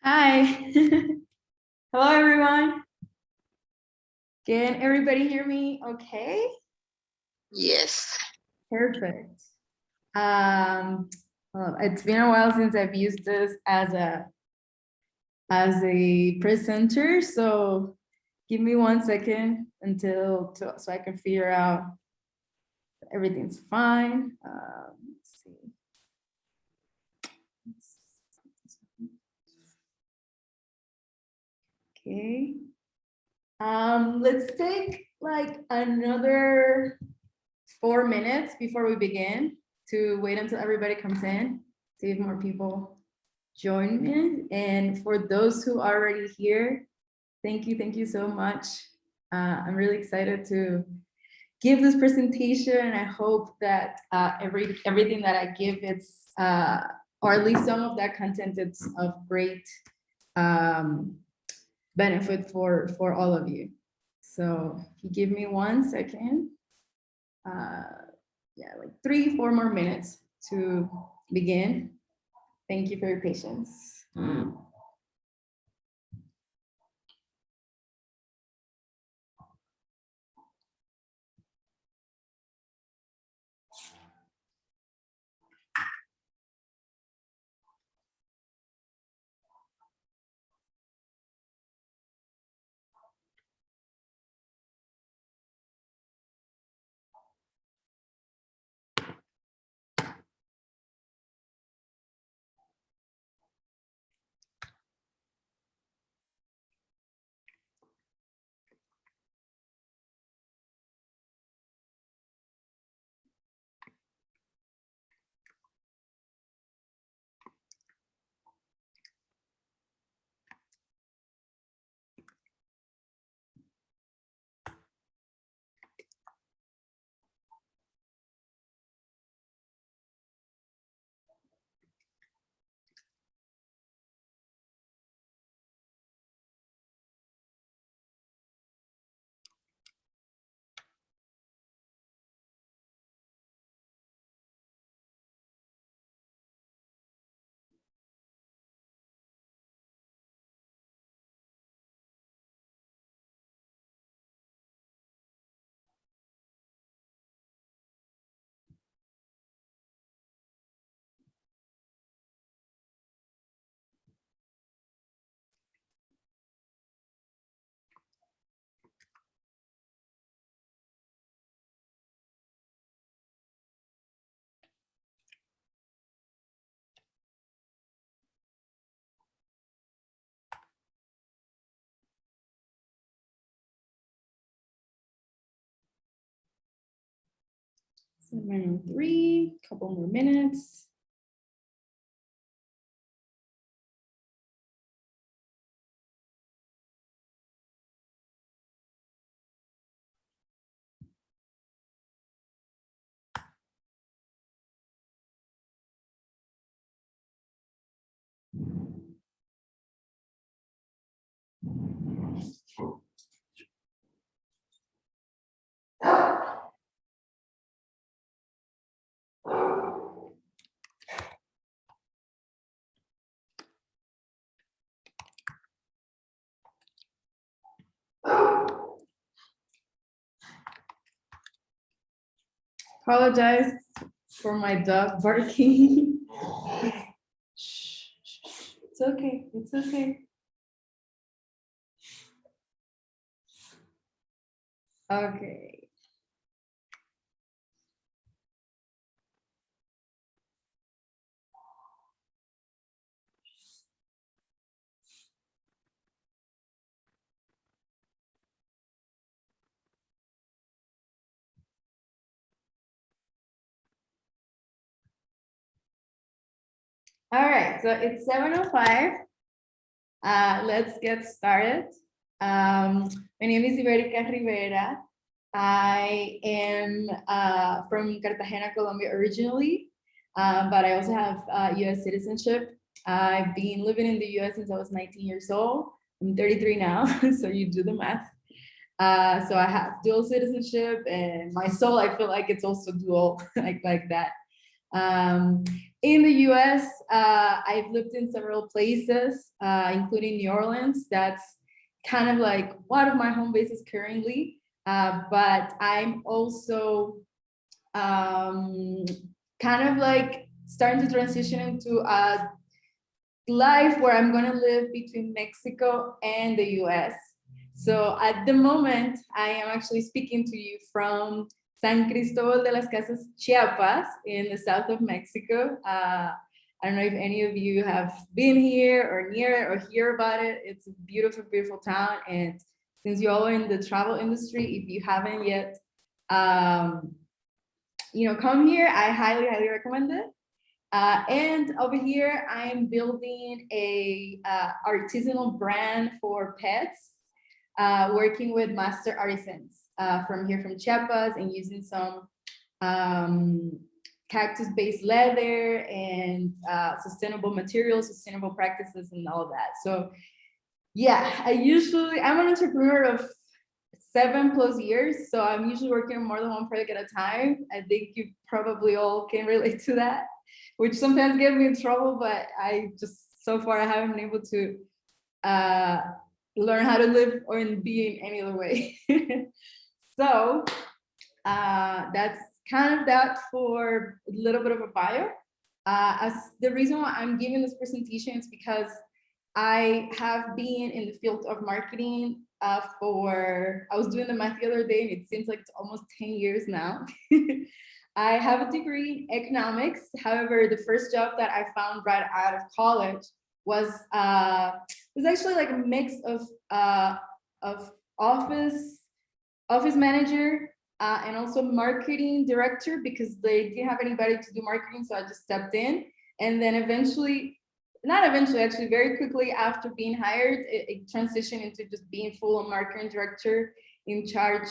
Hi. Hello, everyone. Can everybody hear me okay? Yes. Perfect. Well, it's been a while since I've used this as a presenter, so give me 1 second so I can figure out everything's fine. Let's see. Okay. Let's take like another 4 minutes before we begin to wait until everybody comes in, see if more people join in. And for those who are already here, thank you so much. I'm really excited to give this presentation, and I hope that everything that I give, it's or at least some of that content, it's of great benefit for all of you. So if you give me 1 second. Yeah, like 3-4 more minutes to begin. Thank you for your patience. 7:03, couple more minutes. Apologize for my dog barking. It's okay, it's okay. Okay. All right, so it's 7:05. Let's get started. My name is Iberica Rivera. I am from Cartagena, Colombia originally, but I also have US citizenship. I've been living in the US since I was 19 years old. I'm 33 now, so you do the math. So I have dual citizenship, and my soul, I feel like it's also dual, like that. In the US, I've lived in several places, including New Orleans. That's kind of like one of my home bases currently. But I'm also kind of like starting to transition into a life where I'm going to live between Mexico and the US. So at the moment, I am actually speaking to you from San Cristobal de las Casas, Chiapas, in the south of Mexico. I don't know if any of you have been here or near it or hear about it. It's a beautiful, beautiful town. And since you all are in the travel industry, if you haven't yet, come here, I highly, highly recommend it. And over here, I'm building a artisanal brand for pets, working with master artisans from here from Chiapas and using some cactus-based leather and sustainable materials, sustainable practices, and all that. So yeah, I'm an entrepreneur of 7+ years. So I'm usually working on more than one project at a time. I think you probably all can relate to that, which sometimes get me in trouble, but so far I haven't been able to learn how to live or be in any other way. So that's kind of that for a little bit of a bio. As the reason why I'm giving this presentation is because I have been in the field of marketing I was doing the math the other day, and it seems like it's almost 10 years now. I have a degree in economics. However, the first job that I found right out of college was actually like a mix of office manager and also marketing director, because they didn't have anybody to do marketing, so I just stepped in. And then actually very quickly after being hired, it transitioned into just being full marketing director in charge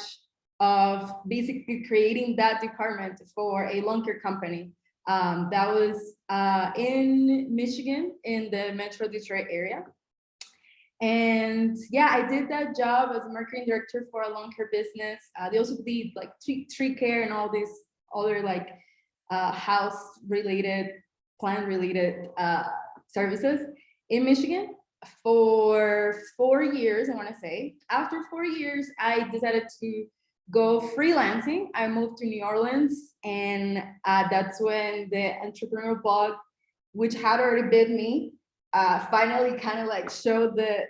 of basically creating that department for a lawn care company that was in Michigan, in the Metro Detroit area. And yeah, I did that job as a marketing director for a lawn care business. They also did like tree care and all these other like house related, plant related services in Michigan for 4 years, I want to say. After 4 years, I decided to go freelancing. I moved to New Orleans, and that's when the entrepreneur bug, which had already bit me, finally kind of like showed the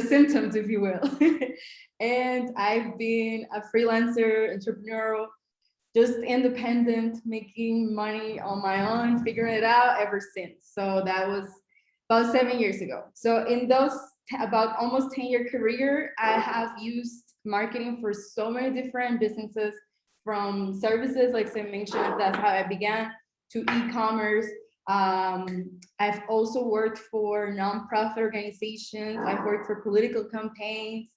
symptoms, if you will. And I've been a freelancer, entrepreneurial, just independent, making money on my own, figuring it out ever since. So that was about 7 years ago. So in those about almost 10-year career, I have used marketing for so many different businesses, from services, like I mentioned, that's how I began, to e-commerce. I've also worked for nonprofit organizations. I've worked for political campaigns.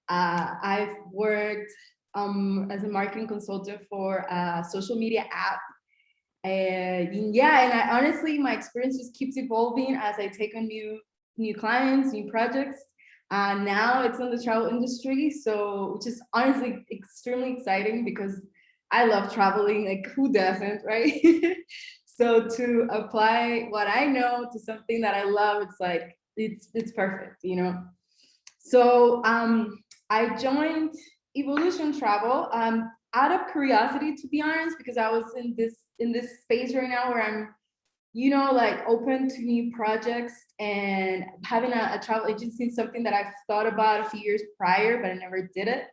I've worked as a marketing consultant for a social media app. And I honestly, my experience just keeps evolving as I take on new clients, new projects. Now it's in the travel industry, so which is honestly extremely exciting because I love traveling. Like, who doesn't, right? So to apply what I know to something that I love, it's like it's perfect, you know. So I joined Evolution Travel out of curiosity, to be honest, because I was in this space right now where I'm, like open to new projects, and having a travel agency is something that I've thought about a few years prior, but I never did it.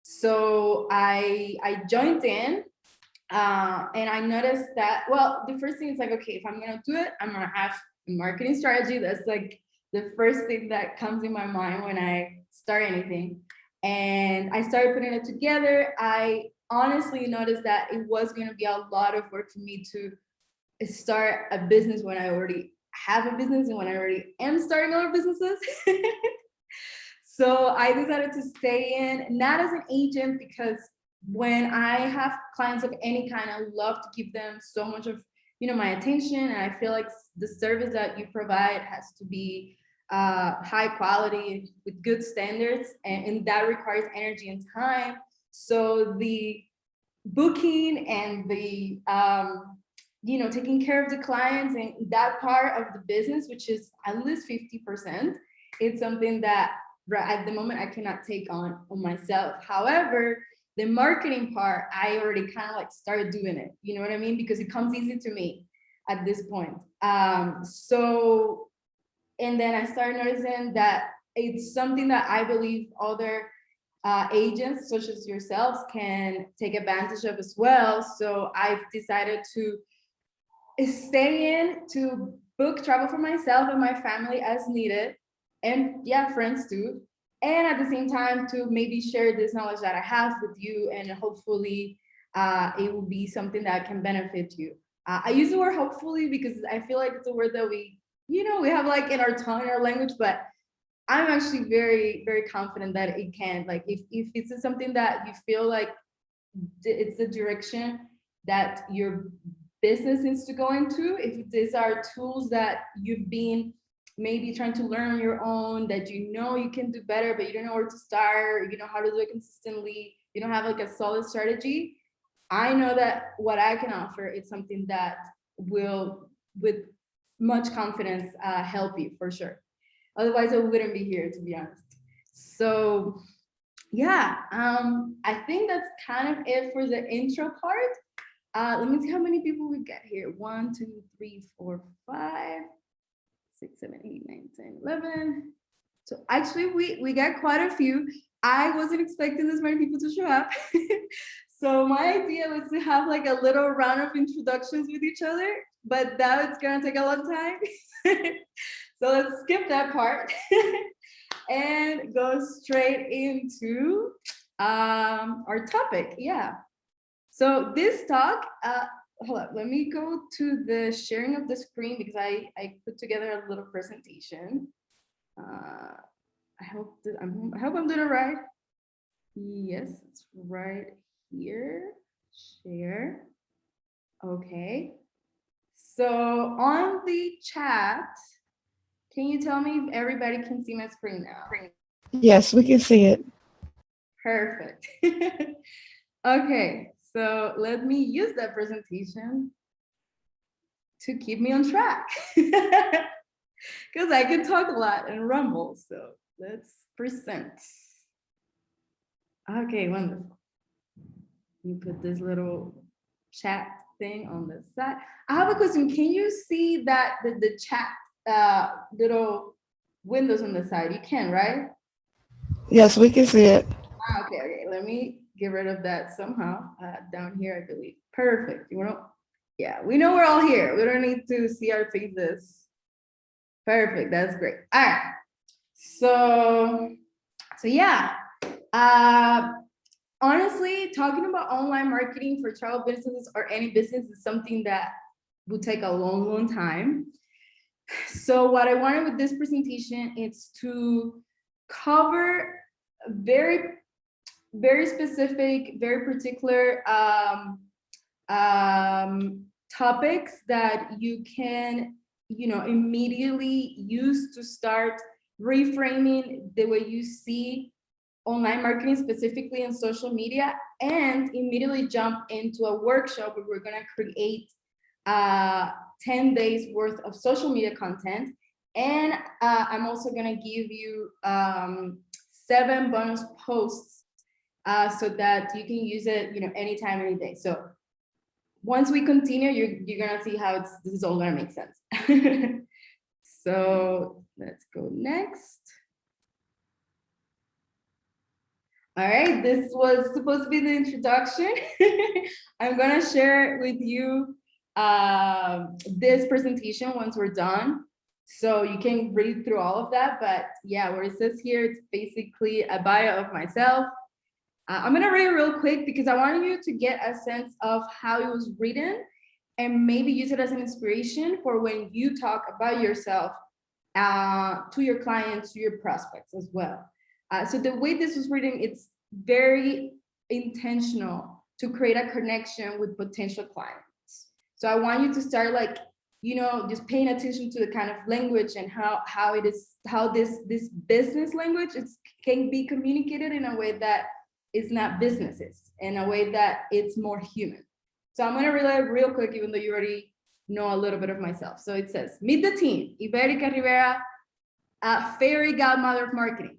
So I joined in, and I noticed that, well, the first thing is like, okay, if I'm gonna do it, I'm gonna have a marketing strategy. That's like the first thing that comes in my mind when I start anything. And I started putting it together. I honestly noticed that it was gonna be a lot of work for me to start a business when I already have a business and when I already am starting other businesses. So I decided to stay in, not as an agent, because when I have clients of any kind, I love to give them so much of my attention, and I feel like the service that you provide has to be high quality with good standards, and that requires energy and time. So the booking and the taking care of the clients and that part of the business, which is at least 50%, it's something that at the moment I cannot take on myself. However, the marketing part, I already kind of like started doing it. You know what I mean? Because it comes easy to me at this point. So, and then I started noticing that it's something that I believe other agents such as yourselves can take advantage of as well. So I've decided to stay in, to book travel for myself and my family as needed, and yeah, friends too. And at the same time, to maybe share this knowledge that I have with you, and hopefully, it will be something that can benefit you. I use the word hopefully because I feel like it's a word that we have like in our tongue, in our language, but I'm actually very, very confident that it can. Like, if it's something that you feel like it's the direction that your business needs to go into, if these are tools that you've been maybe trying to learn on your own, that you can do better, but you don't know where to start, you know how to do it consistently, you don't have like a solid strategy, I know that what I can offer is something that will, with much confidence, help you for sure. Otherwise, I wouldn't be here, to be honest. So yeah, I think that's kind of it for the intro part. Let me see how many people we got here. 1, 2, 3, 4, 5, 6, 7, 8, 9, 10, 11. So actually, we got quite a few. I wasn't expecting this many people to show up. So my idea was to have like a little round of introductions with each other, but that it's gonna take a long time. So let's skip that part and go straight into our topic. Yeah. So this talk, hold up, let me go to the sharing of the screen because I put together a little presentation. I hope I'm doing it right. Yes, it's right here. Share. Okay. So on the chat, can you tell me if everybody can see my screen now? Yes, we can see it. Perfect. Okay, so let me use that presentation to keep me on track. Because I can talk a lot and rumble, so let's present. Okay, wonderful. You put this little chat thing on the side. I have a question. Can you see that the chat little windows on the side? You can, right? Yes, we can see it. Okay. Let me get rid of that somehow. Down here, I believe. Perfect. You want to? Yeah, we know we're all here. We don't need to see our faces. Perfect. That's great. All right. So yeah. Honestly, talking about online marketing for travel businesses or any business is something that will take a long, long time. So what I wanted with this presentation is to cover very, very specific, very particular topics that you can, immediately use to start reframing the way you see online marketing, specifically in social media, and immediately jump into a workshop where we're going to create 10 days worth of social media content. And I'm also going to give you 7 bonus posts so that you can use it, anytime, any day. So once we continue, you're going to see how this is all going to make sense. So let's go next. All right, this was supposed to be the introduction. I'm gonna share with you this presentation once we're done. So you can read through all of that, but yeah, where it says here, it's basically a bio of myself. I'm gonna read it real quick because I want you to get a sense of how it was written and maybe use it as an inspiration for when you talk about yourself to your clients, to your prospects as well. So the way this was written, it's very intentional to create a connection with potential clients. So I want you to start just paying attention to the kind of language and how this business language can be communicated in a way that it's not businesses, in a way that it's more human. So I'm going to relay real quick, even though you already know a little bit of myself. So it says, meet the team, Iberica Rivera, a fairy godmother of marketing.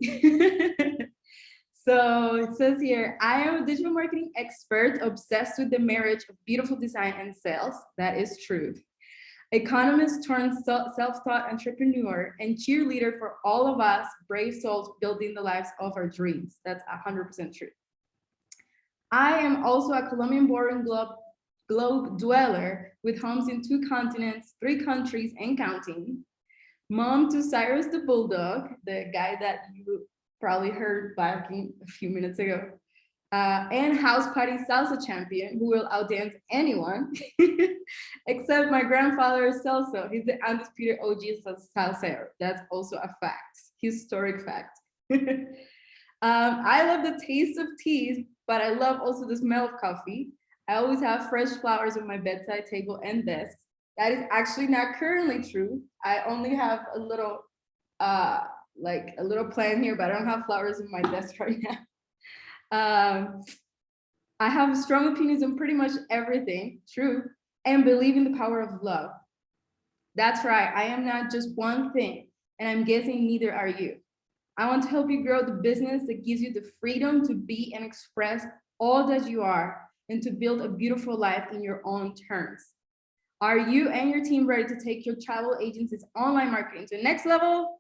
So it says here, I am a digital marketing expert obsessed with the marriage of beautiful design and sales. That is true. Economist turned self-taught entrepreneur and cheerleader for all of us brave souls building the lives of our dreams. That's 100% true. I am also a Colombian-born globe dweller with homes in 2 continents, 3 countries and counting. Mom to Cyrus the Bulldog, the guy that you probably heard barking a few minutes ago, and house party salsa champion who will outdance anyone, except my grandfather Celso. He's the undisputed OG salsero. That's also a fact, historic fact. I love the taste of teas, but I love also the smell of coffee. I always have fresh flowers on my bedside table and desk. That is actually not currently true. I only have a little, like a little plant here, but I don't have flowers on my desk right now. I have strong opinions on pretty much everything, true, and believe in the power of love. That's right, I am not just one thing, and I'm guessing neither are you. I want to help you grow the business that gives you the freedom to be and express all that you are and to build a beautiful life in your own terms. Are you and your team ready to take your travel agency's online marketing to the next level?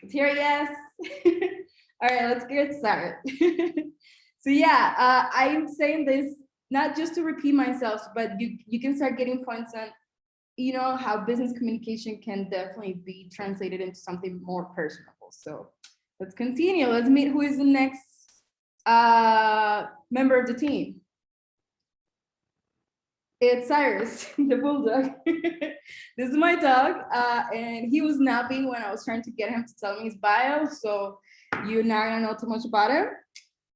Let's hear a yes. All right, let's get started. So yeah, I'm saying this not just to repeat myself, but you can start getting points on, you know, how business communication can definitely be translated into something more personable. So let's continue. Let's meet who is the next member of the team. It's Cyrus, the bulldog. This is my dog, and he was napping when I was trying to get him to tell me his bio, so you're not gonna know too much about him,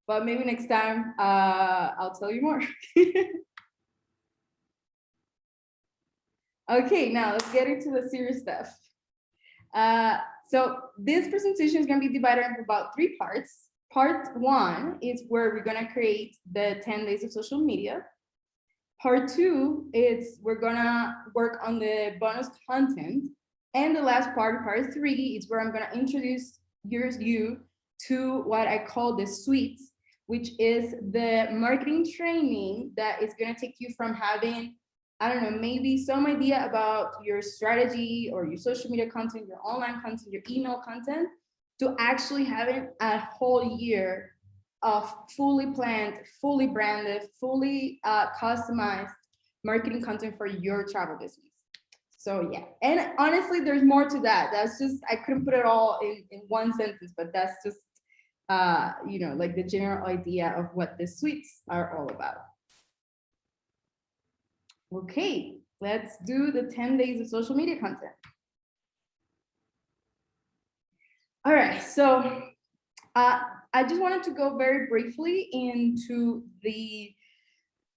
but maybe next time I'll tell you more. Okay, now let's get into the serious stuff. So this presentation is gonna be divided into about 3 parts. Part 1 is where we're gonna create the 10 days of social media. Part 2 is we're gonna work on the bonus content. And the last part 3, is where I'm gonna introduce you to what I call the suite, which is the marketing training that is gonna take you from having, I don't know, maybe some idea about your strategy or your social media content, your online content, your email content, to actually having a whole year of fully planned, fully branded, fully customized marketing content for your travel business. So yeah, and honestly, there's more to that. That's just, I couldn't put it all in one sentence, but that's just, you know, like the general idea of what the suites are all about. Okay, let's do the 10 days of social media content. All right, so I just wanted to go very briefly into the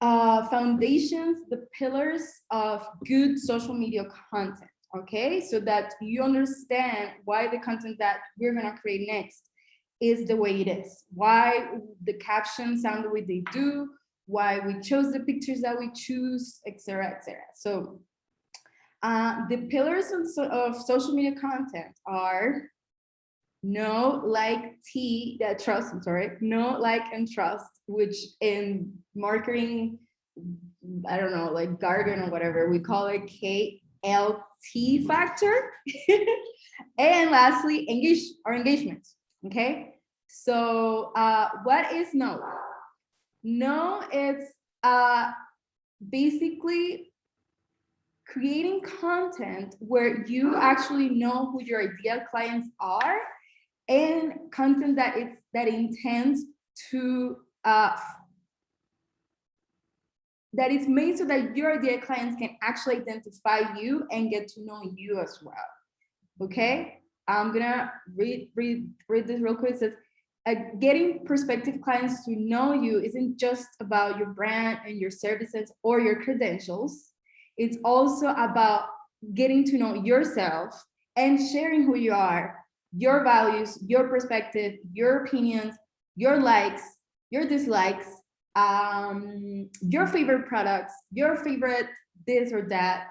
foundations, the pillars of good social media content, okay? So that you understand why the content that we're gonna create next is the way it is, why the captions sound the way they do, why we chose the pictures that we choose, etc., etc. So the pillars of social media content are know, like, trust, I'm sorry, know, like, and trust, which in marketing, I don't know, like jargon or whatever, we call it KLT factor. And lastly, engagement, okay? So what is know? Know, it's basically creating content where you actually know who your ideal clients are, and content that intends to that is made so that your ideal clients can actually identify you and get to know you as well. Okay, I'm gonna read this real quick. It says, getting prospective clients to know you isn't just about your brand and your services or your credentials. It's also about getting to know yourself and sharing who you are, your values, your perspective, your opinions, your likes, your dislikes, your favorite products, your favorite this or that.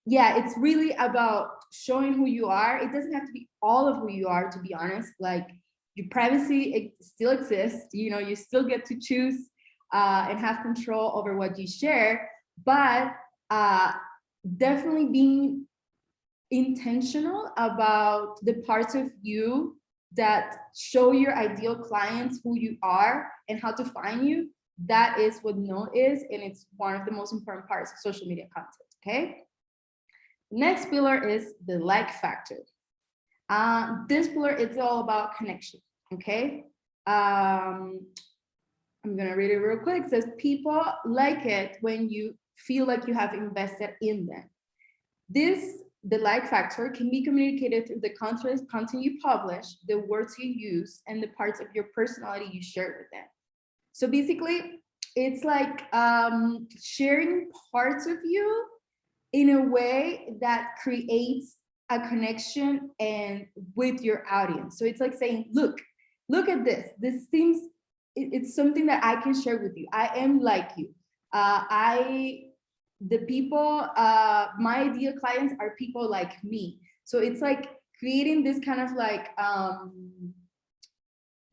Yeah, it's really about showing who you are. It doesn't have to be all of who you are, to be honest. Like your privacy, it still exists. You know, you still get to choose and have control over what you share, but definitely being intentional about the parts of you that show your ideal clients who you are and how to find you. That is what Know is, and it's one of the most important parts of social media content. Okay. Next pillar is the like factor. This pillar is all about connection. Okay. I'm gonna read it real quick. It says people like it when you feel like you have invested in them. The like factor can be communicated through the content you publish, the words you use, and the parts of your personality you share with them. So basically, it's like sharing parts of you in a way that creates a connection and with your audience. So it's like saying, look at this. This seems, it's something that I can share with you. I am like you. The people, my ideal clients are people like me. So it's like creating this kind of like,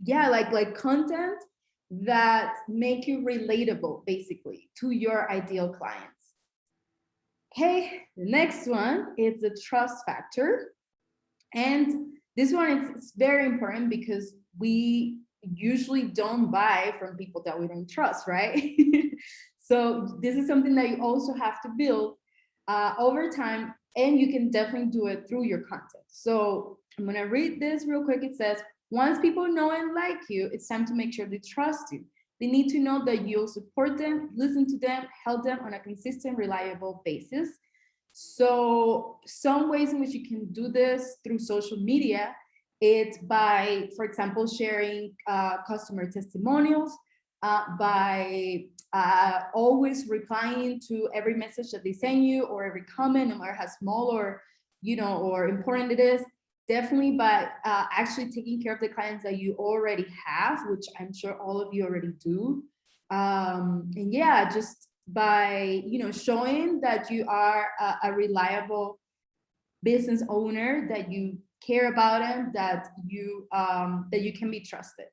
like content that make you relatable basically to your ideal clients. Okay, the next one is the trust factor. And this one is very important because we usually don't buy from people that we don't trust, right? So this is something that you also have to build over time, and you can definitely do it through your content. So I'm gonna read this real quick. It says, once people know and like you, it's time to make sure they trust you. They need to know that you'll support them, listen to them, help them on a consistent, reliable basis. So some ways in which you can do this through social media, it's by, for example, sharing customer testimonials, by always replying to every message that they send you or every comment, no matter how small or, or important it is. Definitely by actually taking care of the clients that you already have, which I'm sure all of you already do. And yeah, just by showing that you are a reliable business owner, that you care about them, that you can be trusted.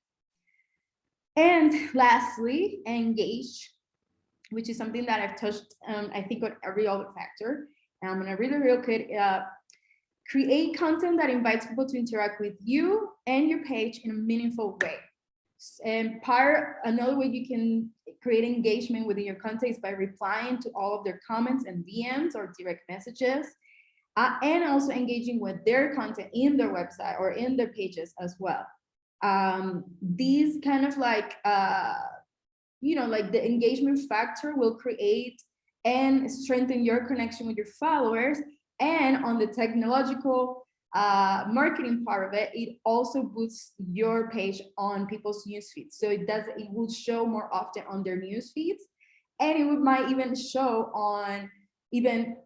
And lastly, engage, which is something that I've touched I think on every other factor. And I'm gonna read it real quick. Create content that invites people to interact with you and your page in a meaningful way. And another way you can create engagement within your content is by replying to all of their comments and DMs or direct messages, and also engaging with their content in their website or in their pages as well. These kind of like, like the engagement factor will create and strengthen your connection with your followers. And on the technological marketing part of it, it also boosts your page on people's news feeds. So it will show more often on their news feeds, and it might even show on even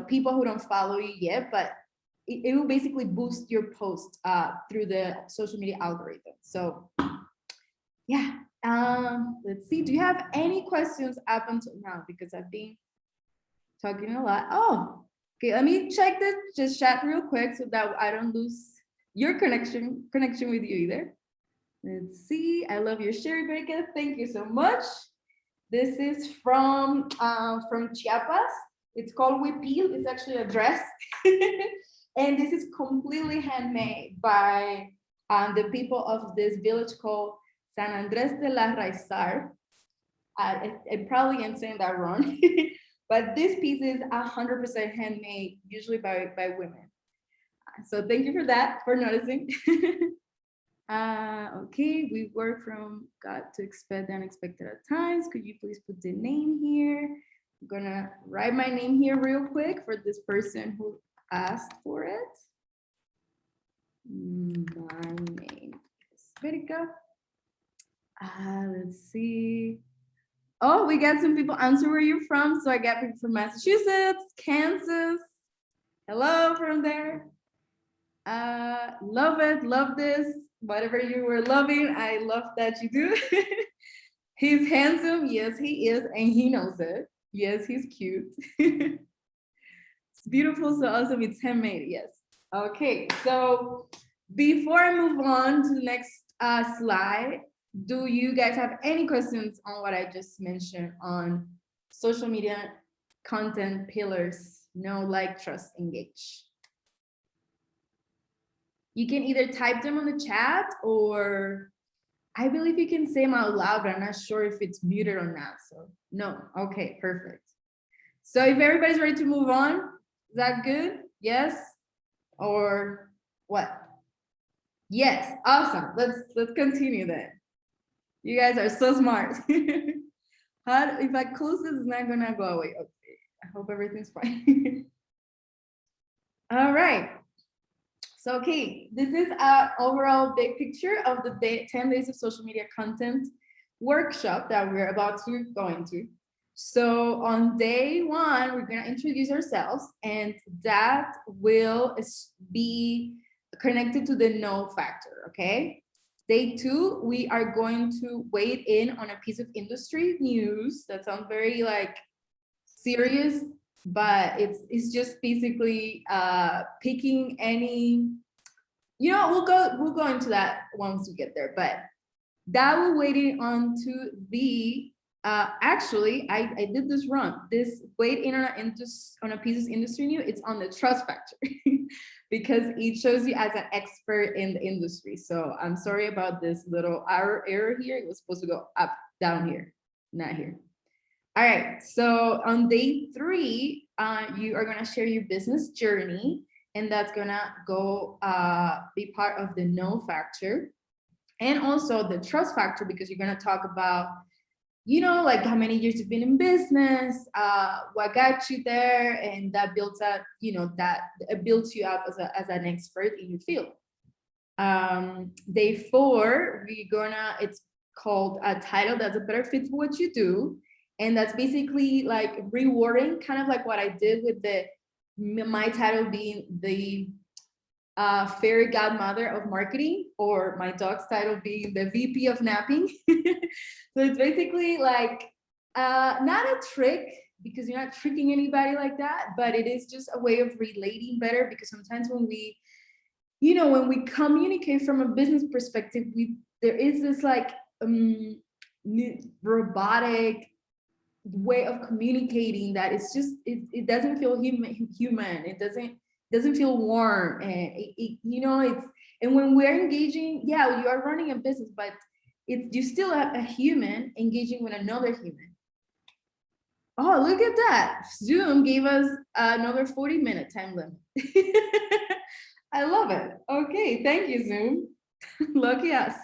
people who don't follow you yet, but it will basically boost your post through the social media algorithm. So yeah, let's see. Do you have any questions up until now? Because I've been talking a lot. Oh. Okay, let me check the chat real quick so that I don't lose your connection with you either. Let's see. I love your share, Rebecca. Thank you so much. This is from Chiapas. It's called Huipil. It's actually a dress. And this is completely handmade by the people of this village called San Andres de la Raizar. I probably am saying that wrong. But this piece is 100% handmade, usually by women. So thank you for noticing. Okay, we work from God to expect the unexpected at times. Could you please put the name here? I'm gonna write my name here real quick for this person who asked for it. My name is Verica. Let's see. Oh, we got some people answer where you're from. So I got people from Massachusetts, Kansas. Hello from there. Love it, love this. Whatever you were loving, I love that you do. He's handsome, yes, he is, and he knows it. Yes, he's cute. It's beautiful, so awesome, it's handmade, yes. Okay, so before I move on to the next slide, do you guys have any questions on what I just mentioned on social media content pillars? Know, like, trust, engage. You can either type them on the chat, or I believe you can say them out loud, but I'm not sure if it's muted or not. So no, okay, perfect. So if everybody's ready to move on, is that good? Yes? Or what? Yes, awesome. Let's continue then. You guys are so smart. If I close this, it's not gonna go away. Okay, I hope everything's fine. All right. So, okay, this is an overall big picture of the 10 days of social media content workshop that we're about to go into. So on day 1, we're gonna introduce ourselves, and that will be connected to the know factor, okay? Day 2, we are going to weigh in on a piece of industry news. That sounds very like serious, but it's just basically picking any, we'll go into that once we get there, but that will waiting on to the actually I did this wrong. This weight in on a piece of industry new, it's on the trust factor because it shows you as an expert in the industry. So I'm sorry about this little error here. It was supposed to go up, down here, not here. All right, so on day 3, you are gonna share your business journey, and that's gonna go be part of the know factor, and also the trust factor, because you're gonna talk about, like how many years you've been in business, what got you there, and that builds up, that it builds you up as an expert in your field. Day 4, it's called a title that's a better fit for what you do. And that's basically like rewarding, kind of like what I did with my title being the fairy godmother of marketing, or my dog's title being the VP of napping. So it's basically like not a trick, because you're not tricking anybody like that, but it is just a way of relating better, because sometimes when we communicate from a business perspective, there is this like robotic way of communicating that it's just it doesn't feel human. It doesn't feel warm, and it's, and when we're engaging, yeah, you are running a business, but you're still a human engaging with another human. Oh, look at that. Zoom gave us another 40-minute time limit. I love it. Okay, thank you, Zoom. Lucky us.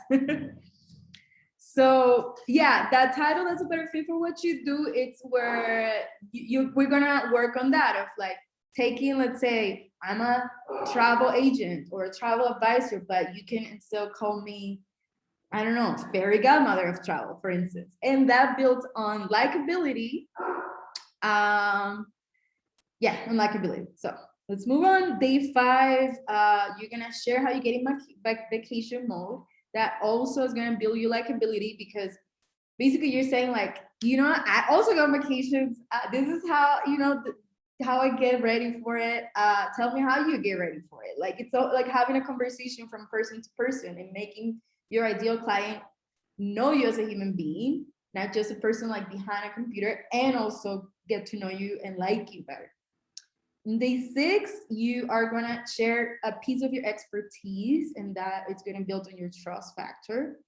So yeah, that title, that's a better fit for what you do. It's where we're gonna work on that, of like taking, let's say I'm a travel agent or a travel advisor, but you can still call me, I don't know, fairy godmother of travel, for instance. And that builds on likability. On likability. So let's move on. Day 5, you're gonna share how you get in vacation mode. That also is gonna build your likability, because basically you're saying like, I also go on vacations. This is how, how I get ready for it. Tell me how you get ready for it. Like, it's like having a conversation from person to person, and making your ideal client know you as a human being, not just a person like behind a computer, and also get to know you and like you better. In day 6, you are gonna share a piece of your expertise, and that it's gonna build on your trust factor.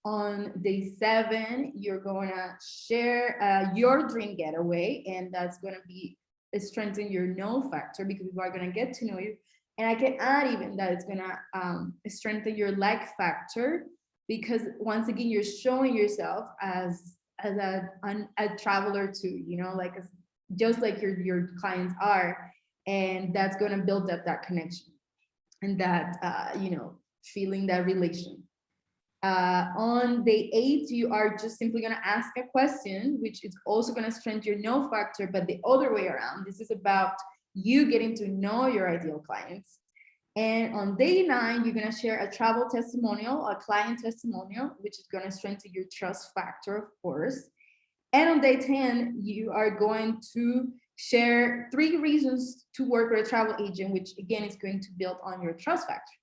On day 7, you're gonna share your dream getaway, and that's gonna be strengthen your know factor, because people are gonna get to know you. And I can add even that it's gonna strengthen your like factor, because once again, you're showing yourself as a traveler too, like just like your clients are. And that's going to build up that connection, and that feeling, that relation. On day 8, you are just simply going to ask a question, which is also going to strengthen your know factor, but the other way around. This is about you getting to know your ideal clients, And on day 9, you're gonna share a travel testimonial, a client testimonial, which is gonna strengthen your trust factor, of course. And on day 10, you are going to share 3 reasons to work with a travel agent, which again is going to build on your trust factor.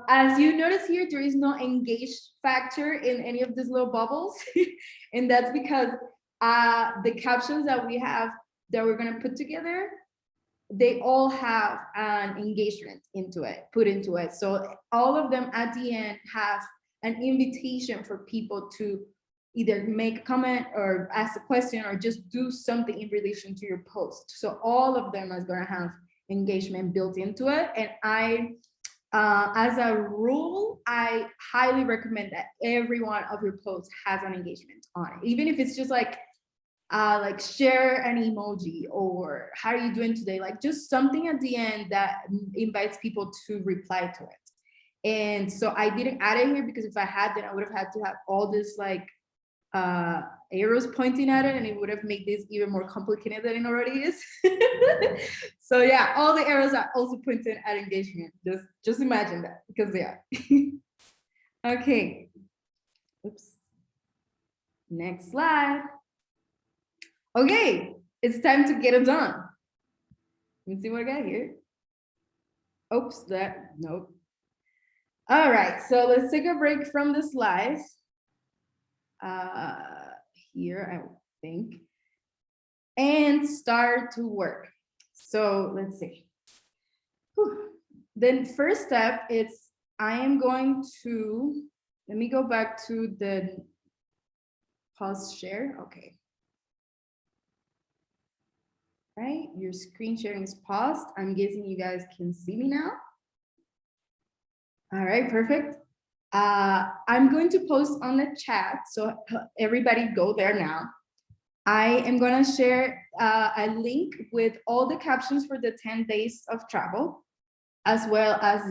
As you notice here, there is no engage factor in any of these little bubbles. And that's because the captions that we have that we're gonna put together, they all have an engagement put into it. So all of them at the end have an invitation for people to either make a comment or ask a question or just do something in relation to your post. So all of them is gonna have engagement built into it. And as a rule, I highly recommend that every one of your posts has an engagement on it, even if it's just like share an emoji or how are you doing today, like just something at the end that invites people to reply to it. And so I didn't add it here because if I had, then I would have had to have all this like arrows pointing at it, and it would have made this even more complicated than it already is. So yeah, all the arrows are also pointing at engagement. Just imagine that, because they are. Okay. Oops. Next slide. Okay, it's time to get it done. Let me see what I got here. Oops, nope. All right, so let's take a break from the slides. Here, I think, and start to work. So let's see. Whew. Then first step is I am going to, let me go back to the pause share. Okay. Right, your screen sharing is paused. I'm guessing you guys can see me now. All right, perfect. I'm going to post on the chat, so everybody go there now. I am gonna share a link with all the captions for the 10 days of travel, as well as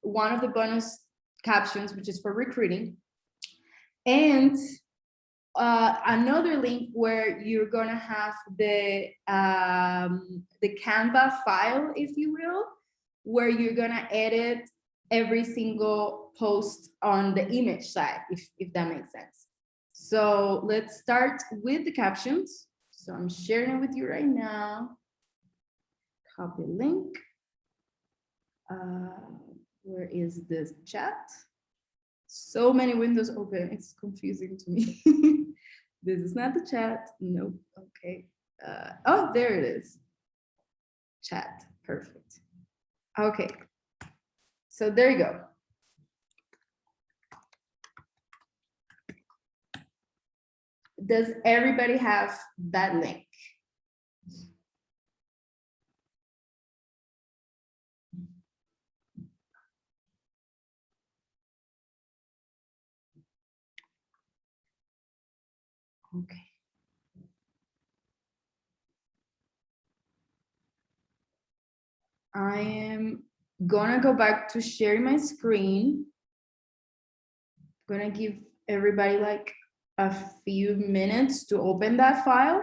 one of the bonus captions, which is for recruiting. And another link where you're gonna have the Canva file, if you will, where you're gonna edit every single post on the image side, if that makes sense. So let's start with the captions. So I'm sharing it with you right now. Copy link. Where is this chat? So many windows open, it's confusing to me. This is not the chat. Nope. Okay. Oh, there it is. Chat. Perfect. Okay. So there you go. Does everybody have that link? Okay. I am gonna go back to sharing my screen. I'm gonna give everybody like a few minutes to open that file.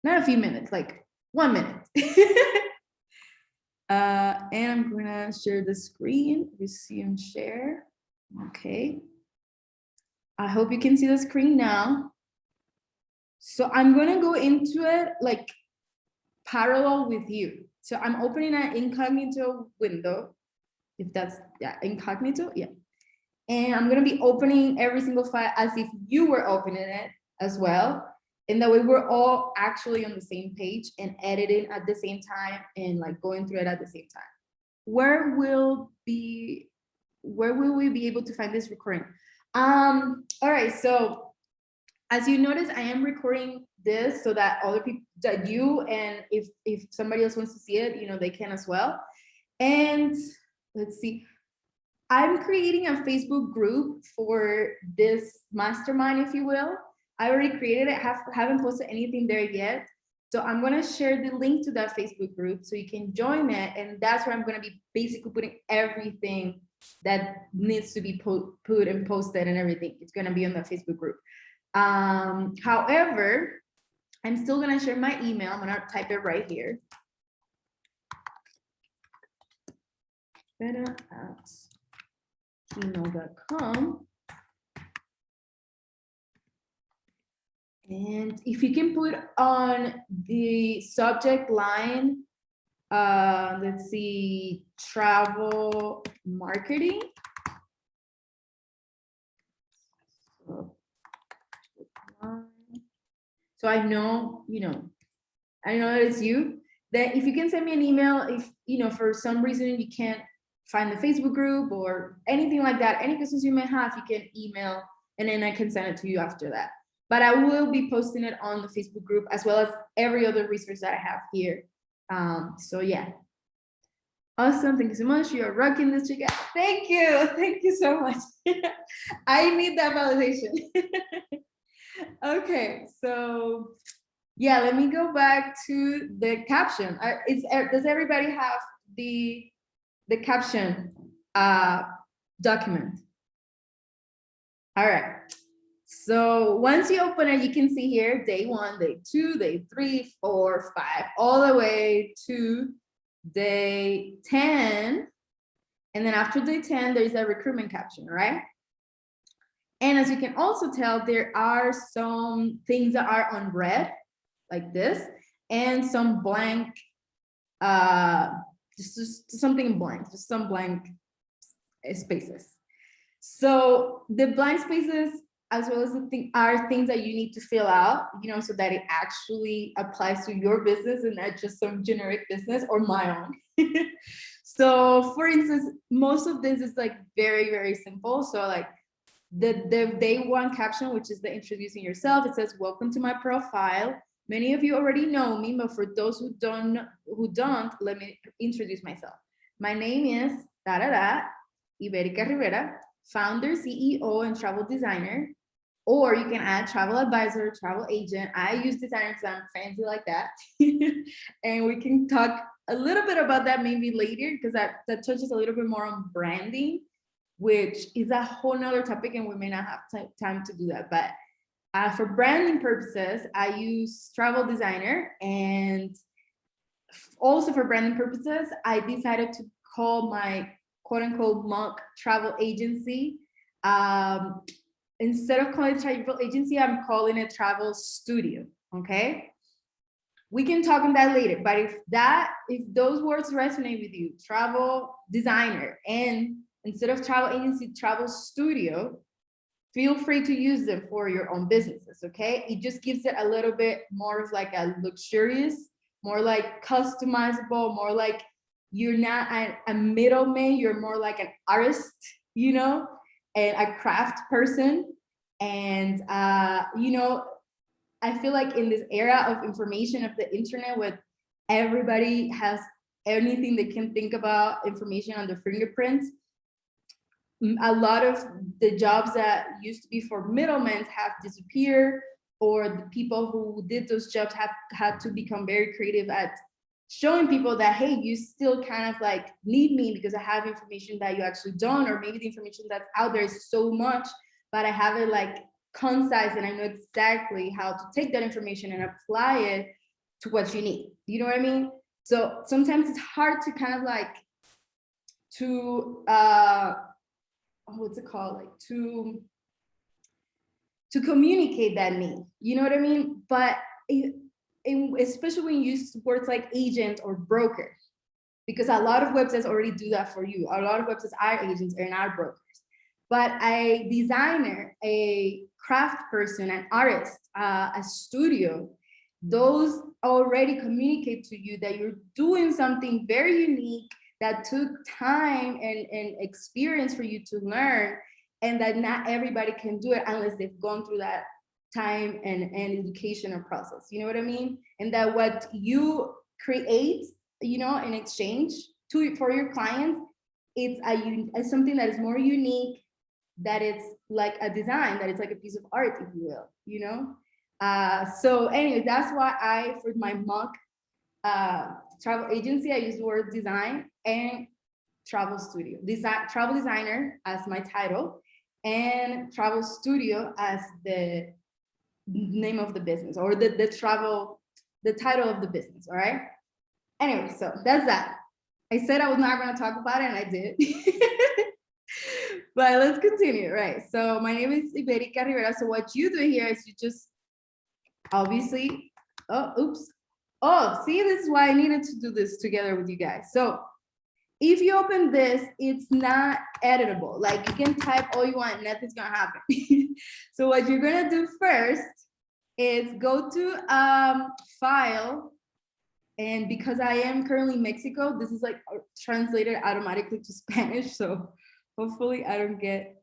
Not a few minutes, like 1 minute. And I'm gonna share the screen, resume share. Okay. I hope you can see the screen now. So I'm gonna go into it like parallel with you. So I'm opening an incognito window, if that's, yeah, incognito, yeah. And I'm gonna be opening every single file as if you were opening it as well. And that way we're all actually on the same page and editing at the same time and like going through it at the same time. Where will we be able to find this recording? All right, so as you notice, I am recording this so that other people, that you, and if somebody else wants to see it, you know, they can as well. And let's see, I'm creating a Facebook group for this mastermind, if you will. I already created it, haven't posted anything there yet. So I'm gonna share the link to that Facebook group so you can join it. And that's where I'm gonna be basically putting everything that needs to be put and posted and everything. It's gonna be on the Facebook group. However, I'm still gonna share my email. I'm gonna type it right here. beta@gmail.com. And if you can put on the subject line, let's see, travel marketing. So I know, I know that it's you. That if you can send me an email, if for some reason you can't find the Facebook group or anything like that, any questions you may have, you can email and then I can send it to you after that. But I will be posting it on the Facebook group as well as every other resource that I have here. So yeah. Awesome, thank you so much. You are rocking this chicken. Thank you so much. I need that validation. Okay, so yeah, let me go back to the caption. Does everybody have the caption document? All right. So once you open it, you can see here day 1, day 2, day 3, 4, 5, all the way to day 10. And then after day 10, there's a recruitment caption, right? And as you can also tell, there are some things that are on red, like this, and some blank, just something blank, just some blank spaces. So the blank spaces, as well as the thing, are things that you need to fill out, so that it actually applies to your business and not just some generic business or my own. So for instance, most of this is like very, very simple. So like the day 1 caption, which is the introducing yourself, it says, welcome to my profile. Many of you already know me, but for those who don't, let me introduce myself. My name is Iberica Rivera, founder, CEO, and travel designer. Or you can add travel advisor, travel agent. I use designer because I'm fancy like that. And we can talk a little bit about that maybe later, because that touches a little bit more on branding, which is a whole nother topic and we may not have time to do that. But for branding purposes, I use travel designer. And also for branding purposes, I decided to call my quote unquote monk travel agency. Instead of calling it travel agency, I'm calling it travel studio, okay? We can talk on that later, but if those words resonate with you, travel designer, and instead of travel agency, travel studio, feel free to use them for your own businesses, okay? It just gives it a little bit more of like a luxurious, more like customizable, more like you're not a middleman, you're more like an artist, and a craft person. And I feel like in this era of information of the internet, where everybody has anything they can think about information on their fingerprints, a lot of the jobs that used to be for middlemen have disappeared, or the people who did those jobs have had to become very creative at showing people that, hey, you still kind of like need me because I have information that you actually don't, or maybe the information that's out there is so much, but I have it like concise and I know exactly how to take that information and apply it to what you need. You know what I mean? So sometimes it's hard to kind of like what's it called? Like to communicate that need. You know what I mean? But especially when you use words like agent or broker, because a lot of websites already do that for you. A lot of websites are agents and are brokers. But a designer, a craft person, an artist, a studio, those already communicate to you that you're doing something very unique that took time and experience for you to learn, and that not everybody can do it unless they've gone through that time and educational process. You know what I mean? And that what you create, in exchange for your clients, it's something that is more unique, that it's like a design, that it's like a piece of art, if you will, so anyway, that's why for my mock travel agency, I use the word design and travel studio. Travel designer as my title, and travel studio as the name of the business, or the title of the business. All right. Anyway, so that's that. I said I was not going to talk about it, and I did. But let's continue, right? So my name is Iberica Rivera. So what you do here is you just obviously, oh, oops. Oh, see, this is why I needed to do this together with you guys. So if you open this, it's not editable. Like you can type all you want, nothing's gonna happen. So what you're gonna do first is go to file. And because I am currently in Mexico, this is like translated automatically to Spanish. So hopefully I don't get,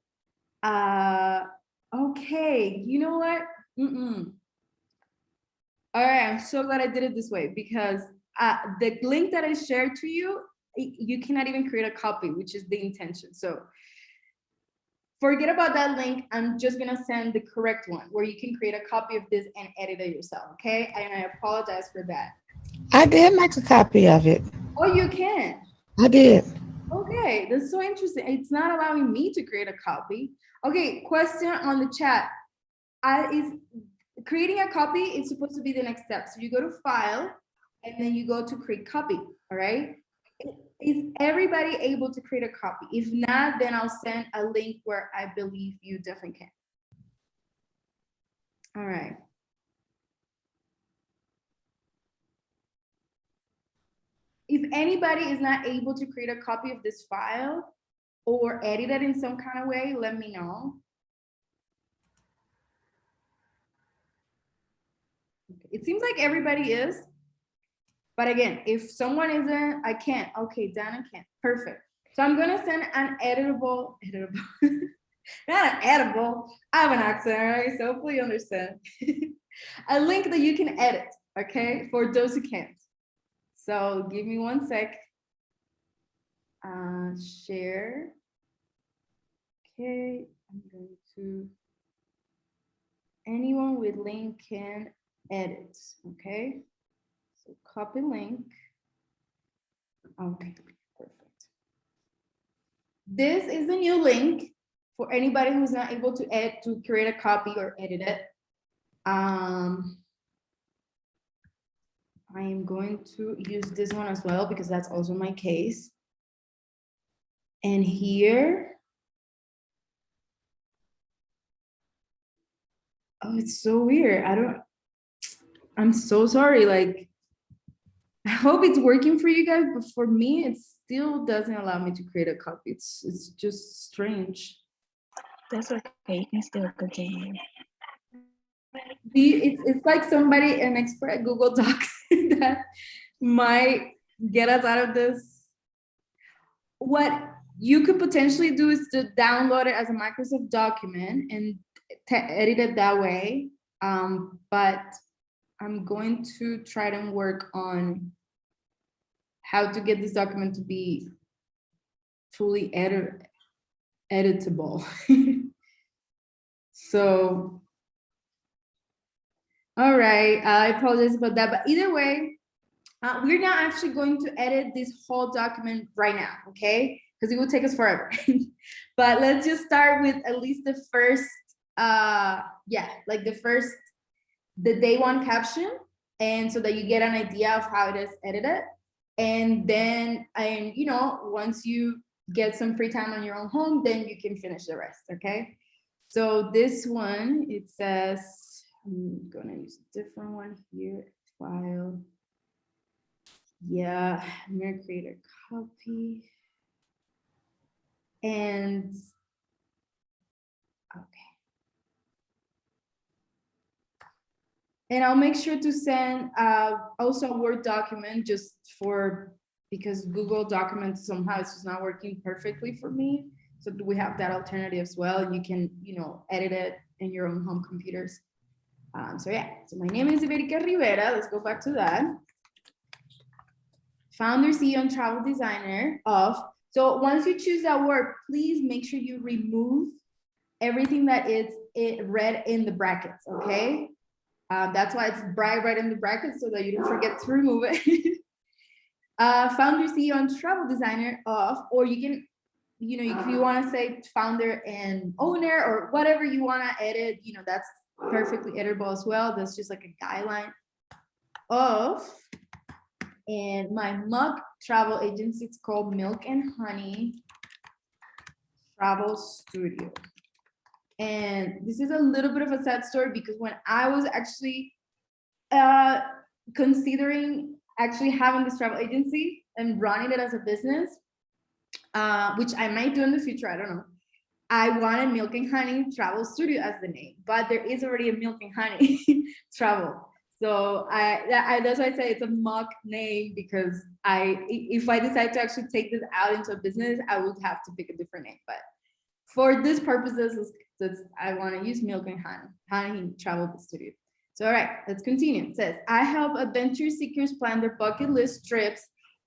okay, you know what? All right, I'm so glad I did it this way because the link that I shared to you, you cannot even create a copy, which is the intention. So forget about that link. I'm just gonna send the correct one where you can create a copy of this and edit it yourself, okay? And I apologize for that. I did make a copy of it. Oh, you can? I did. Okay, that's so interesting. It's not allowing me to create a copy. Okay, question on the chat. Is creating a copy is supposed to be the next step. So you go to file and then you go to create copy, all right? Is everybody able to create a copy? If not, then I'll send a link where I believe you definitely can. All right. If anybody is not able to create a copy of this file or edit it in some kind of way, let me know. It seems like everybody is. But again, if someone isn't, I can't. Okay, Dana can. Perfect. So I'm gonna send an editable, not an editable. I have an accent, right? So hopefully you understand. A link that you can edit, okay, for those who can't. So give me 1 sec. Share. Okay, I'm going to. Anyone with link can edit, okay? So copy link. Okay, perfect. This is the new link for anybody who's not able to create a copy or edit it. I am going to use this one as well because that's also my case. And here, oh, it's so weird. I'm so sorry. Like, I hope it's working for you guys, but for me, it still doesn't allow me to create a copy. It's just strange. That's okay. You can still continue. It's like somebody, an expert at Google Docs that might get us out of this. What you could potentially do is to download it as a Microsoft document and edit it that way. But I'm going to try to work on how to get this document to be fully editable. So, all right, I apologize about that, but either way, we're not actually going to edit this whole document right now, okay? Because it will take us forever. But let's just start with at least the first, like the day one caption, and so that you get an idea of how it is edited. And then, once you get some free time on your own home, then you can finish the rest, okay? So this one, it says, I'm gonna use a different one here, file. Yeah, I'm gonna create a copy. And, okay. And I'll make sure to send also a Word document just because Google Documents somehow it's just not working perfectly for me. So we have that alternative as well. You can, edit it in your own home computers. So my name is Iberica Rivera. Let's go back to that. Founder, CEO, and travel designer of. So once you choose that word, please make sure you remove everything that is red in the brackets, okay? That's why it's bright red in the brackets so that you don't forget to remove it. Founder, CEO, and travel designer of, or you can, if you want to say founder and owner or whatever you want to edit, that's perfectly editable as well. That's just like a guideline of And my mock travel agency, it's called Milk and Honey Travel Studio. And this is a little bit of a sad story because when I was actually considering actually having this travel agency and running it as a business, which I might do in the future, I don't know. I wanted Milk and Honey Travel Studio as the name, but there is already a Milk and Honey Travel. So that's why I say it's a mock name, because if I decide to actually take this out into a business, I would have to pick a different name. But for this purposes, I want to use Milk and Honey Travel Studio. So, all right, let's continue. It says, I help adventure seekers plan their bucket list trips,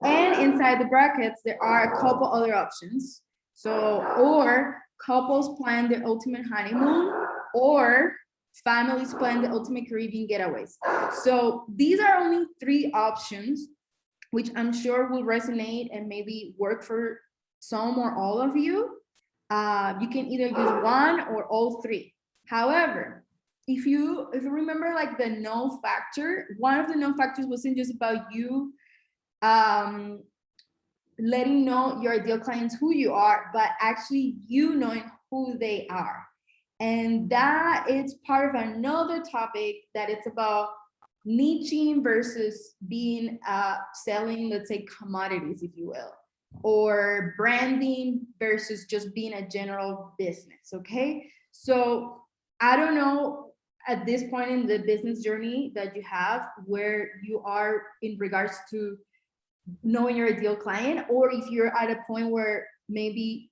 and inside the brackets, there are a couple other options. So, or couples plan their ultimate honeymoon, or families plan the ultimate Caribbean getaways. So these are only 3 options, which I'm sure will resonate and maybe work for some or all of you. You can either use one or all 3. However, if you remember, like the no factor, one of the no factors wasn't just about you letting know your ideal clients who you are, but actually you knowing who they are. And that is part of another topic that it's about niching versus being selling, let's say, commodities, if you will, or branding versus just being a general business. Okay, so I don't know at this point in the business journey that you have where you are in regards to knowing your ideal client, or if you're at a point where maybe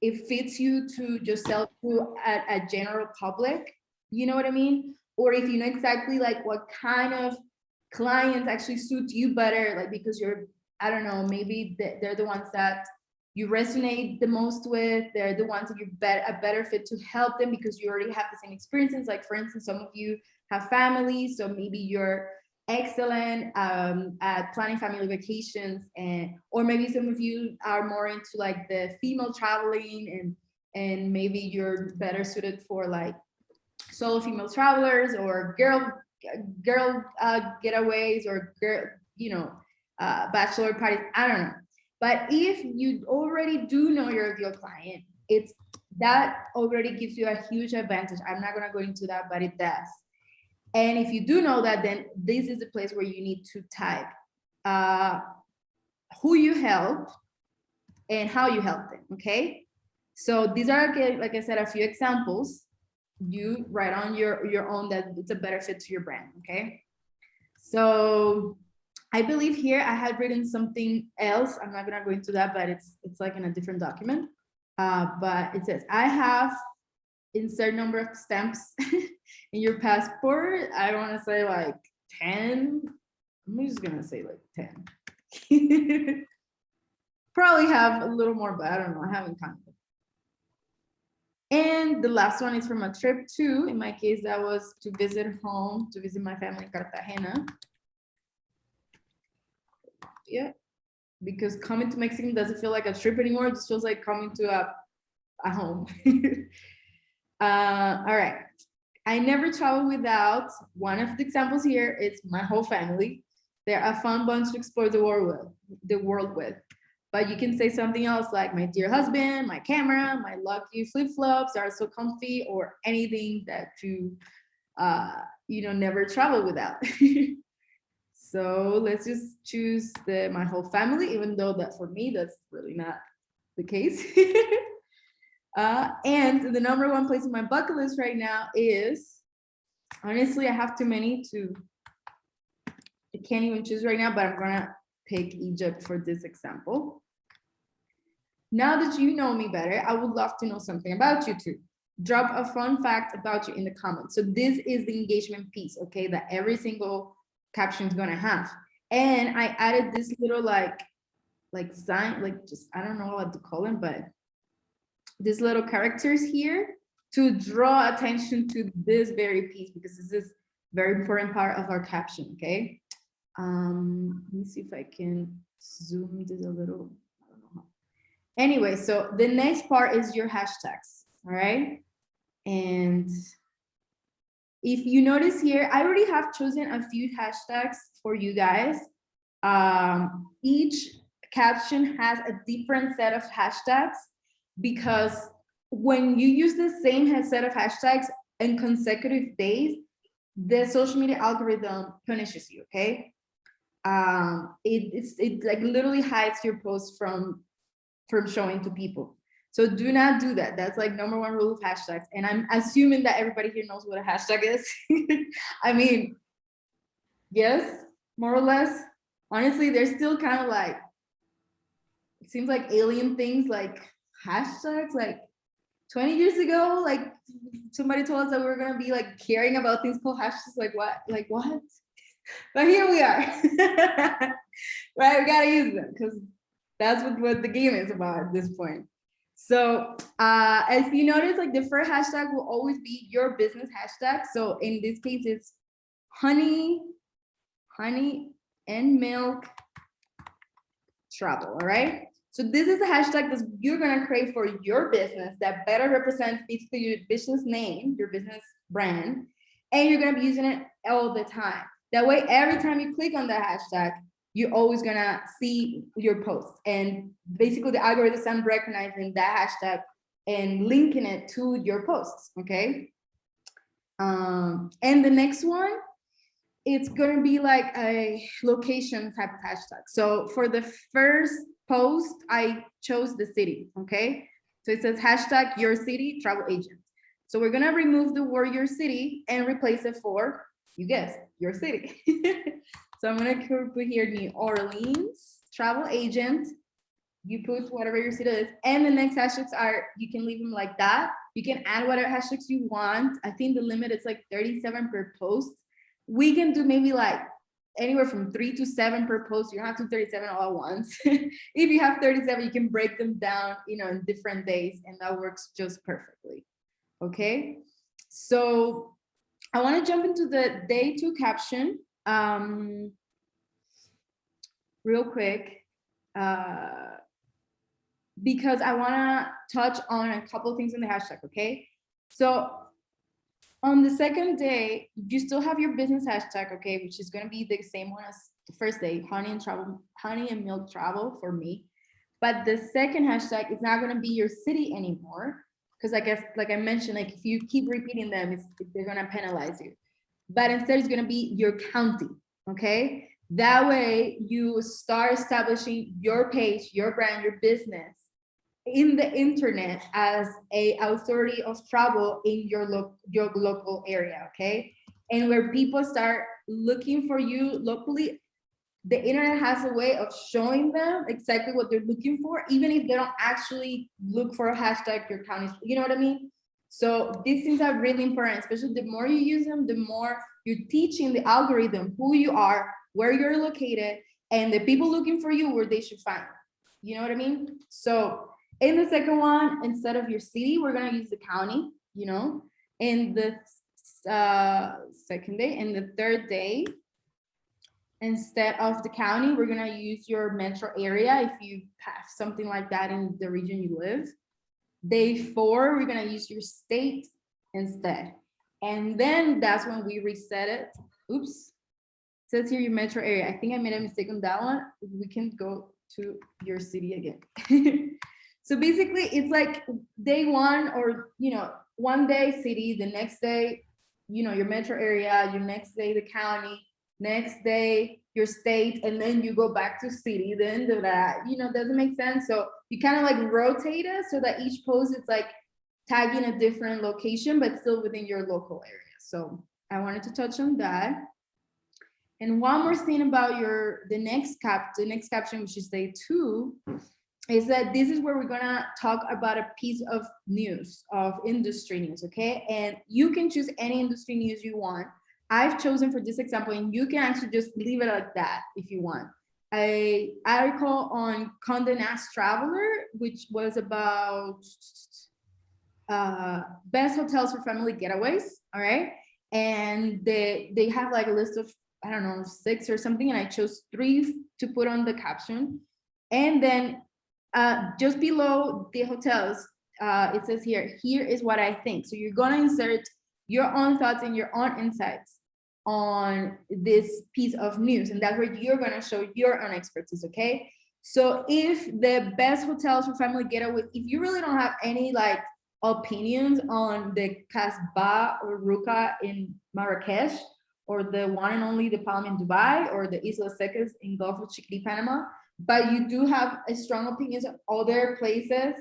it fits you to just sell to a general public, you know what I mean? Or if you know exactly like what kind of clients actually suit you better, like because you're, I don't know, maybe they're the ones that you resonate the most with, they're the ones that you're a better fit to help them because you already have the same experiences. Like for instance, some of you have families, so maybe you're excellent at planning family vacations, or maybe some of you are more into like the female traveling, and maybe you're better suited for like solo female travelers or girl getaways, or girl, bachelor parties. I don't know. But if you already do know your ideal client, that already gives you a huge advantage. I'm not gonna go into that, but it does. And if you do know that, then this is the place where you need to type who you help and how you help them, okay? So these are, like I said, a few examples. You write on your own that it's a better fit to your brand, okay? So I believe here I had written something else. I'm not gonna go into that, but it's like in a different document. But it says, I have insert number of stamps in your passport. I want to say like 10. I'm just gonna say like 10. Probably have a little more, but I don't know. I haven't counted. And the last one is from a trip too. In my case, that was to visit home, to visit my family in Cartagena. Yeah, because coming to Mexico doesn't feel like a trip anymore. It just feels like coming to a home. All right. I never travel without, one of the examples here is my whole family. They're a fun bunch to explore the world with. But you can say something else like my dear husband, my camera, my lucky flip-flops are so comfy, or anything that you never travel without. So let's just choose my whole family, even though that for me, that's really not the case. And the number 1 place in my bucket list right now is, honestly, I have too many I can't even choose right now, but I'm gonna pick Egypt for this example. Now that you know me better, I would love to know something about you too. Drop a fun fact about you in the comments. So this is the engagement piece, okay, that every single caption is gonna have. And I added this little like sign, like just, I don't know what to call them, but these little characters here to draw attention to this very piece, because this is very important part of our caption, okay? Let me see if I can zoom this a little. I don't know how. Anyway, so the next part is your hashtags, all right? And if you notice here, I already have chosen a few hashtags for you guys. Each caption has a different set of hashtags because when you use the same set of hashtags in consecutive days, the social media algorithm punishes you, okay? It like literally hides your post from showing to people. So do not do that. That's like number one rule of hashtags. And I'm assuming that everybody here knows what a hashtag is. I mean, yes, more or less. Honestly, they're still kind of like, it seems like alien things like hashtags. Like 20 years ago, like somebody told us that we were gonna be like caring about things called hashtags. Like what? Like what? But here we are. Right, we gotta use them because that's what the game is about at this point. So if you notice, like the first hashtag will always be your business hashtag. So in this case, it's honey and milk travel. All right. So this is a hashtag that you're gonna create for your business that better represents basically your business name, your business brand, and you're gonna be using it all the time. That way, every time you click on that hashtag, you're always gonna see your posts. And basically the algorithm recognizing that hashtag and linking it to your posts, okay? And the next one, it's gonna be like a location type of hashtag. So for the first post, I chose the city, okay? So it says hashtag your city travel agent. So we're gonna remove the word your city and replace it for, you guessed, your city. So I'm gonna put here New Orleans travel agent. You put whatever your city is, and the next hashtags are, you can leave them like that. You can add whatever hashtags you want. I think the limit is like 37 per post. We can do maybe like anywhere from 3 to 7 per post. You don't have to do 37 all at once. If you have 37, you can break them down, in different days, and that works just perfectly. Okay, so I want to jump into the day 2 caption real quick because I want to touch on a couple of things in the hashtag. Okay, so on the second day, you still have your business hashtag, okay, which is going to be the same one as the first day, honey and milk travel for me. But the second hashtag is not going to be your city anymore, because I guess, like I mentioned, like if you keep repeating them, they're going to penalize you. But instead, it's going to be your county, okay? That way, you start establishing your page, your brand, your business in the internet as a authority of travel in your local area, okay? And where people start looking for you locally, the internet has a way of showing them exactly what they're looking for, even if they don't actually look for a hashtag your county, you know what I mean? So these things are really important, especially the more you use them, the more you're teaching the algorithm who you are, where you're located, and the people looking for you, where they should find you. You know what I mean? So in the second one, instead of your city, we're gonna use the county, in the second day. And the third day, instead of the county, we're gonna use your metro area if you have something like that in the region you live. Day 4, we're gonna use your state instead. And then that's when we reset it. Oops, it says here your metro area. I think I made a mistake on that one. We can go to your city again. So basically it's like day 1, or, one day city, the next day, your metro area, your next day, the county, next day, your state, and then you go back to city, then do that, doesn't make sense. So you kind of like rotate it so that each post is like tagging a different location, but still within your local area. So I wanted to touch on that. And one more thing about the next caption, which is day 2, is that this is where we're gonna talk about a piece of news, of industry news, okay? And you can choose any industry news you want. I've chosen for this example, and you can actually just leave it like that if you want. An article on Condé Nast Traveler, which was about best hotels for family getaways, all right? And they have like a list of, I don't know, 6 or something, and I chose 3 to put on the caption. And then just below the hotels, it says here is what I think. So you're gonna insert your own thoughts and your own insights on this piece of news, and that's where you're going to show your own expertise. Okay, so if the best hotels for family getaway, if you really don't have any like opinions on the Casbah or Ruka in Marrakesh, or the one and only the Palm in Dubai, or the Islas Secas in Gulf of Chiquiti, Panama, but you do have a strong opinions on other places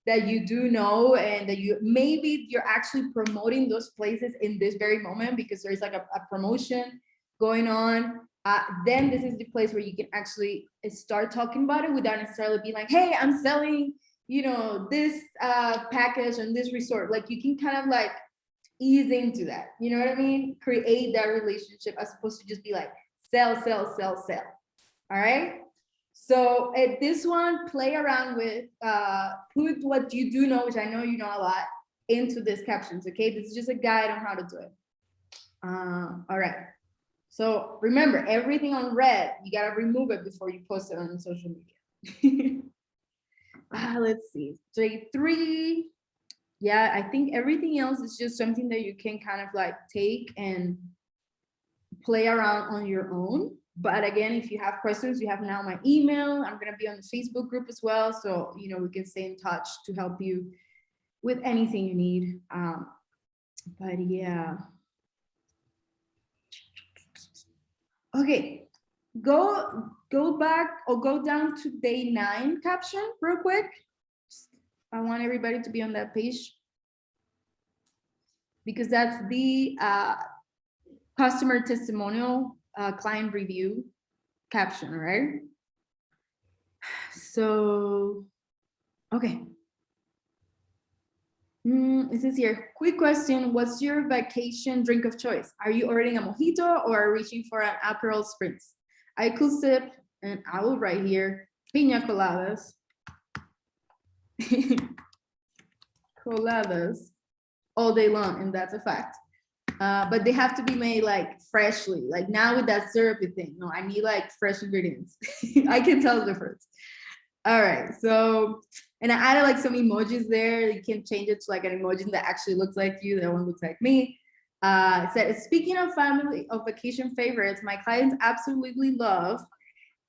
that you do know, and that you maybe you're actually promoting those places in this very moment because there's like a promotion going on, then this is the place where you can actually start talking about it without necessarily being like, hey, I'm selling, you know, this package and this resort. Like you can kind of like ease into that, you know what I mean? Create that relationship as opposed to just be like sell, sell, sell, sell. All right. So at this one, play around with, put what you do know, which I know you know a lot, into these captions, okay? This is just a guide on how to do it. All right. So remember, everything on red, you gotta remove it before you post it on social media. Let's see, J3. Yeah, I think everything else is just something that you can kind of like take and play around on your own. But again, if you have questions, you have now my email. I'm going to be on the Facebook group as well. So, you know, we can stay in touch to help you with anything you need. But yeah. Okay, go back or go down to day 9 caption real quick. I want everybody to be on that page because that's the customer testimonial client review caption, right? So, okay. It says here, quick question, what's your vacation drink of choice? Are you ordering a mojito or reaching for an Aperol Spritz? I could sip, and I will write here, piña coladas. Coladas all day long, and that's a fact. But they have to be made like freshly, like now with that syrupy thing. No, I need like fresh ingredients. I can tell the difference. All right, so, and I added like some emojis there. You can change it to like an emoji that actually looks like you. That one looks like me. It said, speaking of family of vacation favorites, my clients absolutely love,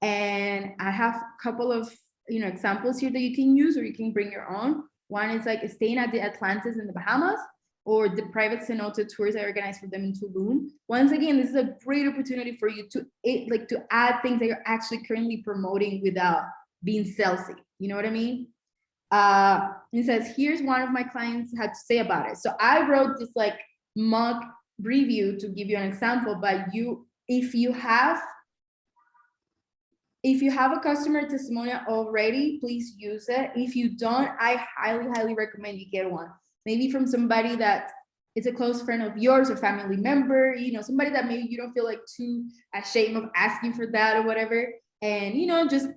and I have a couple of, you know, examples here that you can use, or you can bring your own. One is like staying at the Atlantis in the Bahamas, or the private cenote tours I organized for them in Tulum. Once again, this is a great opportunity for you to to add things that you're actually currently promoting without being salesy. You know what I mean? It says, here's one of my clients had to say about it. So I wrote this like mock review to give you an example, but you, if you have a customer testimonial already, please use it. If you don't, I highly recommend you get one. Maybe from somebody that is a close friend of yours or family member, you know, somebody that maybe you don't feel like too ashamed of asking for that or whatever. And, you know, just,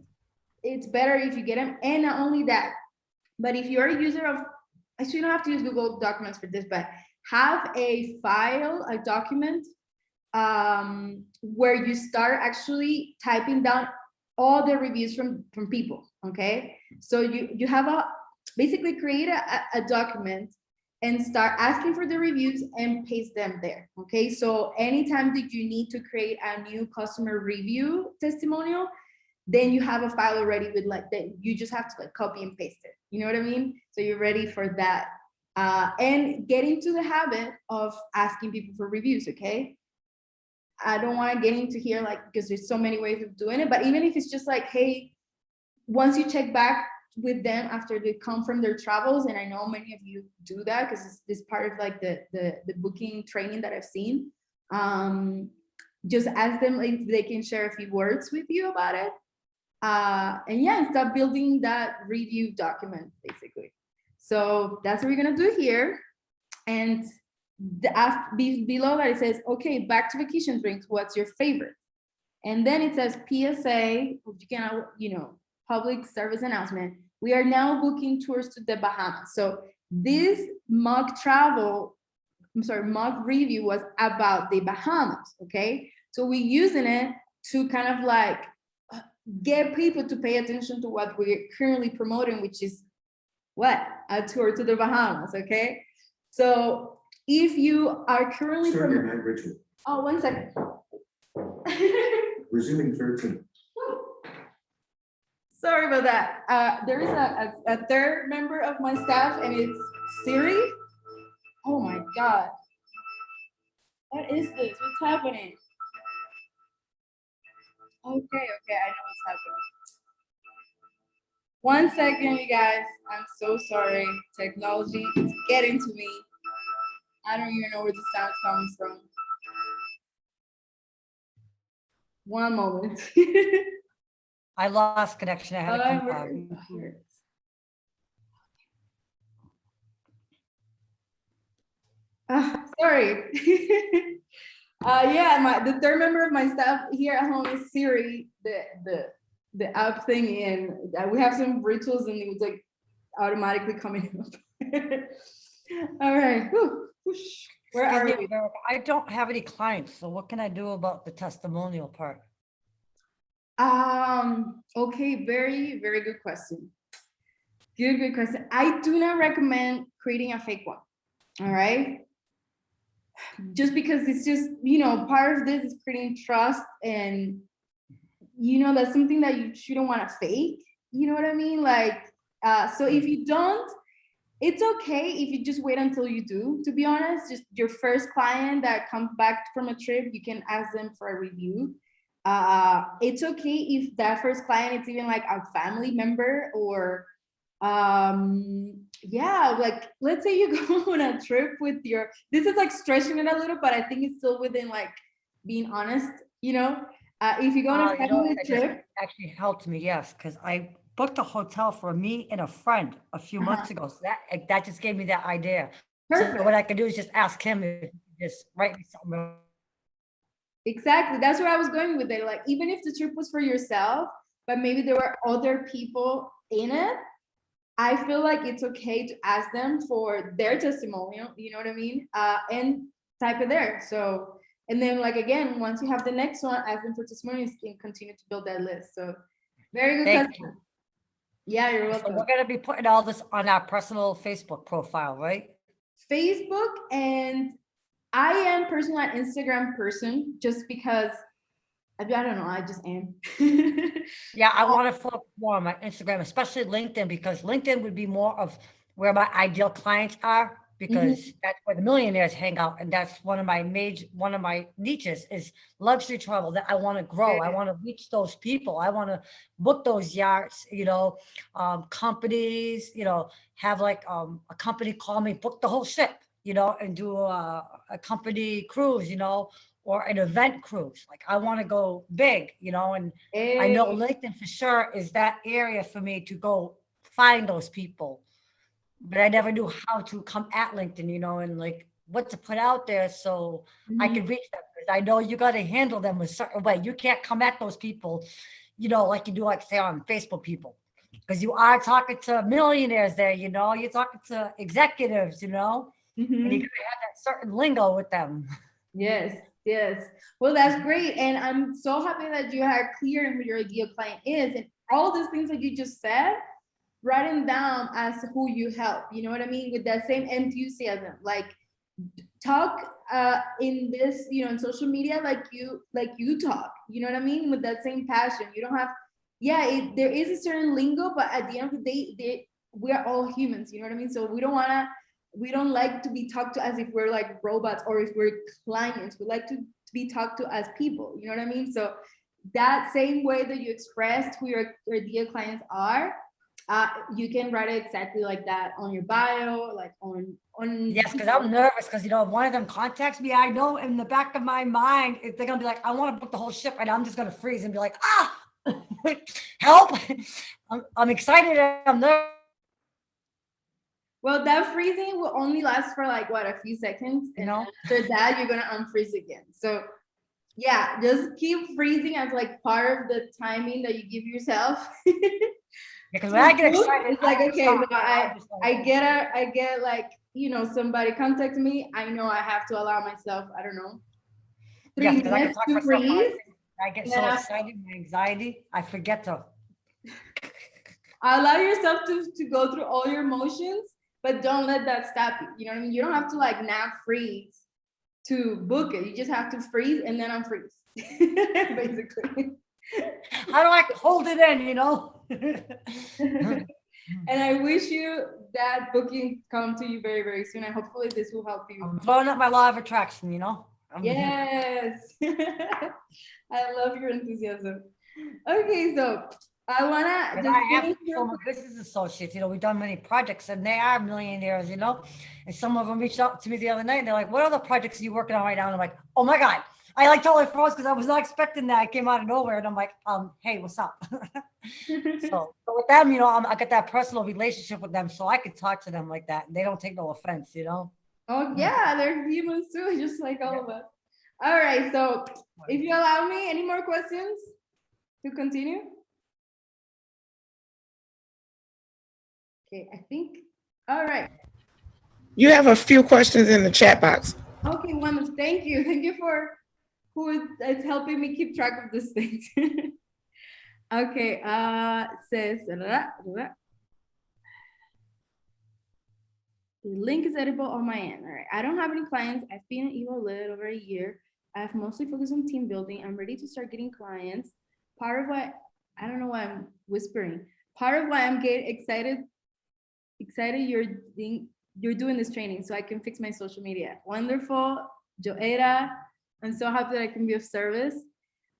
it's better if you get them. And not only that, but if you're a user of, actually you don't have to use Google Documents for this, but have a file, a document, where you start actually typing down all the reviews from people, okay? So you have basically create a document and start asking for the reviews and paste them there, okay? So anytime that you need to create a new customer review testimonial, then you have a file already with like that. You just have to like copy and paste it. You know what I mean? So you're ready for that. And get into the habit of asking people for reviews, okay? I don't want to get into here like, because there's so many ways of doing it, but even if it's just like, hey, once you check back with them after they come from their travels, and I know many of you do that because it's part of like the booking training that I've seen, just ask them if they can share a few words with you about it. And yeah, and start building that review document basically. So that's what we're gonna do here. And below that it says, okay, back to vacation drinks, what's your favorite? And then it says PSA, you can, you know, public service announcement. We are now booking tours to the Bahamas. So this mock review was about the Bahamas, okay? So we're using it to kind of like get people to pay attention to what we're currently promoting, which is what? A tour to the Bahamas, okay? So if you are currely Extraordinary night ritual. Oh, 1 second. Resuming 13. Sorry about that. There is a third member of my staff, and it's Siri. Oh my God. What is this? What's happening? Okay, I know what's happening. 1 second, you guys. I'm so sorry. Technology is getting to me. I don't even know where the sound's coming from. One moment. I lost connection. I had to come. Here. Sorry. Yeah, the third member of my staff here at home is Siri, the app thing, and we have some rituals, and it was like automatically coming up. All right. Whew. Whoosh. Where are Excuse me, we? America, I don't have any clients, so what can I do about the testimonial part? Okay, very, very good question. Good question. I do not recommend creating a fake one. All right. Just because it's just, part of this is creating trust, and that's something that you shouldn't want to fake. You know what I mean? Like, so if you don't, it's okay if you just wait until you do, to be honest. Just your first client that comes back from a trip, you can ask them for a review. It's okay if that first client is even like a family member, or yeah, like let's say you go on a trip with this is like stretching it a little, but I think it's still within like being honest, if you go on a family That just trip. actually helped me, yes, because I booked a hotel for me and a friend a few months ago. So that just gave me that idea. Perfect. So what I could do is just ask him if he just write me something. Exactly. That's where I was going with it. Like, even if the trip was for yourself, but maybe there were other people in it, I feel like it's okay to ask them for their testimonial, you know what I mean? And type it there. So, and then like, again, once you have the next one, ask them for testimonials, and continue to build that list. So very good Thank question. you. Yeah, you're So welcome. we're gonna be putting all this on our personal Facebook profile, right? Facebook, and I am personally an Instagram person, just because I don't know, I just am. Yeah, I want to focus more on my Instagram, especially LinkedIn, because LinkedIn would be more of where my ideal clients are, because that's where the millionaires hang out. And that's one of my niches is luxury travel that I want to grow. I want to reach those people. I want to book those yachts, companies, have like a company call me, book the whole ship, and do a company cruise, or an event cruise. Like I want to go big, and I know LinkedIn for sure is that area for me to go find those people. But I never knew how to come at LinkedIn, and like what to put out there so I could reach them. Because I know you got to handle them a certain way. You can't come at those people, like you do, like say on Facebook people. Because you are talking to millionaires there, you're talking to executives, and you gotta have that certain lingo with them. Yes, yes. Well, that's great. And I'm so happy that you are clear on who your ideal client is, and all these things that you just said, write them down as who you help. You know what I mean? With that same enthusiasm, like talk in this, in social media, like you talk, you know what I mean? With that same passion. You don't have, there is a certain lingo, but at the end of the day, we are all humans, you know what I mean? So we don't like to be talked to as if we're like robots, or if we're clients. We like to be talked to as people, you know what I mean? So that same way that you expressed who your ideal clients are, you can write it exactly like that on your bio, like on. Yes, because I'm nervous because, if one of them contacts me, I know in the back of my mind, they're going to be like, I want to book the whole ship, and I'm just going to freeze and be like, help. I'm excited. I'm nervous. Well, that freezing will only last for like what, a few seconds, and after that you're gonna unfreeze again. So yeah, just keep freezing as like part of the timing that you give yourself. Because when I get excited, it's like, okay, no, I get like, somebody contact me, I know I have to allow myself, I don't know, 3 minutes to freeze. I get so excited, my anxiety, I forget to. Allow yourself to go through all your emotions, but don't let that stop you. You know what I mean? You don't have to like now freeze to book it. You just have to freeze and then unfreeze, basically. How do I hold it in, you know? And I wish you that booking come to you very, very soon. And hopefully this will help you. I'm throwing up my law of attraction, you know? Yes. I love your enthusiasm. Okay, so I wanna And just I have finish some real business associates, you know, we've done many projects and they are millionaires, you know? And some of them reached out to me the other night and they're like, what other projects are you working on right now? And I'm like, oh my God. I like totally froze because I was not expecting that. It came out of nowhere. And I'm like, hey, what's up? So with them, you know, I got that personal relationship with them. So I could talk to them like that. And they don't take no offense, you know? Oh yeah, they're humans too, just like all of us. All right, so if you allow me, any more questions to continue? Okay, I think, all right. You have a few questions in the chat box. Okay, wonderful. Thank you. Thank you for who is helping me keep track of these things. Okay, says, the link is editable on my end. All right, I don't have any clients. I've been in Evo a little over a year. I've mostly focused on team building. I'm ready to start getting clients. Part of what, I don't know why I'm whispering. Part of why I'm getting excited you're doing this training so I can fix my social media. Wonderful, Joera. I'm so happy that I can be of service.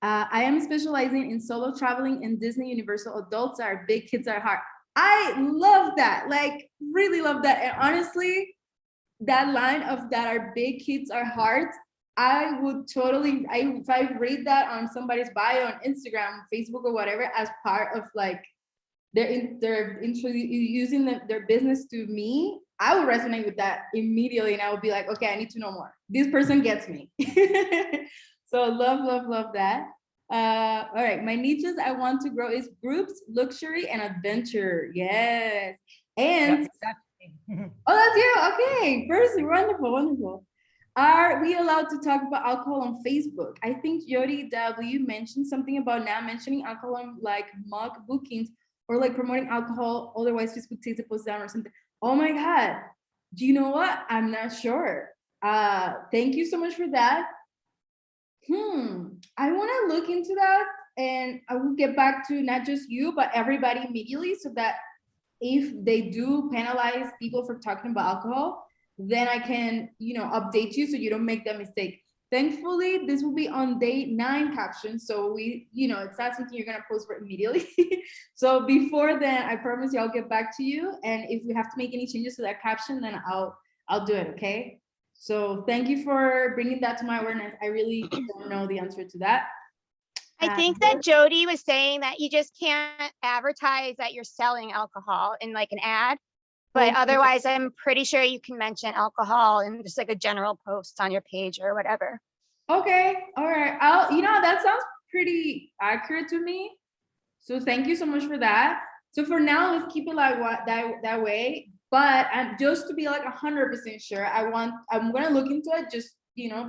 I am specializing in solo traveling and Disney Universal. Adults are big, kids are hard. I love that, like really love that. And honestly, that line of that our big kids are hard, I would totally, if I read that on somebody's bio on Instagram, Facebook or whatever, as part of like they're introducing their business to me, I would resonate with that immediately. And I would be like, okay, I need to know more. This person gets me. So love that. All right, my niches I want to grow is groups, luxury, and adventure. Yes. And Yeah, exactly. oh, that's you. Okay, Percy, wonderful. Are we allowed to talk about alcohol on Facebook? I think Jody W mentioned something about not mentioning alcohol on like mock bookings or like promoting alcohol. Otherwise, Facebook takes the post down or something. Oh my God. Do you know what? I'm not sure. Thank you so much for that. I want to look into that and I will get back to not just you, but everybody immediately so that if they do penalize people for talking about alcohol, then I can, update you so you don't make that mistake. Thankfully, this will be on day 9 caption. So it's not something you're gonna post for immediately. So before then, I promise you I'll get back to you. And if we have to make any changes to that caption, then I'll do it, okay? So thank you for bringing that to my awareness. I really don't know the answer to that. I think that Jody was saying that you just can't advertise that you're selling alcohol in like an ad, but otherwise I'm pretty sure you can mention alcohol in just like a general post on your page or whatever. Okay, all right. That sounds pretty accurate to me. So thank you so much for that. So for now, let's keep it like that way. But just to be like 100% sure, I'm gonna look into it just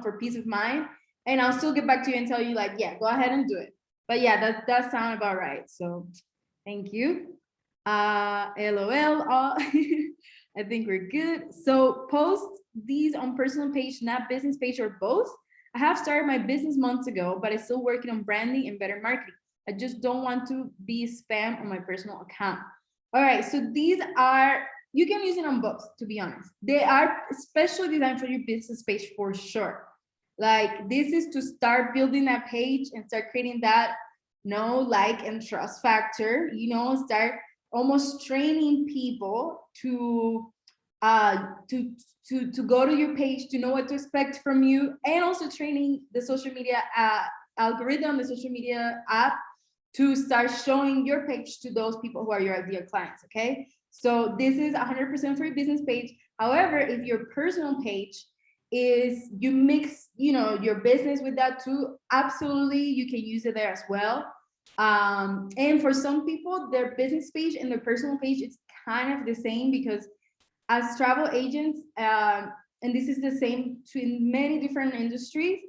for peace of mind. And I'll still get back to you and tell you like, yeah, go ahead and do it. But yeah, that does sound about right. So thank you. LOL. I think we're good. So post these on personal page, not business page, or both. I have started my business months ago, but I'm still working on branding and better marketing. I just don't want to be spam on my personal account. All right, so these are, you can use it on both, to be honest. They are specially designed for your business page for sure. Like this is to start building that page and start creating that like and trust factor, start almost training people to go to your page, to know what to expect from you, and also training the social media algorithm, the social media app to start showing your page to those people who are your ideal clients. Okay, so this is 100% for your business page. However, if your personal page is, you mix your business with that too, absolutely you can use it there as well. And for some people, their business page and their personal page, it's kind of the same, because as travel agents, and this is the same in many different industries,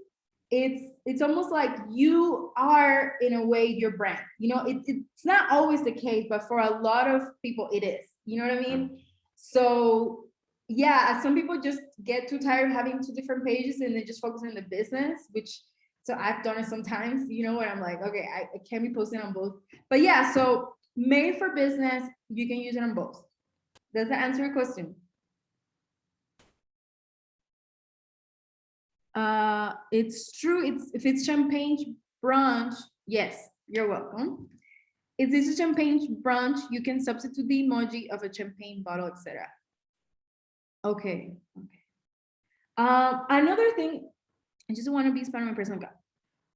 it's almost like you are in a way your brand. It's not always the case, but for a lot of people it is. You know what I mean? So yeah, some people just get too tired of having two different pages and they just focus on the business, which, so I've done it sometimes, you know, where I'm like, okay, I can't be posting on both. But yeah, so made for business, you can use it on both. Does that answer your question? It's true. If it's champagne brunch, yes, you're welcome. If this is champagne brunch, you can substitute the emoji of a champagne bottle, etc. Okay. Another thing, I just want to be Spider-Man person.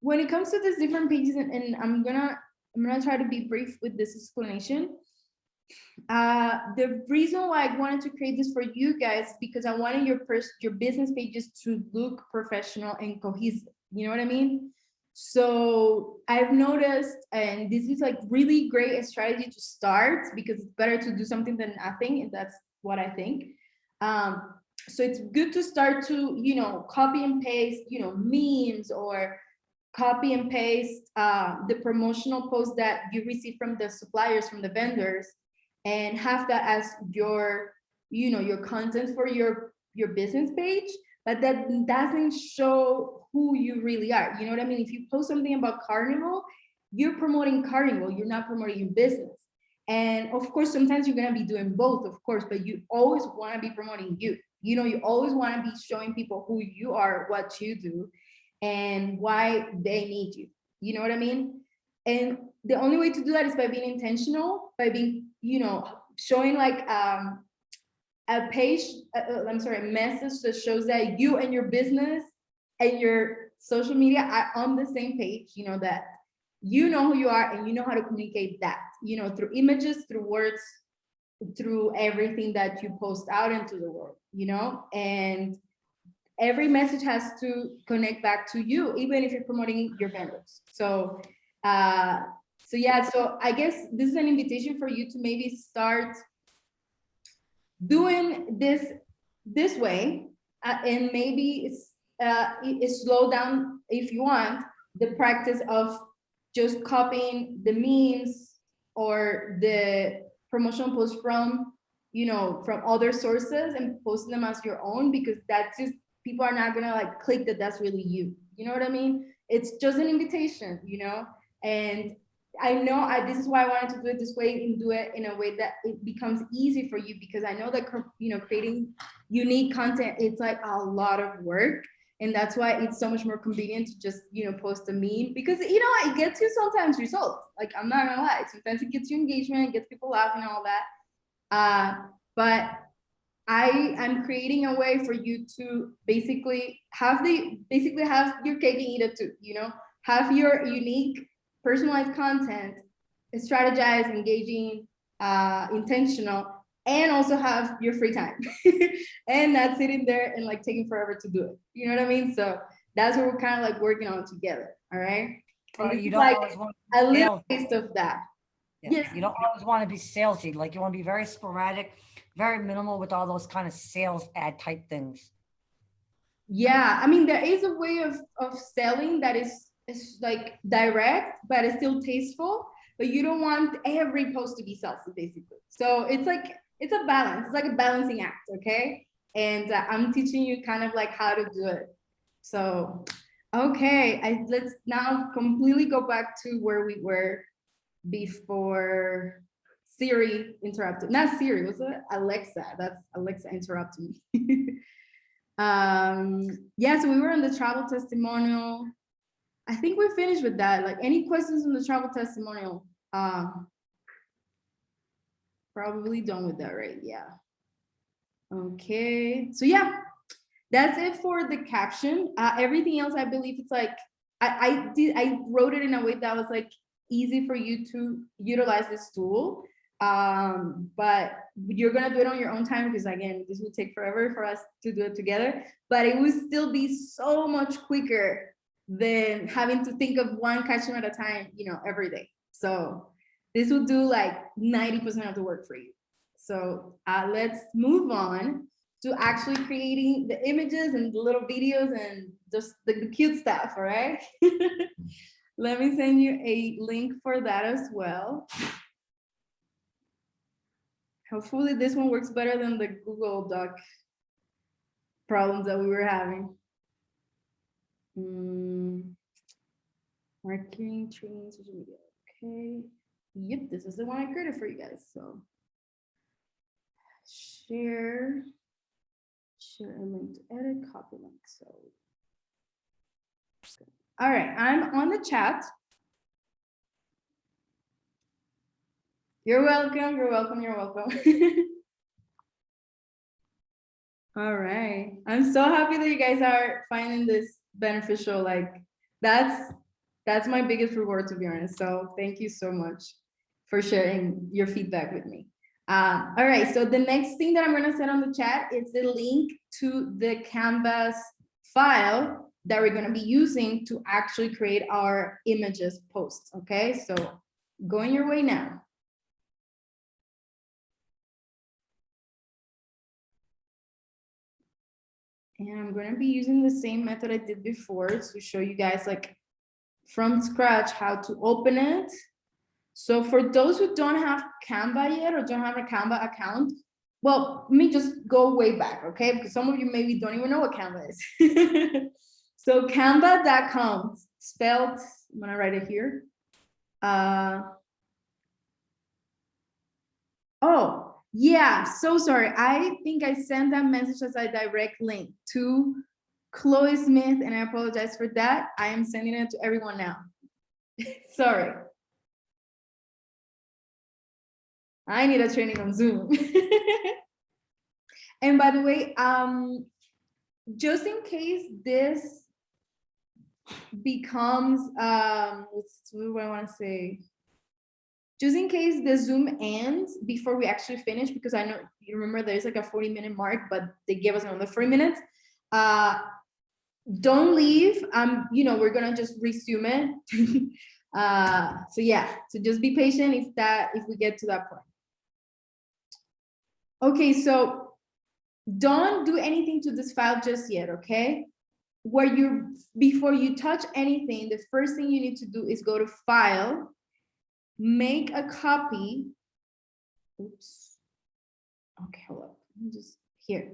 When it comes to these different pages, and I'm gonna try to be brief with this explanation. The reason why I wanted to create this for you guys, because I wanted your business pages to look professional and cohesive. You know what I mean? So I've noticed, and this is like really great strategy to start, because it's better to do something than nothing, and that's what I think. So it's good to start to, you know, copy and paste, you know, memes, or copy and paste the promotional posts that you receive from the suppliers, from the vendors, and have that as your, you know, your content for your business page, but that doesn't show who you really are. You know what I mean? If you post something about Carnival, you're promoting Carnival, you're not promoting your business. And of course, sometimes you're gonna be doing both, of course, but you always wanna be promoting you. You know, you always wanna be showing people who you are, what you do, and why they need you. You know what I mean? And the only way to do that is by being intentional, by being, you know, showing like a page, a message that shows that you and your business and your social media are on the same page, you know, that you know who you are and you know how to communicate that, you know, through images, through words, through everything that you post out into the world, you know. And every message has to connect back to you, even if you're promoting your vendors. So yeah, so I guess this is an invitation for you to maybe start doing this way, and maybe it's slow down, if you want, the practice of just copying the memes or the promotional posts from, you know, from other sources and posting them as your own, because that's just, people are not gonna like click that that's really you. You know what I mean? It's just an invitation, you know. And I know this is why I wanted to do it this way, and do it in a way that it becomes easy for you, because I know that, you know, creating unique content, it's like a lot of work. And that's why it's so much more convenient to just, you know, post a meme, because, you know, it gets you sometimes results. Like, I'm not gonna lie, sometimes it gets you engagement, gets people laughing and all that. But I'm creating a way for you to basically have your cake and eat it too, you know, have your unique personalized content, strategized, engaging, intentional, and also have your free time and not sitting there and like taking forever to do it. You know what I mean? So that's what we're kind of like working on together. All right. And this You is don't like always want a to little taste of that. Yeah, Yes. you don't always want to be salesy. Like, you want to be very sporadic, very minimal with all those kind of sales ad type things. Yeah, I mean, there is a way of selling that is like direct, but it's still tasteful. But you don't want every post to be salesy, basically. So it's like, it's a balance. It's like a balancing act, okay? And I'm teaching you kind of like how to do it. So, okay, let's now completely go back to where we were before Siri interrupted. Not Siri, was it Alexa? That's Alexa interrupted me. Yeah, so we were on the travel testimonial. I think we're finished with that. Like, any questions on the travel testimonial? Probably done with that, right? Yeah. Okay, so yeah, that's it for the caption. Everything else, I believe it's like, I wrote it in a way that was like easy for you to utilize this tool. But you're gonna do it on your own time, because again, this will take forever for us to do it together, but it will still be so much quicker than having to think of one caption at a time, you know, every day. So this will do like 90% of the work for you. So let's move on to actually creating the images and the little videos and just the cute stuff, all right? Let me send you a link for that as well. Hopefully this one works better than the Google Doc problems that we were having. Marketing, training, social media. Okay. Yep, this is the one I created for you guys. So share a link to edit, copy link. So all right, I'm on the chat. You're welcome, you're welcome, you're welcome. All right, I'm so happy that you guys are finding this beneficial. Like that's my biggest reward, to be honest. So thank you so much for sharing your feedback with me. All right, so the next thing that I'm gonna set on the chat is the link to the Canvas file that we're gonna be using to actually create our images posts, okay? So going your way now. And I'm gonna be using the same method I did before to show you guys like from scratch how to open it. So for those who don't have Canva yet or don't have a Canva account, well, let me just go way back, okay? Because some of you maybe don't even know what Canva is. So canva.com, spelled, I'm gonna write it here. Oh, yeah, so sorry. I think I sent that message as a direct link to Chloe Smith, and I apologize for that. I am sending it to everyone now. Sorry. I need a training on Zoom. And by the way, just in case this becomes, what do I want to say? Just in case the Zoom ends before we actually finish, because I know you remember there's like a 40-minute mark, but they gave us another 3 minutes. Don't leave. You know, we're gonna just resume it. So yeah, so just be patient if we get to that point. Okay, so don't do anything to this file just yet, okay? Before you touch anything, the first thing you need to do is go to File, make a copy. Oops. Okay, hold up. I'm just here.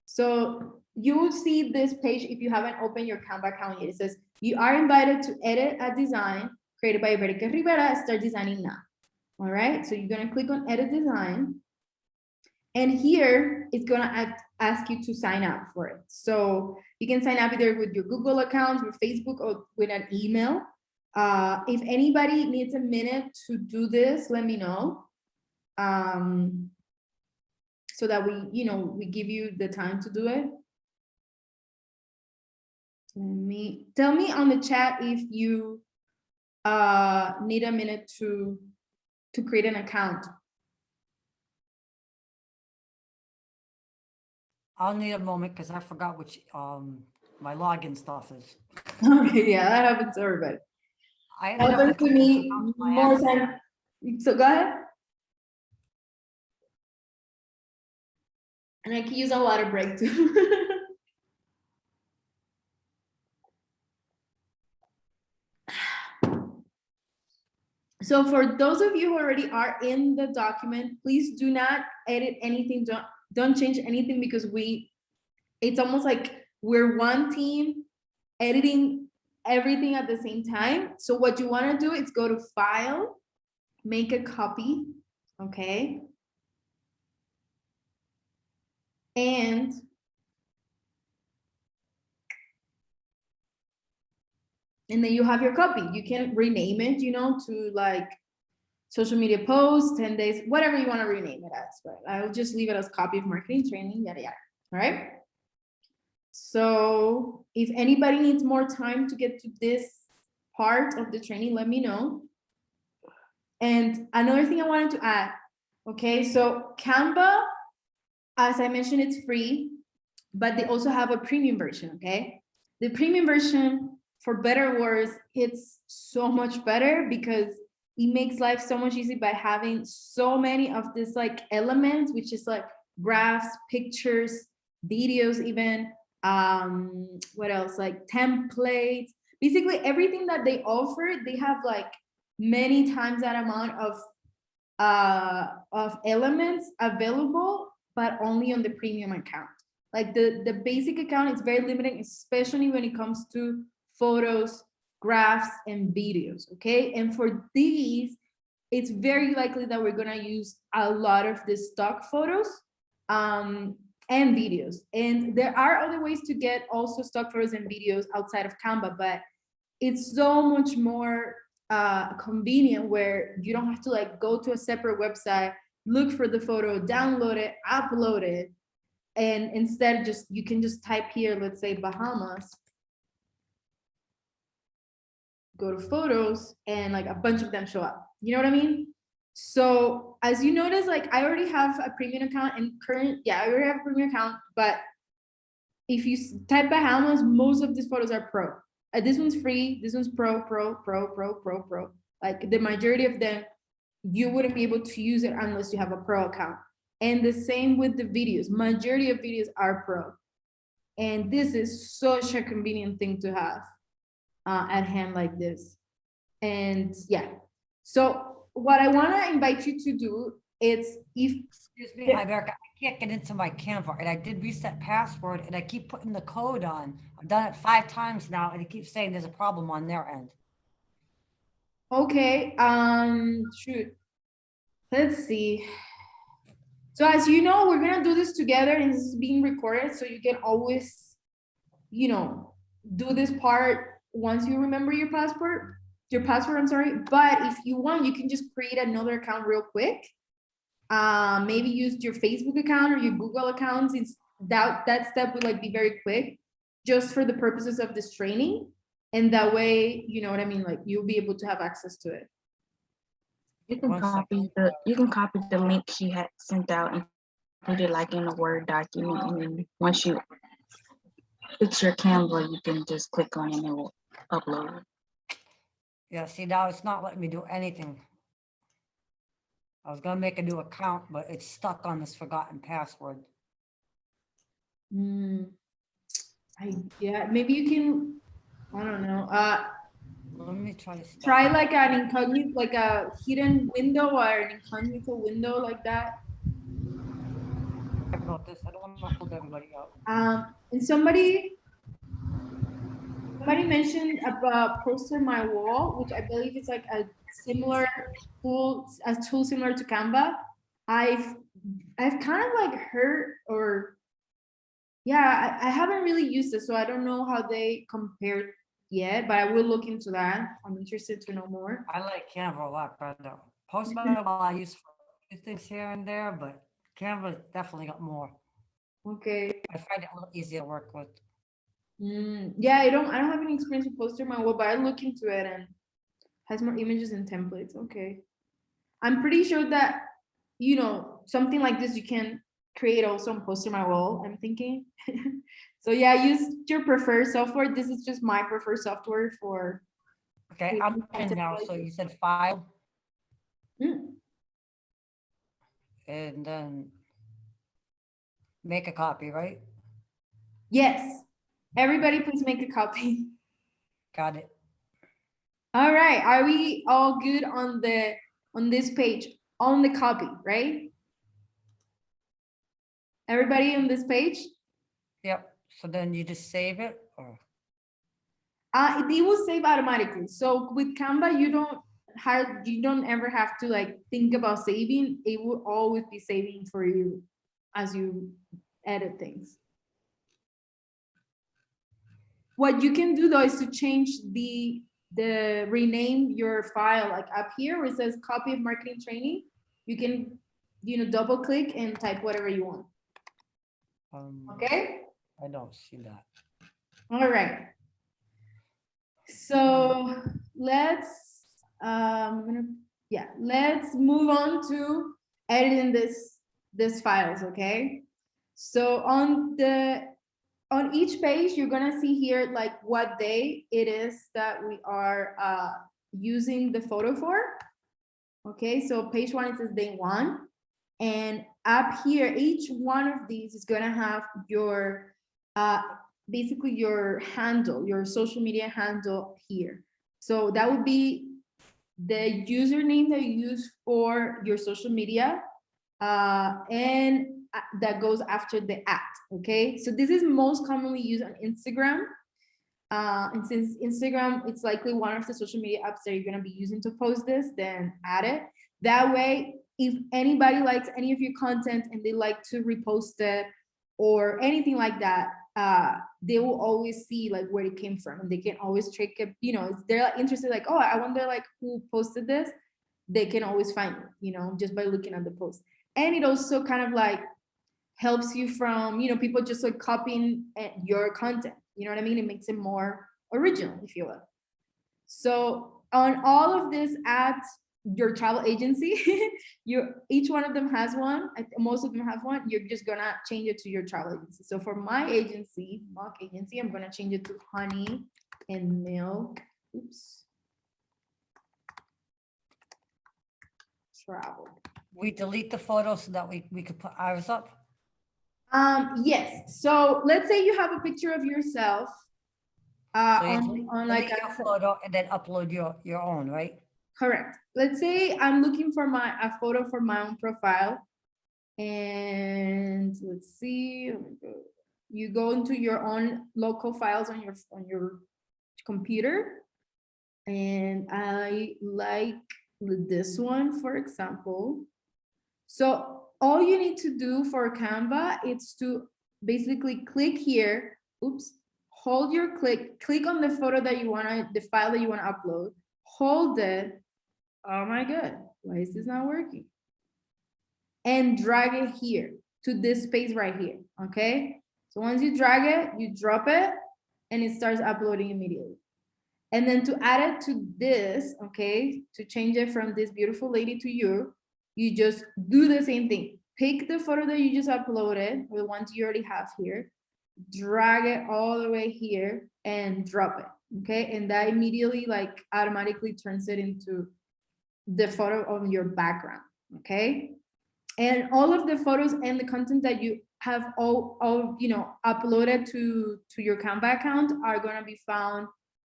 So you will see this page if you haven't opened your Canva account yet. It says, you are invited to edit a design created by Verica Rivera. Start designing now. All right, so you're gonna click on Edit Design. And here it's gonna ask you to sign up for it. So you can sign up either with your Google account, with Facebook, or with an email. If anybody needs a minute to do this, let me know. So that we give you the time to do it. Tell me on the chat if you need a minute to create an account. I'll need a moment because I forgot which my login stuff is. Okay, yeah, that happens to everybody. I ended up Happens with to me accounts by more accident. time. So go ahead. And I can use a water break too. So for those of you who already are in the document, please do not edit anything. Don't change anything, because it's almost like we're one team editing everything at the same time. So what you want to do is go to File, make a copy, okay? And then you have your copy. You can rename it, to like social media posts, 10 days, whatever you want to rename it as, but I'll just leave it as copy of marketing training, yada, yada. All right. So if anybody needs more time to get to this part of the training, let me know. And another thing I wanted to add, okay, so Canva, as I mentioned, it's free, but they also have a premium version, okay? The premium version, for better or worse, it's so much better because it makes life so much easier by having so many of these like elements, which is like graphs, pictures, videos, even what else, like templates, basically everything that they offer. They have like many times that amount of of elements available, but only on the premium account. Like the basic account is very limiting, especially when it comes to photos, graphs, and videos, okay? And for these, it's very likely that we're gonna use a lot of the stock photos and videos. And there are other ways to get also stock photos and videos outside of Canva, but it's so much more convenient where you don't have to like go to a separate website, look for the photo, download it, upload it, and instead just you can just type here, let's say Bahamas, go to photos, and like a bunch of them show up. You know what I mean? So as you notice, like I already have a premium account and I already have a premium account, but if you type Bahamas, most of these photos are pro. This one's free, this one's pro. Like the majority of them, you wouldn't be able to use it unless you have a pro account. And the same with the videos. Majority of videos are pro. And this is such a convenient thing to have at hand like this. And yeah, so what I want to invite you to do is Excuse me, hi, Erica, I can't get into my Canva, and I did reset password, and I keep putting the code on. I've done it 5 times now, and it keeps saying there's a problem on their end. okay, shoot. Let's see. So as you know, we're gonna do this together and this is being recorded, so you can always, you know, do this part once you remember your password, I'm sorry. But if you want, you can just create another account real quick. Maybe use your Facebook account or your Google account, since that step would like be very quick, just for the purposes of this training. And that way, you know what I mean? Like you'll be able to have access to it. You can copy the link she had sent out and put it like in a Word document, and then once you fix your Canva, you can just click on it and it will upload it. Yeah, see, now it's not letting me do anything. I was gonna make a new account, but it's stuck on this forgotten password. Yeah, maybe you can, I don't know. Let me try to stop. Try like an incognito, like a hidden window or an incognito window like that. About this, I don't want to hold everybody out. And somebody mentioned about Poster My Wall, which I believe is like a similar tool, similar to Canva. I've kind of like heard, or yeah, I haven't really used it, so I don't know how they compare yet, but I will look into that. I'm interested to know more. I like Canva a lot better. Post My Wall I use for a few things here and there, but Canva definitely got more. Okay. I find it a little easier to work with. Yeah, I don't have any experience with Poster My Wall, but I look into it and has more images and templates. Okay. I'm pretty sure that, you know, something like this you can create also on Poster My Wall, I'm thinking. So yeah, use your preferred software. This is just my preferred software for. Okay, I'm in now, so you said file Mm, and then make a copy, right? yes. Everybody please make a copy. Got it. All right, are we all good on this page, on the copy, right? Everybody on this page? Yep, so then you just save it, or? It will save automatically. So with Canva, you don't ever have to like think about saving. It will always be saving for you as you edit things. What you can do though is to change the rename your file, like up here where it says copy of marketing training. You can, you know, double click and type whatever you want. Okay. I don't see that. All right. So let's let's move on to editing this files. Okay. So on each page, you're gonna see here like what day it is that we are using the photo for. Okay, so page 1 it says day 1, and up here, each one of these is gonna have your basically your handle, your social media handle here. So that would be the username that you use for your social media, and that goes after the @ okay? So this is most commonly used on Instagram. And since Instagram, it's likely one of the social media apps that you're gonna be using to post this, then add it. That way, if anybody likes any of your content and they like to repost it or anything like that, they will always see like where it came from, and they can always track it, you know, if they're like, interested, like, oh, I wonder like who posted this, they can always find it, you know, just by looking at the post. And it also kind of like helps you from, you know, people just like copying your content, you know what I mean? It makes it more original, if you will. So on all of this at your travel agency, each one of them has one. Most of them have one. You're just gonna change it to your travel agency. So for my agency, mock agency, I'm gonna change it to Honey and Milk. Oops. Travel. We delete the photo so that we could put ours up. Yes. So let's say you have a picture of yourself So you on delete like your photo and then upload your own, right? correct. Let's say I'm looking for a photo for my own profile, and let's see. You go into your own local files on your computer, and I like this one, for example. So all you need to do for Canva is to basically click here. Oops. Hold your click on the photo that you want to, the file that you want to upload. Hold it. Oh my God, why is this not working? And drag it here to this space right here, okay? So once you drag it, you drop it, and it starts uploading immediately. And then to add it to this, okay, to change it from this beautiful lady to you just do the same thing. Pick the photo that you just uploaded, or the ones you already have here, drag it all the way here and drop it, okay? And that immediately like automatically turns it into the photo of your background, okay? And all of the photos and the content that you have all you know, uploaded to your Canva account are gonna be found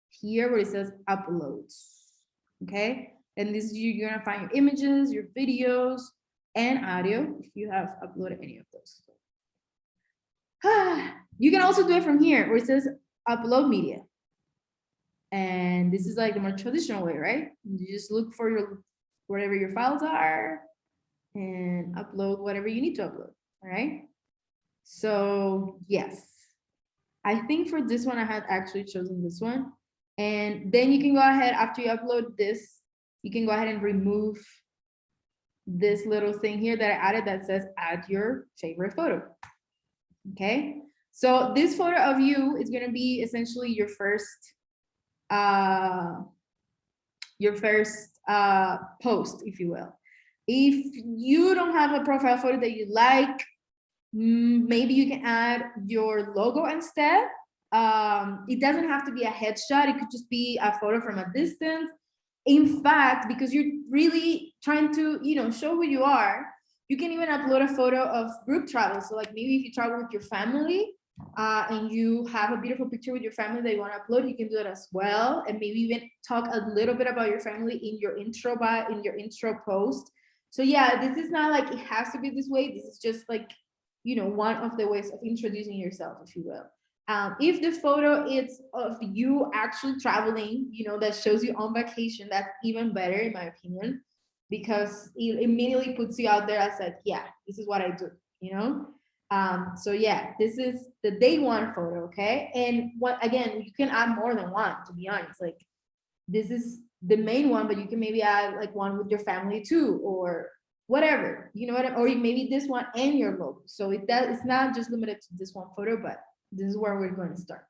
here where it says uploads, okay? And this is you're gonna find your images, your videos, and audio if you have uploaded any of those. You can also do it from here where it says upload media. And this is like the more traditional way, right? You just look for whatever your files are and upload whatever you need to upload, all right? So yes, I think for this one, I had actually chosen this one. And then you can go ahead, after you upload this, you can go ahead and remove this little thing here that I added that says add your favorite photo. Okay, so this photo of you is going to be essentially your first post, if you will. If you don't have a profile photo that you like, maybe you can add your logo instead. It doesn't have to be a headshot. It could just be a photo from a distance. In fact, because you're really trying to, you know, show who you are, you can even upload a photo of group travel. So like maybe if you travel with your family and you have a beautiful picture with your family that you want to upload, you can do that as well. And maybe even talk a little bit about your family in your intro post. So yeah, this is not like it has to be this way. This is just like, you know, one of the ways of introducing yourself, if you will. If the photo is of you actually traveling, you know, that shows you on vacation, that's even better in my opinion, because it immediately puts you out there as like, yeah, this is what I do, you know? So yeah, this is the day one photo, okay? And what, again, you can add more than one, to be honest. Like this is the main one, but you can maybe add like one with your family too, or whatever, you know what, or maybe this one and your logo. So it's not just limited to this one photo, but this is where we're going to start.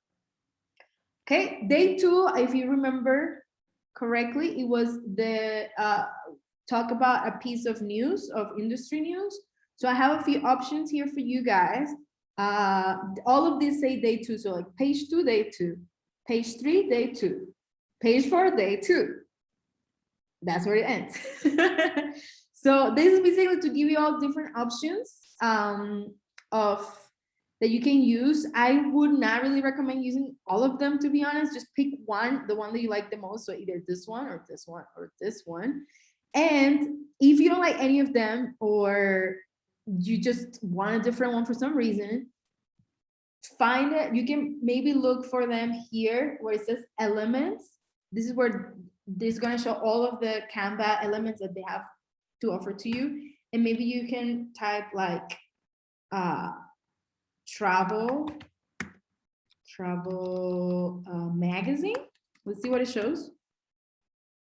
Okay, day two, if you remember correctly, it was the talk about a piece of news, of industry news. So I have a few options here for you guys. All of these say day two. So like page 2, day 2, page 3, day 2, page 4, day 2. That's where it ends. So this is basically to give you all different options of that you can use. I would not really recommend using all of them, to be honest. Just pick one, the one that you like the most. So either this one or this one or this one. And if you don't like any of them, or you just want a different one for some reason, find it. You can maybe look for them here where it says elements. This is where this is going to show all of the Canva elements that they have to offer to you. And maybe you can type like travel magazine. Let's see what it shows.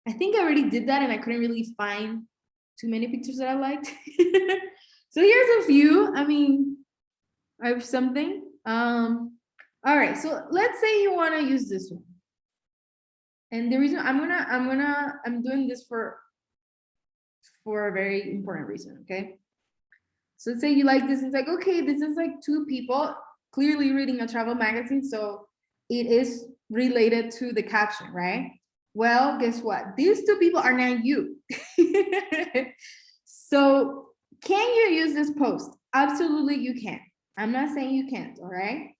I think I already did that and I couldn't really find too many pictures that I liked. So here's a few. I mean, I have something. All right, so let's say you want to use this one. And the reason I'm doing this for a very important reason, okay? So let's say you like this, it's like, okay, this is like two people clearly reading a travel magazine, so it is related to the caption, right? Well, guess what? These two people are not you. So can you use this post? Absolutely you can. I'm not saying you can't, all right?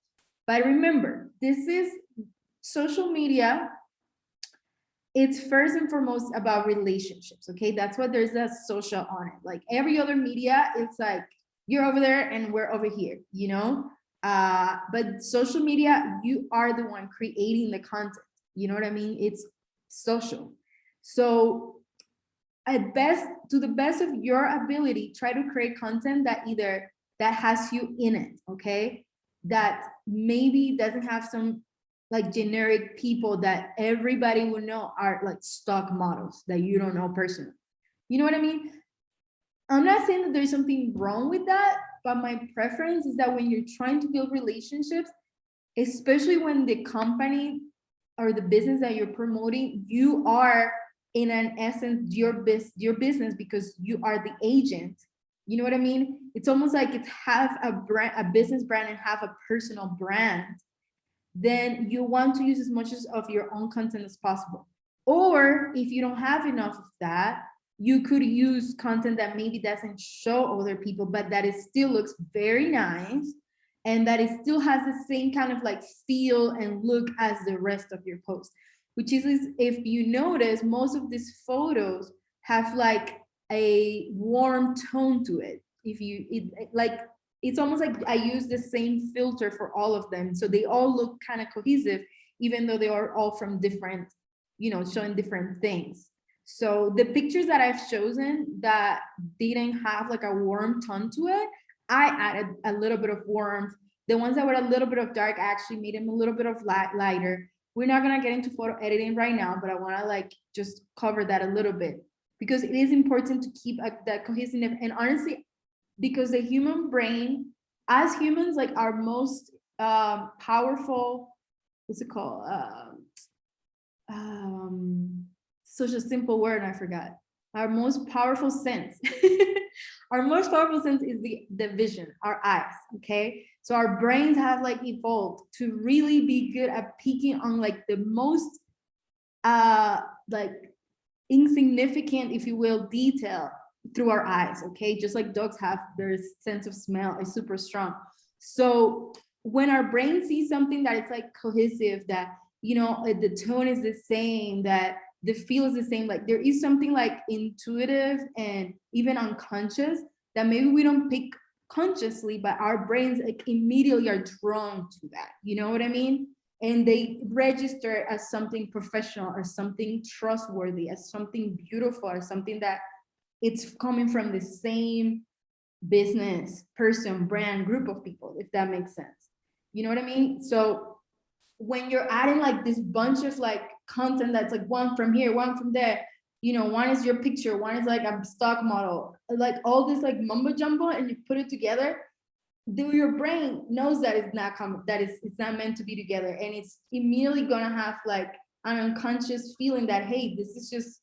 But remember, this is social media. It's first and foremost about relationships, okay? That's what there's a social on it. Like every other media, it's like you're over there and we're over here, you know? But social media, you are the one creating the content. You know what I mean? It's social. So at best, to the best of your ability, try to create content that has you in it, okay? That maybe doesn't have some like generic people that everybody will know are like stock models that you don't know personally. You know what I mean? I'm not saying that there's something wrong with that, but my preference is that when you're trying to build relationships, especially when the company or the business that you're promoting, you are in an essence your business because you are the agent. You know what I mean? It's almost like it's half a brand, a business brand, and half a personal brand. Then you want to use as much of your own content as possible. Or if you don't have enough of that, you could use content that maybe doesn't show other people, but that it still looks very nice and that it still has the same kind of like feel and look as the rest of your post. Which is, if you notice, most of these photos have like a warm tone to it. It's almost like I use the same filter for all of them. So they all look kind of cohesive, even though they are all from different, showing different things. So the pictures that I've chosen that didn't have like a warm tone to it, I added a little bit of warmth. The ones that were a little bit of dark, I actually made them a little bit of lighter. We're not gonna get into photo editing right now, but I wanna like just cover that a little bit because it is important to keep that cohesiveness. And honestly, because the human brain, as humans, like our most powerful, what's it called? Such a simple word, I forgot. Our most powerful sense. Our most powerful sense is the vision, our eyes, okay? So our brains have like evolved to really be good at picking on like the most like insignificant, if you will, detail through our eyes, okay? Just like dogs have, their sense of smell is super strong. So when our brain sees something that is like cohesive, that, the tone is the same, that the feel is the same, like there is something like intuitive and even unconscious that maybe we don't pick consciously, but our brains like immediately are drawn to that. You know what I mean? And they register as something professional or something trustworthy, as something beautiful, or something that it's coming from the same business, person, brand, group of people, if that makes sense. You know what I mean? So when you're adding like this bunch of like content that's like one from here, one from there, one is your picture, one is like a stock model, like all this like mumbo jumbo, and you put it together, your brain knows that it's not it's not meant to be together, and it's immediately gonna have like an unconscious feeling that, hey, this is just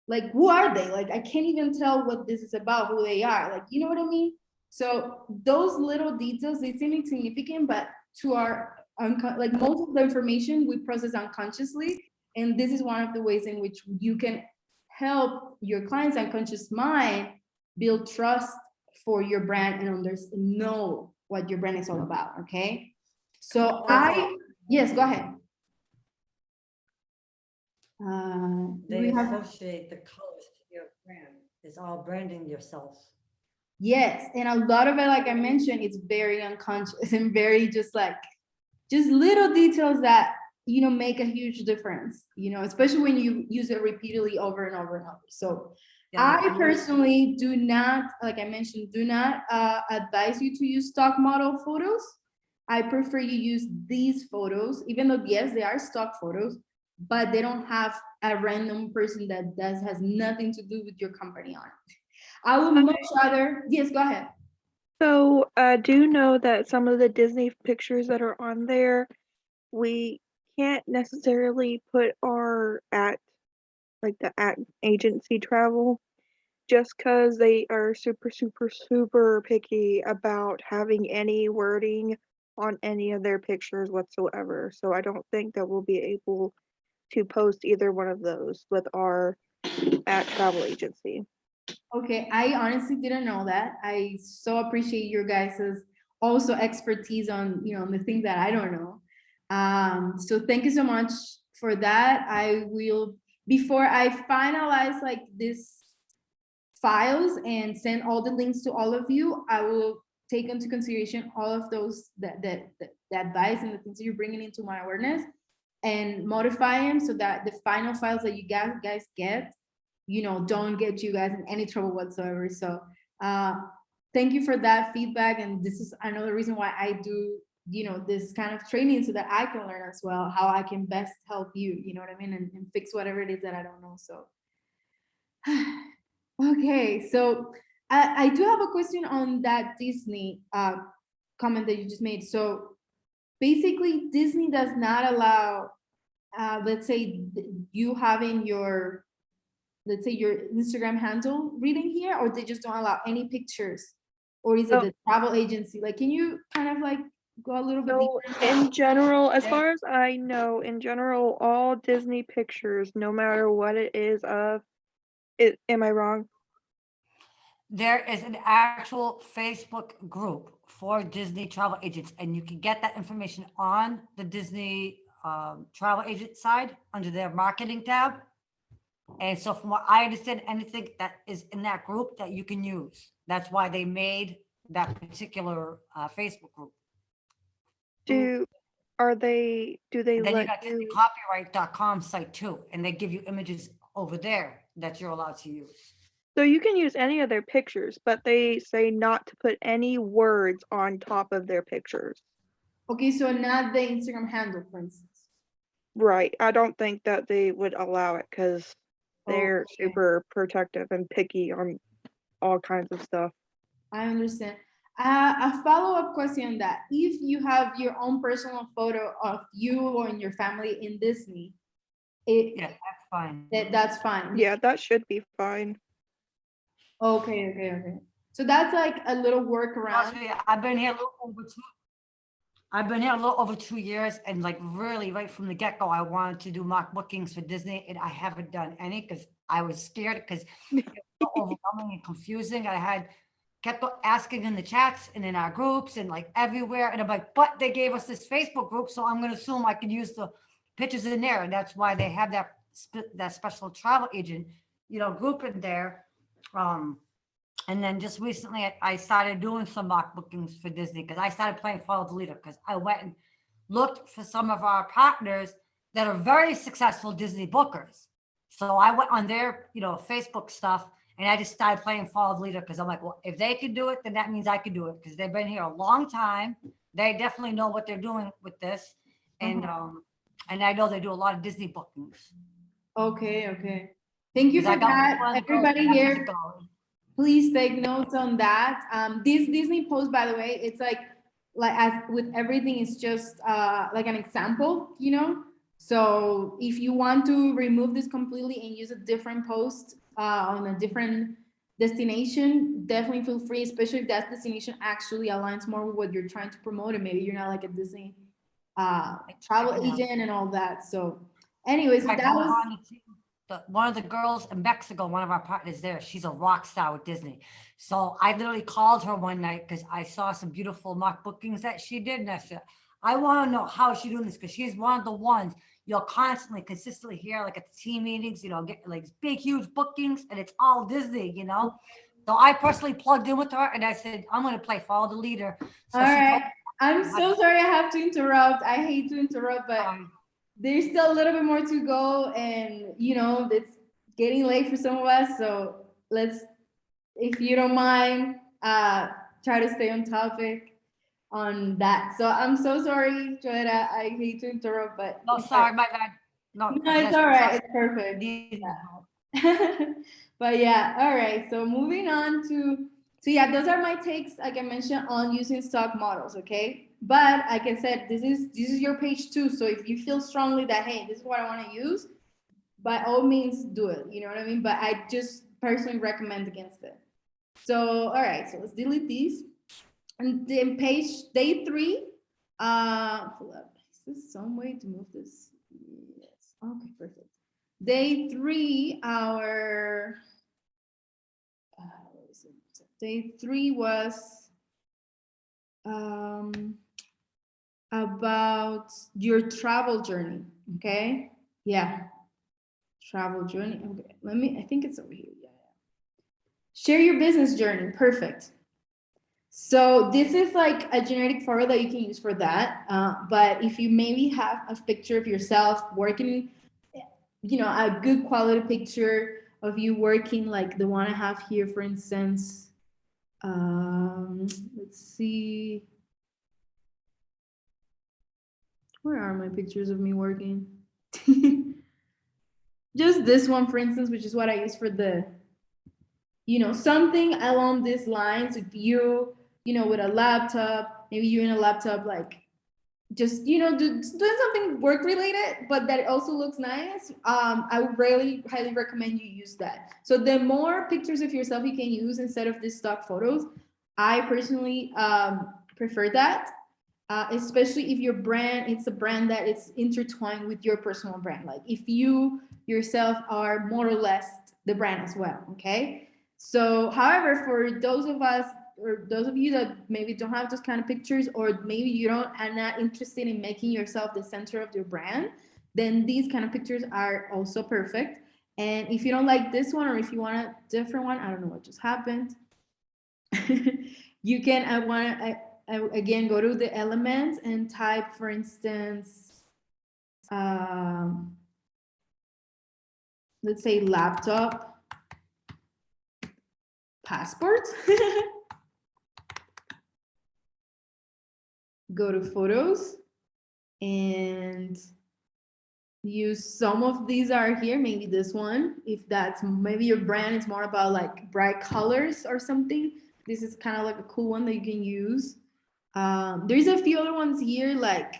like, who are they? Like, I can't even tell what this is about, who they are. Like, you know what I mean? So those little details, they seem insignificant, but to our, like most of the information we process unconsciously. And this is one of the ways in which you can help your client's unconscious mind build trust for your brand and know what your brand is all about, okay? So yes, go ahead. Do They we have, associate the colors to your brand. It's all branding yourself. yes, and a lot of it, like I mentioned, it's very unconscious and very just little details that, you know, make a huge difference, you know, especially when you use it repeatedly over and over and over. So Yeah, I personally do not, like I mentioned, do not advise you to use stock model photos. I prefer you use these photos, even though, yes, they are stock photos, but they don't have a random person that has nothing to do with your company on it. I would much rather, yes, go ahead. So I do know that some of the Disney pictures that are on there, we can't necessarily put our the agency travel, just because they are super, super, super picky about having any wording on any of their pictures whatsoever. So I don't think that we'll be able to post either one of those with our travel agency. Okay, I honestly didn't know that. I so appreciate your guys's also expertise on, you know, on the thing that I don't know. So thank you so much for that. I will, before I finalize like this files and send all the links to all of you, I will take into consideration all of those the advice and the things that you're bringing into my awareness and modify them so that the final files that you guys get, you know, don't get you guys in any trouble whatsoever. So thank you for that feedback. And this is another reason why I do, you know, this kind of training so that I can learn as well how I can best help you, you know what I mean, and fix whatever it is that I don't know. So okay, so I do have a question on that Disney comment that you just made. So basically Disney does not allow, let's say you having your, let's say your Instagram handle reading here, or they just don't allow any pictures? Or is it the travel agency? Like, can you kind of like go a little bit So deeper? in general, as far as I know, in general, all Disney pictures, no matter what it is of, am I wrong? There is an actual Facebook group for Disney travel agents, and you can get that information on the Disney travel agent side under their marketing tab. And so from what I understand, anything that is in that group that you can use. That's why they made that particular Facebook group. Do they And then you let got you? disneycopyright.com site too, and they give you images over there that you're allowed to use. So you can use any of their pictures, but they say not to put any words on top of their pictures. Okay, so not the Instagram handle, for instance. Right. I don't think that they would allow it because they're Okay. super protective and picky on all kinds of stuff. I understand. A follow-up question on that. If you have your own personal photo of you or in your family in Disney, Yeah, that's fine. that's fine. Yeah, that should be fine. Okay. So that's like a little workaround. Actually, I've been here a little over two. I've been here a little over 2 years, and like really right from the get-go, I wanted to do mock bookings for Disney, and I haven't done any because I was scared because it was so overwhelming and confusing. I kept asking in the chats and in our groups and like everywhere, and I'm like, but they gave us this Facebook group, so I'm gonna assume I can use the pictures in there, and that's why they have that special travel agent, you know, group in there. And then just recently, I started doing some mock bookings for Disney because I started playing Follow the Leader because I went and looked for some of our partners that are very successful Disney bookers. So I went on their, you know, Facebook stuff, and I just started playing Follow the Leader because I'm like, well, if they can do it, then that means I can do it because they've been here a long time. They definitely know what they're doing with this, and I know they do a lot of Disney bookings. Okay. Thank you 'Cause I for got that. one Everybody girl here, years ago. please take notes on that. This Disney post, by the way, it's like as with everything, it's just like an example, you know? So if you want to remove this completely and use a different post on a different destination, definitely feel free, especially if that destination actually aligns more with what you're trying to promote, and maybe you're not like a Disney travel agent and all that. So anyways, I that go was, on the team. one of the girls in Mexico, one of our partners there, she's a rock star with Disney. So I literally called her one night because I saw some beautiful mock bookings that she did. And I said, I want to know how she's doing this because she's one of the ones you'll constantly, consistently hear like at the team meetings, get like big, huge bookings and it's all Disney. So I personally plugged in with her and I said, I'm going to play follow the leader. So All she right. told I'm so sorry I have to interrupt. I hate to interrupt, but me, there's still a little bit more to go, and it's getting late for some of us. So let's, if you don't mind, try to stay on topic on that. So I'm so sorry, Joetta. I hate to interrupt, but no, sorry, my bad. No, no, it's all right. It's perfect. But yeah, all right. So moving on so yeah, those are my takes, like I mentioned, on using stock models. Okay, but like I said, this is your page too. So if you feel strongly that, hey, this is what I want to use, by all means do it. You know what I mean? But I just personally recommend against it. So all right, so let's delete these. And then page day 3. Hold up. Is there some way to move this? Yes. Okay, perfect. Day 3, our what is it? Day 3 was about your travel journey. Okay. Yeah. Travel journey. Okay. I think it's over here. Yeah. Share your business journey. Perfect. So this is like a generic photo that you can use for that. But if you maybe have a picture of yourself working, a good quality picture of you working, like the one I have here, for instance. Let's see. Where are my pictures of me working? Just this one, for instance, which is what I use for the, something along these lines. If you, with a laptop, maybe you in a laptop, like just, doing something work related, but that it also looks nice. I would really highly recommend you use that. So the more pictures of yourself you can use instead of these stock photos, I personally prefer that. Especially if your brand, it's a brand that is intertwined with your personal brand. Like if you yourself are more or less the brand as well, okay? So, however, for those of us, or those of you that maybe don't have those kind of pictures, or maybe you are not interested in making yourself the center of your brand, then these kind of pictures are also perfect. And if you don't like this one, or if you want a different one, I don't know what just happened. You can, again, go to the elements and type, for instance, let's say laptop passport. Go to photos and use some of these are here, maybe this one, if that's maybe your brand is more about like bright colors or something. This is kind of like a cool one that you can use. There's a few other ones here, like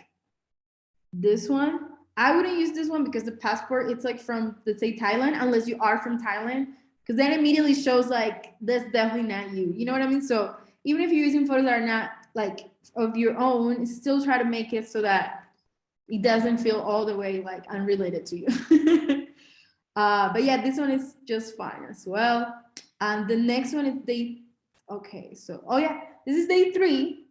this one. I wouldn't use this one because the passport, it's like from, let's say, Thailand, unless you are from Thailand, because then it immediately shows like that's definitely not you. You know what I mean? So even if you're using photos that are not like of your own, still try to make it so that it doesn't feel all the way like unrelated to you. But yeah, this one is just fine as well. And the next one is okay, so, oh yeah, this is day 3.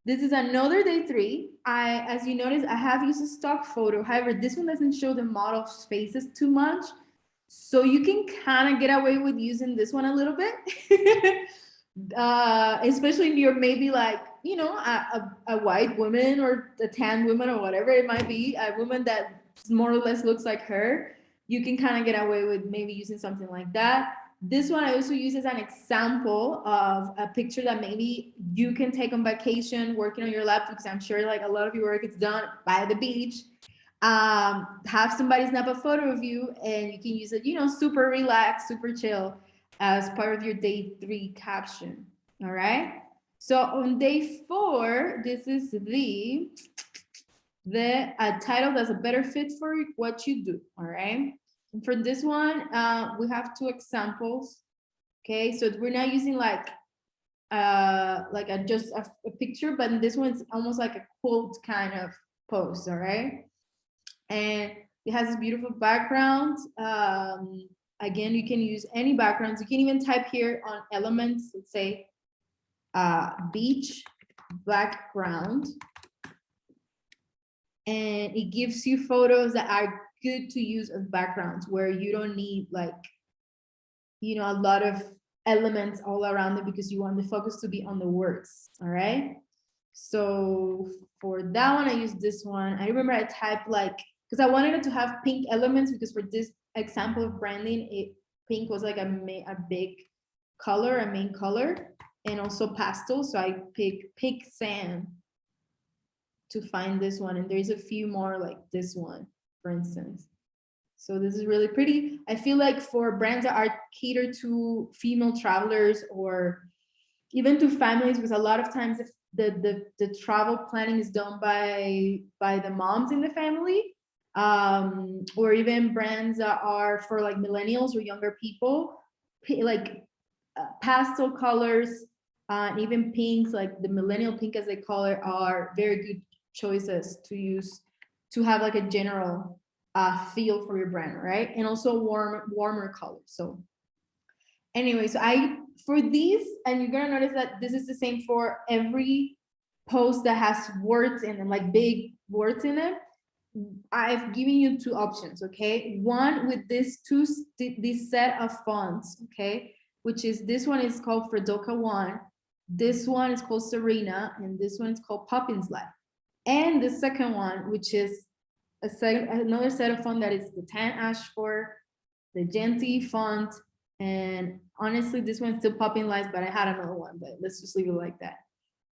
This is another day 3. As you notice, I have used a stock photo. However, this one doesn't show the model's faces too much. So you can kind of get away with using this one a little bit. Especially if you're maybe like, a white woman or a tan woman or whatever it might be, a woman that more or less looks like her, you can kind of get away with maybe using something like that. This one I also use as an example of a picture that maybe you can take on vacation working on your laptop, because I'm sure like a lot of your work is done by the beach. Have somebody snap a photo of you and you can use it, super relaxed, super chill as part of your day 3 caption. All right. So on day 4, this is the title that's a better fit for what you do. All right. And for this one, we have 2 examples. Okay. So we're not using like just a picture, but this one's almost like a quote kind of post. All right. And It has this beautiful background. Again, you can use any backgrounds. You can even type here on elements, let's say beach background. And it gives you photos that are good to use as backgrounds where you don't need like, you know, a lot of elements all around it because you want the focus to be on the words, all right? So for that one, I used this one. I remember I typed like, because I wanted it to have pink elements because for this example of branding, pink was like a big color, a main color, and also pastel. So I picked sand to find this one. And there's a few more like this one, for instance. So this is really pretty. I feel like for brands that are catered to female travelers or even to families, because a lot of times the travel planning is done by the moms in the family, or even brands that are for like millennials or younger people, like pastel colors, even pinks, like the millennial pink as they call it, are very good choices to use to have like a general feel for your brand, right? And also warmer colors. So anyway, so for these, and you're gonna notice that this is the same for every post that has words in them, like big words in it. I've given you two options, okay? One with this set of fonts, okay? Which is, this one is called Fredoka 1, this one is called Serena, and this one is called Poppins Life. And the second one, which is another set of font that is the Tan Ashford, the Genty font, and honestly, this one's still Popping Lights, but I had another one, but let's just leave it like that.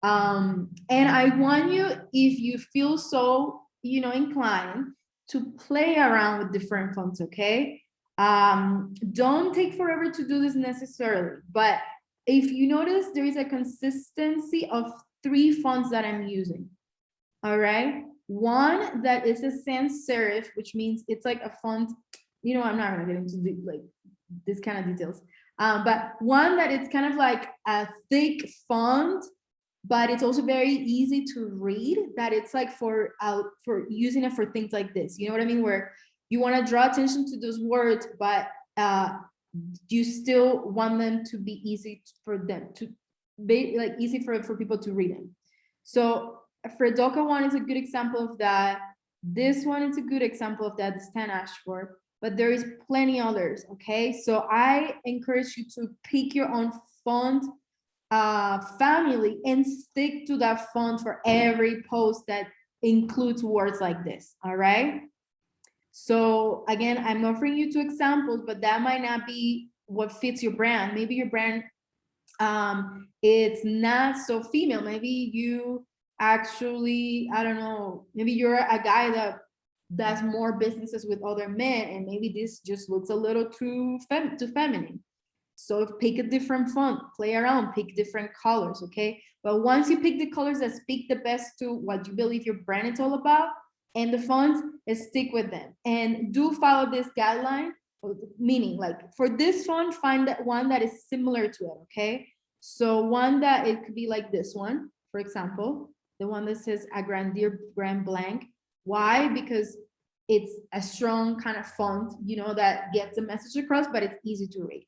And I want you, if you feel so, you know, inclined to play around with different fonts, okay? Don't take forever to do this necessarily, but if you notice, there is a consistency of 3 fonts that I'm using, all right? One that is a sans serif, which means it's like a font, you know, I'm not gonna get into like this kind of details, but one that it's kind of like a thick font, but it's also very easy to read, that it's like for using it for things like this, you know what I mean, where you want to draw attention to those words, but you still want them to be easy for them to be, like easy for people to read them. So Fredoka 1 is a good example of that. This one is a good example of that, the Stan Ashford, but there is plenty others, okay? So I encourage you to pick your own font family and stick to that font for every post that includes words like this, all right? So again, I'm offering you 2 examples, but that might not be what fits your brand. Maybe your brand, it's not so female. Maybe you actually, I don't know, maybe you're a guy that does more businesses with other men, and maybe this just looks a little too feminine. So pick a different font, play around, pick different colors, okay? But once you pick the colors that speak the best to what you believe your brand is all about, and the fonts, stick with them. And do follow this guideline, meaning like for this font, find that one that is similar to it, okay? So one that it could be like this one, for example, the one that says Agrandir Grand Blank. Why? Because it's a strong kind of font, you know, that gets the message across, but it's easy to read.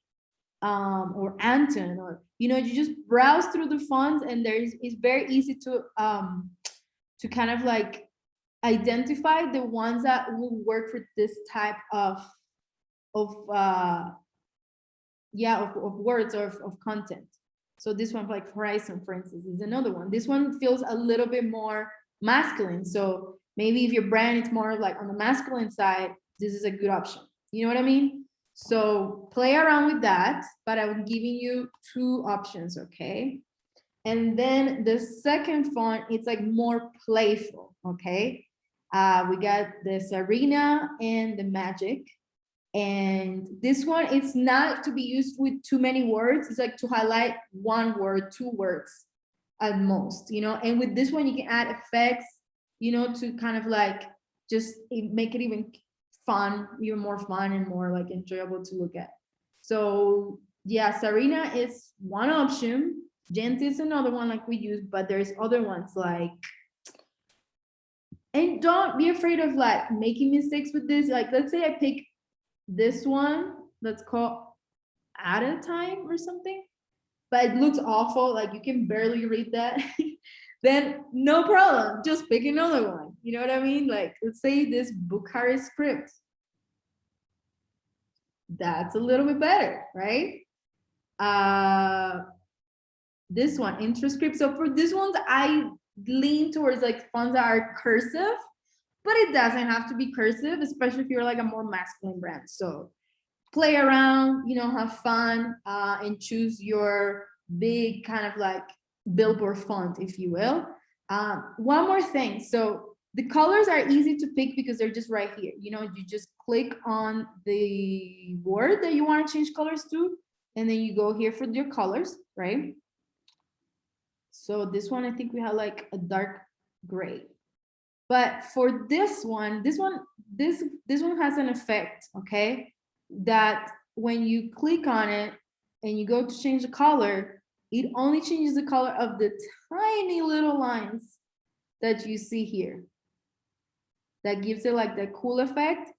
Or Anton, or, you know, you just browse through the fonts, and it's very easy to kind of like identify the ones that will work for this type of words or of content. So this one, like Horizon, for instance, is another one. This one feels a little bit more masculine. So maybe if your brand is more like on the masculine side, this is a good option. You know what I mean? So play around with that, but I'm giving you 2 options, okay? And then the second font, it's like more playful, okay? We got the Serena and the Magic. And this one, it's not to be used with too many words. It's like to highlight 1 word, 2 words at most, you know? And with this one, you can add effects, you know, to kind of like just make it even fun, even more fun and more like enjoyable to look at. So yeah, Serena is one option. Genty is another one like we use, but there's other ones like And don't be afraid of like making mistakes with this. Like, let's say I pick this one that's called At a Time or something, but it looks awful, like you can barely read that. Then no problem, just pick another one. You know what I mean? Like, let's say this Bukhari script. That's a little bit better, right? This one, IntroScript. So for this ones, I lean towards like fonts that are cursive, but it doesn't have to be cursive, especially if you're like a more masculine brand. So play around, you know, have fun, and choose your big kind of like billboard font, if you will. One more thing. So the colors are easy to pick because they're just right here. You know, you just click on the word that you want to change colors to, and then you go here for your colors, right? So this one, I think we have like a dark gray. But for this one has an effect, okay? That when you click on it and you go to change the color, it only changes the color of the tiny little lines that you see here. That gives it like the cool effect.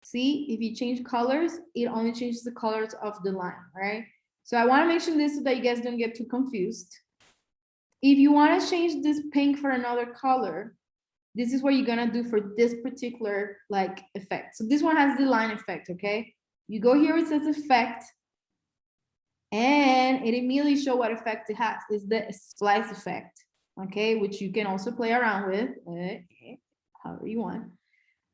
See, if you change colors, it only changes the colors of the line, right? So I want to mention this so that you guys don't get too confused. If you want to change this pink for another color, this is what you're gonna do for this particular like effect. So this one has the line effect, okay? You go here, it says effect, and it immediately show what effect it has. It's the splice effect, okay? Which you can also play around with, however you want.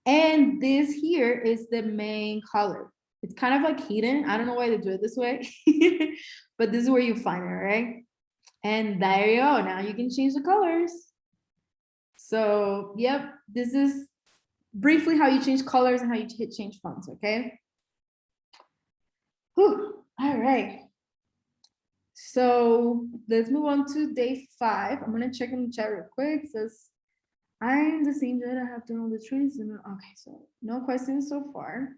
And this here is the main color. It's kind of like hidden. I don't know why they do it this way, but this is where you find it, right? And there you go. Now you can change the colors. So, yep, this is briefly how you change colors and how you change fonts, okay? Whew. All right. So let's move on to day 5. I'm gonna check in the chat real quick. It says, I'm the same that I have done all the trees. Okay, so no questions so far.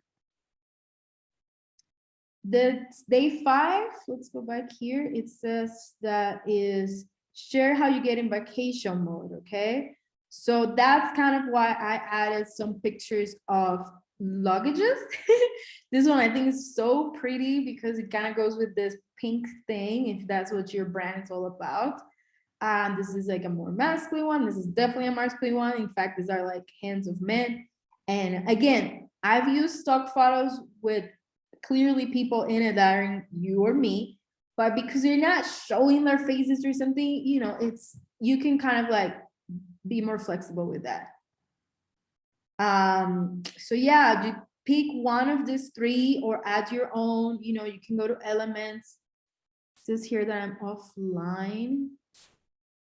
That's day 5. Let's go back here. It says that is share how you get in vacation mode, okay? So that's kind of why I added some pictures of luggages. This one I think is so pretty because it kind of goes with this pink thing, if that's what your brand is all about. This is like a more masculine one. This is definitely a masculine one. In fact, these are like hands of men. And again, I've used stock photos with clearly people in it that are you or me, but because you're not showing their faces or something, you know, it's, you can kind of like be more flexible with that. So yeah, you pick one of these 3 or add your own, you know, you can go to elements. It says here that I'm offline.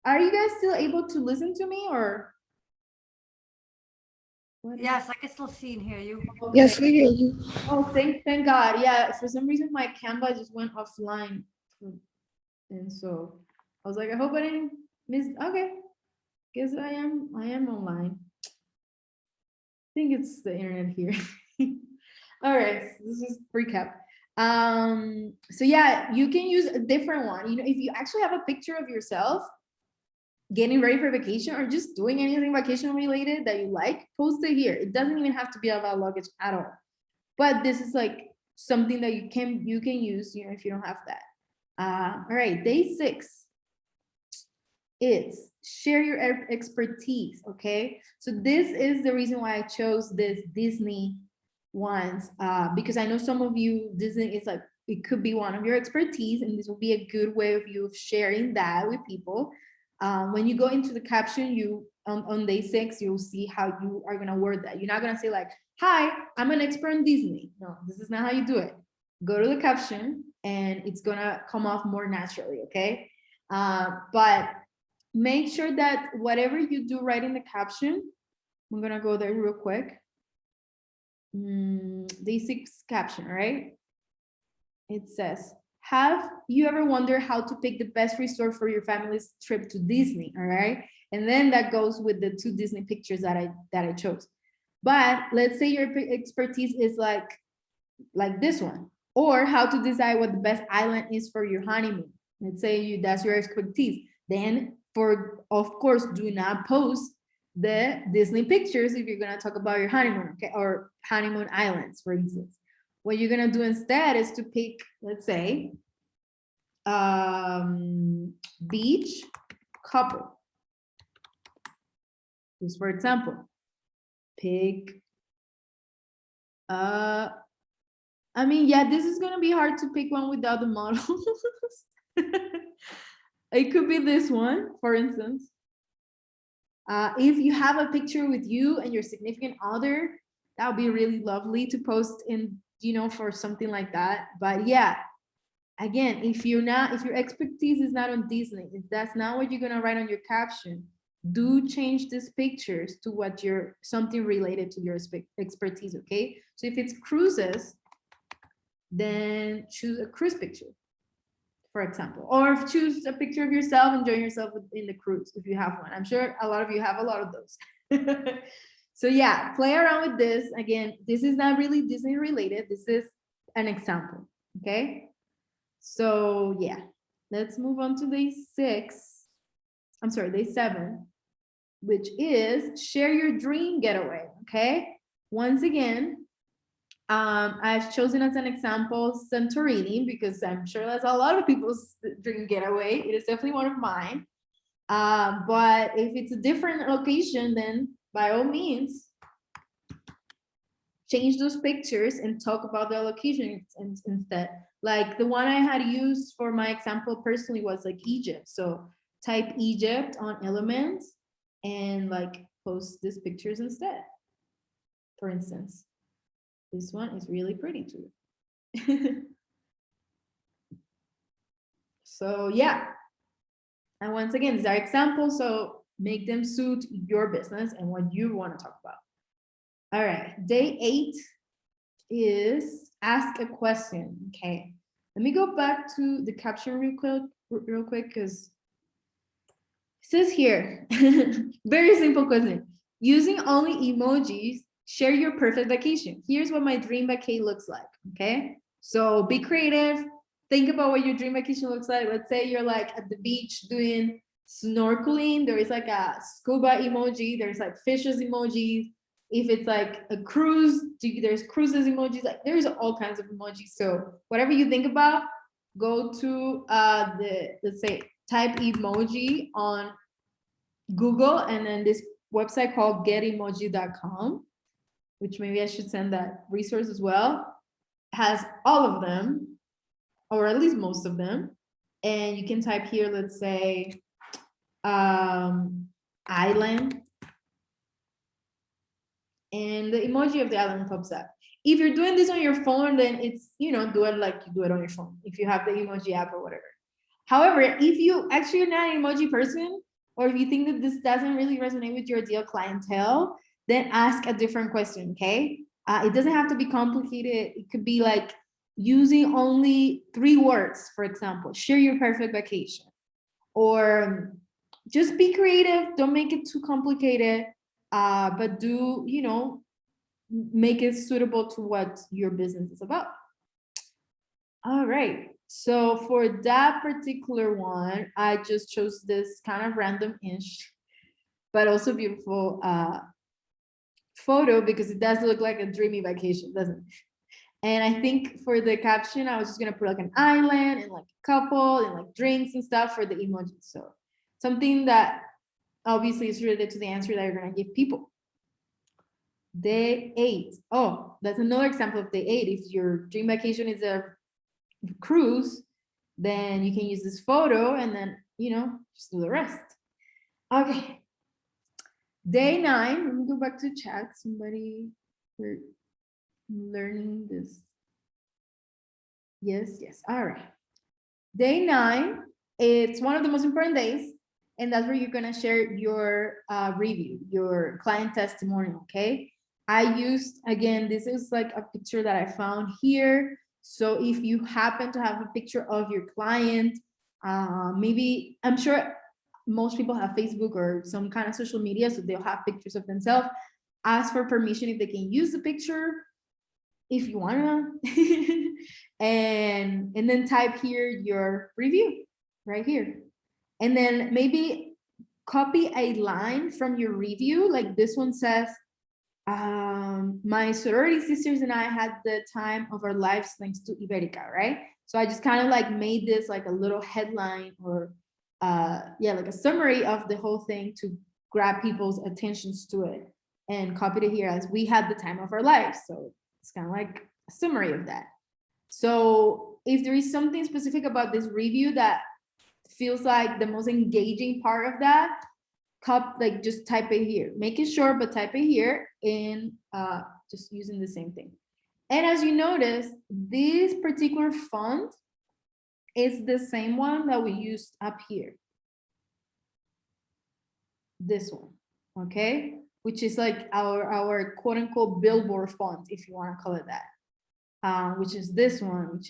Are you guys still able to listen to me or? What Yes, I can still see and hear you. Okay. Yes, we hear you. Oh, thank God. Yeah, for some reason my Canva just went offline. And so I was like, I hope I didn't miss. Okay, guess I am online. I think it's the internet here. All right, so this is recap. So yeah, you can use a different one. You know, if you actually have a picture of yourself getting ready for vacation or just doing anything vacation related that you like, post it here. It doesn't even have to be about luggage at all. But this is like something that you can use, you know, if you don't have that. All right, day 6 is share your expertise, okay? So this is the reason why I chose this Disney ones, because I know some of you, Disney is like, it could be one of your expertise, and this will be a good way of you sharing that with people. When you go into the caption, you on day 6, you'll see how you are gonna word that. You're not gonna say like, hi, I'm an expert in Disney. No, this is not how you do it. Go to the caption and it's gonna come off more naturally, okay? But make sure that whatever you do right in the caption, I'm gonna go there real quick. Day 6 caption, right? It says, have you ever wondered how to pick the best resort for your family's trip to Disney? All right. And then that goes with the 2 Disney pictures that I chose. But let's say your expertise is like this one, or how to decide what the best island is for your honeymoon. Let's say that's your expertise. Then of course, do not post the Disney pictures if you're gonna talk about your honeymoon, okay, or honeymoon islands, for instance. What you're gonna do instead is to pick, let's say, beach couple. Just for example, pick, I mean, yeah, this is gonna be hard to pick one without the models. It could be this one, for instance. If you have a picture with you and your significant other, that would be really lovely to post in, you know, for something like that. But yeah, again, if your expertise is not on Disney, if that's not what you're gonna write on your caption, do change these pictures to what you're, something related to your expertise, okay? So if it's cruises, then choose a cruise picture, for example, or choose a picture of yourself enjoying yourself in the cruise if you have one. I'm sure a lot of you have a lot of those. So yeah, play around with this. Again, this is not really Disney related. This is an example, okay? So yeah, let's move on to day 7, which is share your dream getaway, okay? Once again, I've chosen as an example Santorini because I'm sure that's a lot of people's dream getaway. It is definitely one of mine. But if it's a different location, then by all means, change those pictures and talk about the location instead. Like the one I had used for my example personally was like Egypt. So type Egypt on Elements and like post these pictures instead. For instance, this one is really pretty too. So yeah, and once again, these are examples, so make them suit your business and what you want to talk about. All right, day 8 is ask a question. Okay, let me go back to the caption real quick, because it says here, very simple question. Using only emojis, share your perfect vacation. Here's what my dream vacation looks like, okay? So be creative, think about what your dream vacation looks like. Let's say you're like at the beach doing snorkeling, there is like a scuba emoji, there's like fishes emojis. If it's like a cruise, there's cruises emojis, like there's all kinds of emojis. So whatever you think about, go to let's say type emoji on Google, and then this website called getemoji.com, which maybe I should send that resource as well, has all of them, or at least most of them. And you can type here, let's say, island, and the emoji of the island pops up. If you're doing this on your phone, then it's, you know, do it like you do it on your phone, if you have the emoji app or whatever. However, if you actually are not an emoji person, or if you think that this doesn't really resonate with your ideal clientele, then ask a different question, okay? It doesn't have to be complicated. It could be like using only 3 words, for example, share your perfect vacation. Or just be creative, don't make it too complicated, but do, you know, make it suitable to what your business is about. All right, so for that particular one, I just chose this kind of random-ish, but also beautiful photo, because it does look like a dreamy vacation, doesn't it? And I think for the caption, I was just gonna put like an island and like a couple and like drinks and stuff for the emojis. So something that obviously is related to the answer that you're gonna give people. Day 8. Oh, that's another example of day 8. If your dream vacation is a cruise, then you can use this photo and then, you know, just do the rest. Okay. Day 9, let me go back to chat. Somebody, we're learning this. Yes. All right. Day 9, it's one of the most important days, and that's where you're gonna share your review, your client testimonial, okay? I used, again, this is like a picture that I found here. So if you happen to have a picture of your client, maybe, I'm sure most people have Facebook or some kind of social media, so they'll have pictures of themselves. Ask for permission if they can use the picture, if you wanna, and then type here your review right here. And then maybe copy a line from your review. Like this one says, my sorority sisters and I had the time of our lives thanks to Iberica, right? So I just kind of like made this like a little headline or yeah, like a summary of the whole thing to grab people's attentions to it, and copied it here as we had the time of our lives. So it's kind of like a summary of that. So if there is something specific about this review that feels like the most engaging part of that, like just type it here. Make it short, but type it here, and just using the same thing. And as you notice, this particular font is the same one that we used up here. This one, okay? Which is like our quote unquote billboard font, if you want to call it that, which is this one,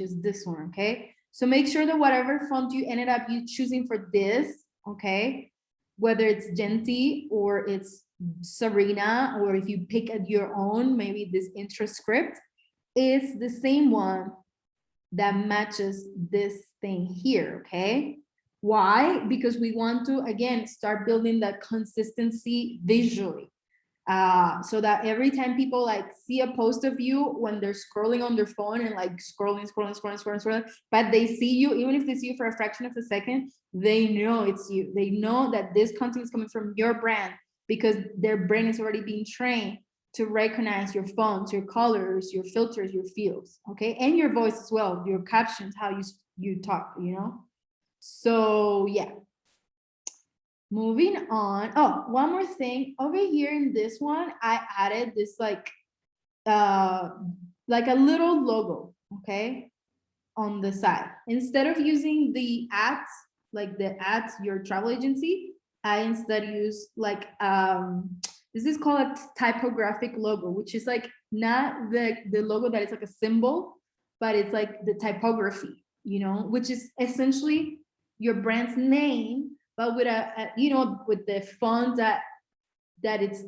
okay? So make sure that whatever font you ended up choosing for this, okay, whether it's Genti or it's Serena, or if you pick at your own, maybe this intro script, is the same one that matches this thing here, okay? Why? Because we want to, again, start building that consistency visually. So that every time people like see a post of you when they're scrolling on their phone and like scrolling, but they see you, even if they see you for a fraction of a second, they know it's you. They know that this content is coming from your brand because their brain is already being trained to recognize your fonts, your colors, your filters, your fields, okay? And your voice as well, your captions, how you talk, you know? So yeah. Moving on. Oh, one more thing. Over here in this one, I added this like a little logo, okay, on the side. Instead of using the @ like the @ your travel agency, I instead use like this is called a typographic logo, which is like not the logo that is like a symbol, but it's like the typography, you know, which is essentially your brand's name, but with a you know, with the font that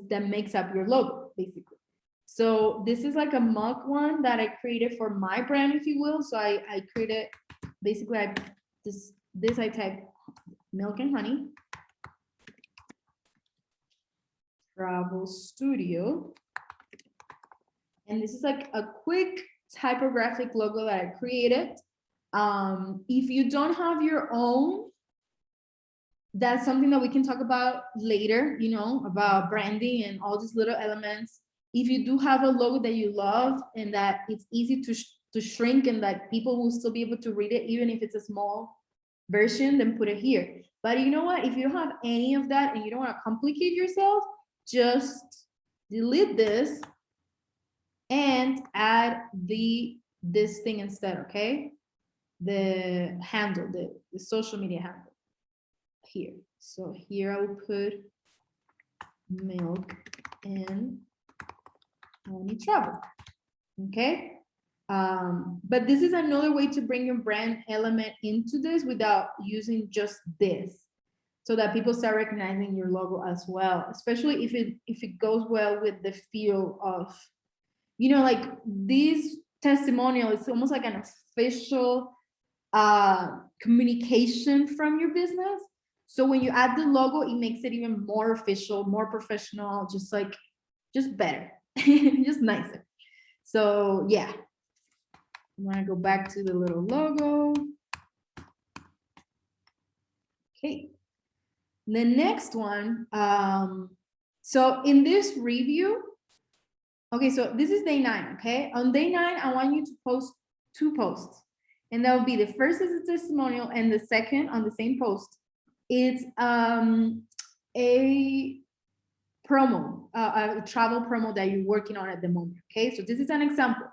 makes up your logo, basically. So this is like a mock one that I created for my brand, if you will. So I created, basically, I typed Milk and Honey Travel Studio, and this is like a quick typographic logo that I created. If you don't have your own, that's something that we can talk about later, you know, about branding and all these little elements. If you do have a logo that you love and that it's easy to shrink and that people will still be able to read it, even if it's a small version, then put it here. But you know what? If you don't have any of that and you don't want to complicate yourself, just delete this and add this thing instead, okay? The handle, the social media handle here. So here I will put Milk and Honey Travel, okay? But this is another way to bring your brand element into this without using just this, so that people start recognizing your logo as well, especially if it goes well with the feel of, you know, like this testimonial is almost like an official communication from your business. So when you add the logo, it makes it even more official, more professional, just better, just nicer. So yeah, I'm gonna go back to the little logo. Okay, the next one. So in this review, okay, so this is day 9, okay? On day 9, I want you to post 2 posts. And that will be, the first is a testimonial, and the second on the same post, it's a promo, a travel promo that you're working on at the moment, okay? So this is an example.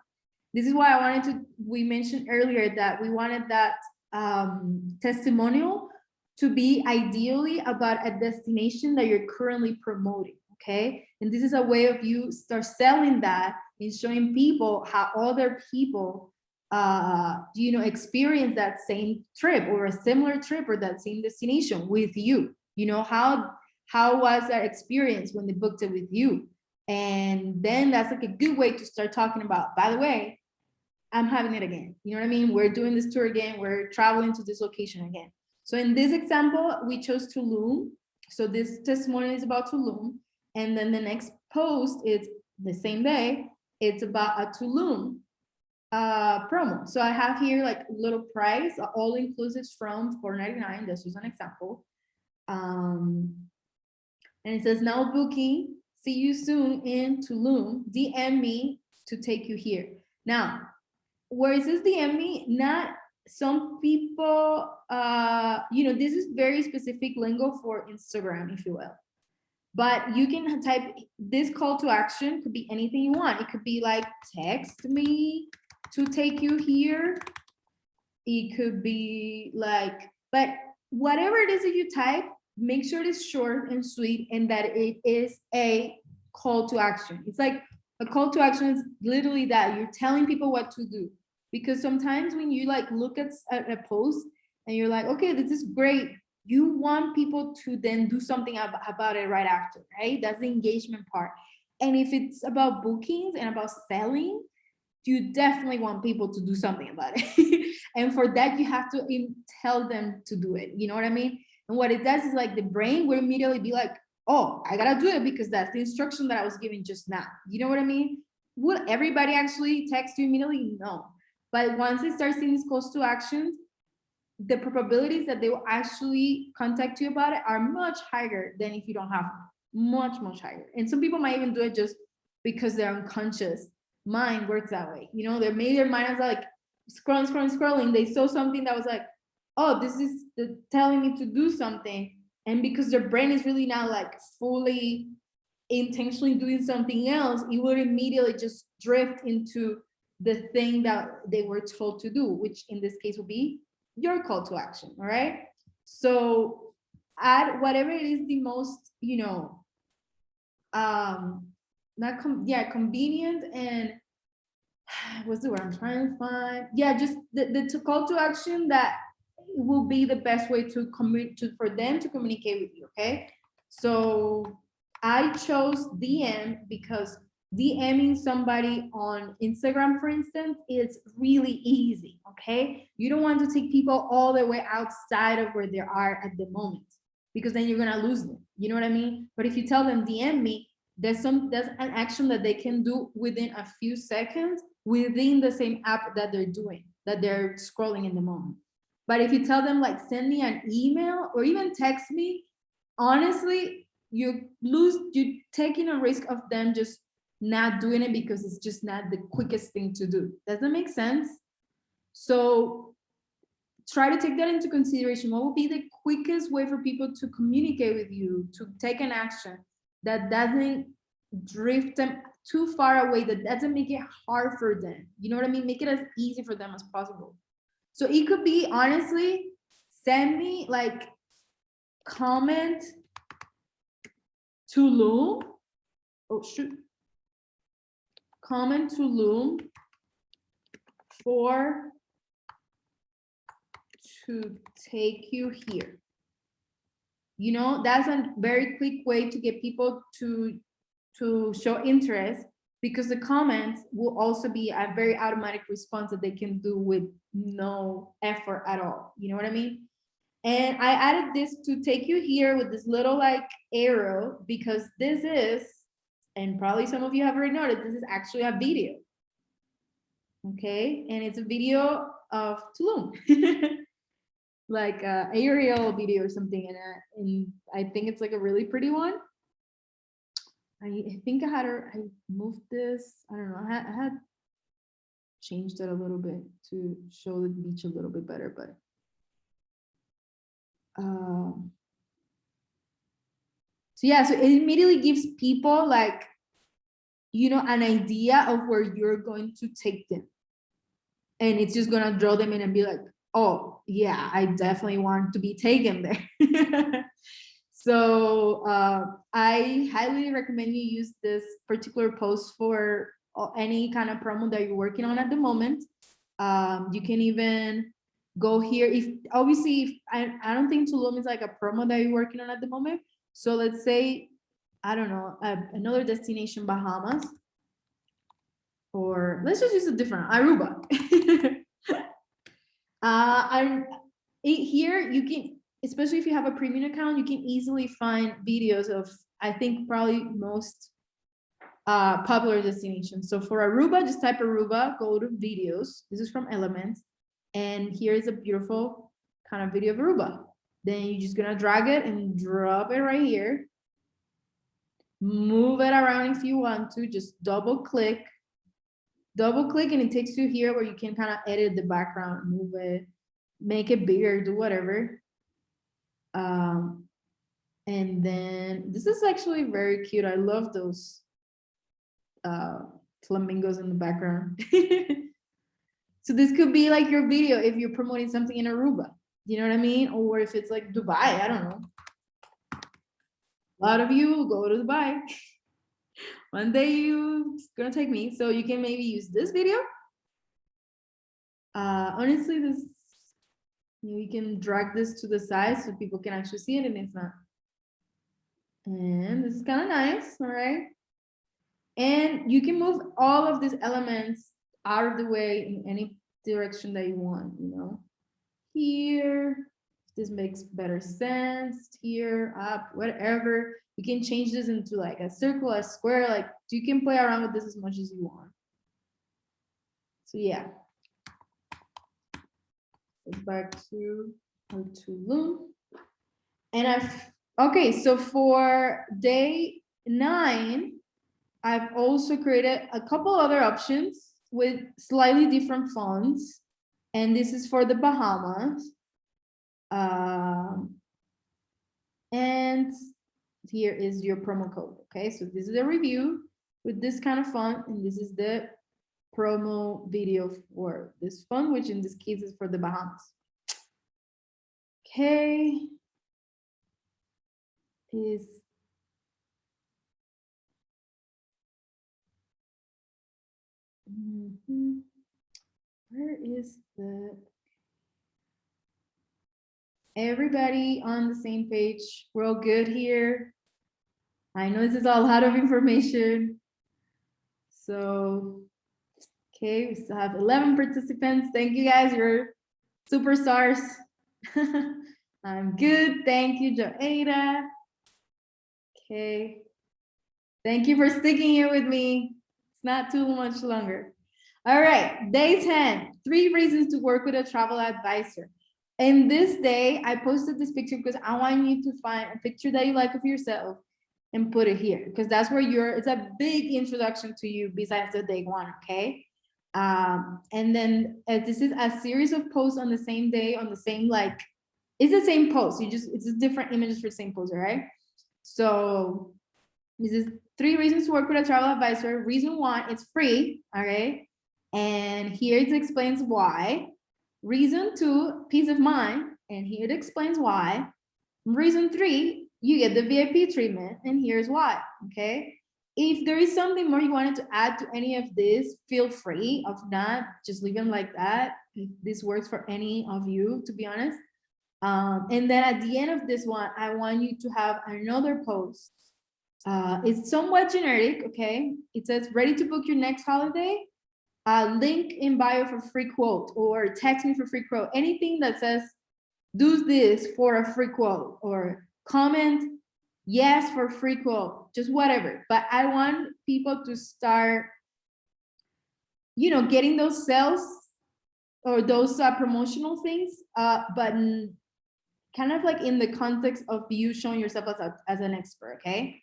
This is why we mentioned earlier that we wanted that testimonial to be ideally about a destination that you're currently promoting, okay? And this is a way of you start selling that and showing people how other people you know, experience that same trip or a similar trip or that same destination with you. You know, how was that experience when they booked it with you? And then that's like a good way to start talking about, by the way, I'm having it again. You know what I mean? We're doing this tour again. We're traveling to this location again. So in this example, we chose Tulum So this testimonial is about Tulum. And then the next post is the same day. It's about a Tulum promo. So I have here like little price, all inclusive from $4.99. That's just an example. And it says now booking. See you soon in Tulum. DM me to take you here. Now, where it says DM me, not some people, this is very specific lingo for Instagram, if you will. But you can type this call to action, could be anything you want. It could be like, text me to take you here. It could be like, but whatever it is that you type, make sure it's short and sweet and that it is a call to action. It's like a call to action is literally that you're telling people what to do. Because sometimes when you like look at a post and you're like, okay, this is great. You want people to then do something about it right after, right? That's the engagement part. And if it's about bookings and about selling, you definitely want people to do something about it. And for that, you have to tell them to do it. You know what I mean? And what it does is like the brain will immediately be like, oh, I gotta do it because that's the instruction that I was given just now. You know what I mean? Will everybody actually text you immediately? No. But once they start seeing these calls to actions, the probabilities that they will actually contact you about it are much higher than if you don't have them. Much, much higher. And some people might even do it just because their unconscious mind works that way. You know, they made their mind as like scrolling. They saw something that was like, oh, this is telling me to do something. And because their brain is really now like fully intentionally doing something else, it would immediately just drift into the thing that they were told to do, which in this case would be your call to action. All right. So add whatever it is the most, convenient and what's the word I'm trying to find? Yeah, just the call to action that will be the best way to for them to communicate with you. Okay. So I chose DM because DMing somebody on Instagram, for instance, is really easy, okay? You don't want to take people all the way outside of where they are at the moment because then you're gonna lose them, you know what I mean? But if you tell them DM me, there's an action that they can do within a few seconds within the same app that they're doing, that they're scrolling in the moment. But if you tell them like, send me an email or even text me, honestly, you're taking a risk of them just not doing it because it's just not the quickest thing to do. Does that make sense? So try to take that into consideration. What would be the quickest way for people to communicate with you, to take an action that doesn't drift them too far away, that doesn't make it hard for them? You know what I mean? Make it as easy for them as possible. So it could be, honestly, send me like comment Tulum. Oh, shoot. Comment Tulum to take you here. You know, that's a very quick way to get people to show interest, because the comments will also be a very automatic response that they can do with no effort at all. You know what I mean? And I added this to take you here with this little like arrow, because this is, and probably some of you have already noticed, this is actually a video. Okay, and it's a video of Tulum. Like a aerial video or something, and I think it's like a really pretty one. I think I moved this, I don't know, I had changed it a little bit to show the beach a little bit better, but so yeah, so it immediately gives people like, an idea of where you're going to take them, and it's just gonna draw them in and be like, oh yeah, I definitely want to be taken there. So I highly recommend you use this particular post for any kind of promo that you're working on at the moment. You can even go here. If I don't think Tulum is like a promo that you're working on at the moment. So let's say, I don't know, another destination, Bahamas, or let's just use a different, Aruba. Here you can, especially if you have a premium account, you can easily find videos of, I think probably most popular destinations. So for Aruba, just type Aruba, go to videos. This is from Elements. And here is a beautiful kind of video of Aruba. Then you're just gonna drag it and drop it right here. Move it around if you want to, just double click, and it takes you here where you can kind of edit the background, move it, make it bigger, do whatever. And then this is actually very cute. I love those flamingos in the background. So this could be like your video if you're promoting something in Aruba, you know what I mean? Or if it's like Dubai, I don't know. A lot of you will go to Dubai. One day it's gonna take me, so you can maybe use this video. Honestly, this, you can drag this to the side so people can actually see it and it's not. And this is kind of nice, all right? And you can move all of these elements out of the way in any direction that you want, you know? Here, if this makes better sense, here, up, whatever. You can change this into like a circle, a square, like you can play around with this as much as you want. So yeah. Back to Tulum. And okay, so for day 9, I've also created a couple other options with slightly different fonts. And this is for the Bahamas. And here is your promo code. Okay, so this is a review with this kind of font, and this is the promo video for this font, which in this case is for the Bahamas. Okay. Where is the, everybody on the same page? We're all good here. I know this is a lot of information. So, okay, we still have 11 participants. Thank you guys, you're superstars. I'm good, thank you, Joada. Okay, thank you for sticking here with me. It's not too much longer. All right, day 10, 3 reasons to work with a travel advisor. And this day, I posted this picture because I want you to find a picture that you like of yourself and put it here, because that's where it's a big introduction to you besides the day 1, okay? And then this is a series of posts on the same day, on the same, like, it's the same post, it's just different images for the same post, all right? So this is 3 reasons to work with a travel advisor. Reason 1, it's free, all right? And here it explains why. Reason 2, peace of mind, and here it explains why. Reason 3, you get the VIP treatment, and here's why, okay? If there is something more you wanted to add to any of this, feel free. If not, just leave them like that. This works for any of you, to be honest. And then at the end of this one, I want you to have another post. It's somewhat generic, okay? It says, ready to book your next holiday? Link in bio for free quote, or text me for free quote. Anything that says, do this for a free quote, or comment yes for free quote, just whatever. But I want people to start, you know, getting those sales or those promotional things, but kind of like in the context of you showing yourself as an expert, okay?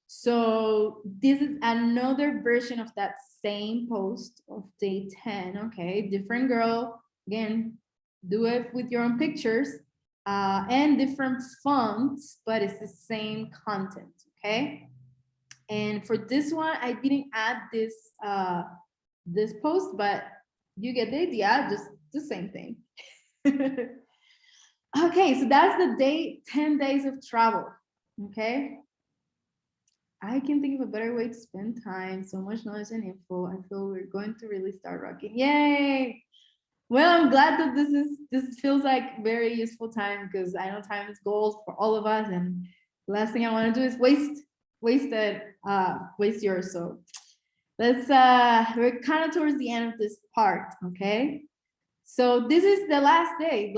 So this is another version of that same post of day 10, okay? Different girl, again, do it with your own pictures and different fonts, but it's the same content, okay? And for this one, I didn't add this this post, but you get the idea, just the same thing. Okay, so that's the day, 10 days of travel, okay? I can think of a better way to spend time, so much knowledge and info. I feel we're going to really start rocking. Yay! Well, I'm glad that this feels like very useful time, because I know time is gold for all of us, and the last thing I want to do is waste yours. So let's we're kind of towards the end of this part, okay? So this is the last day.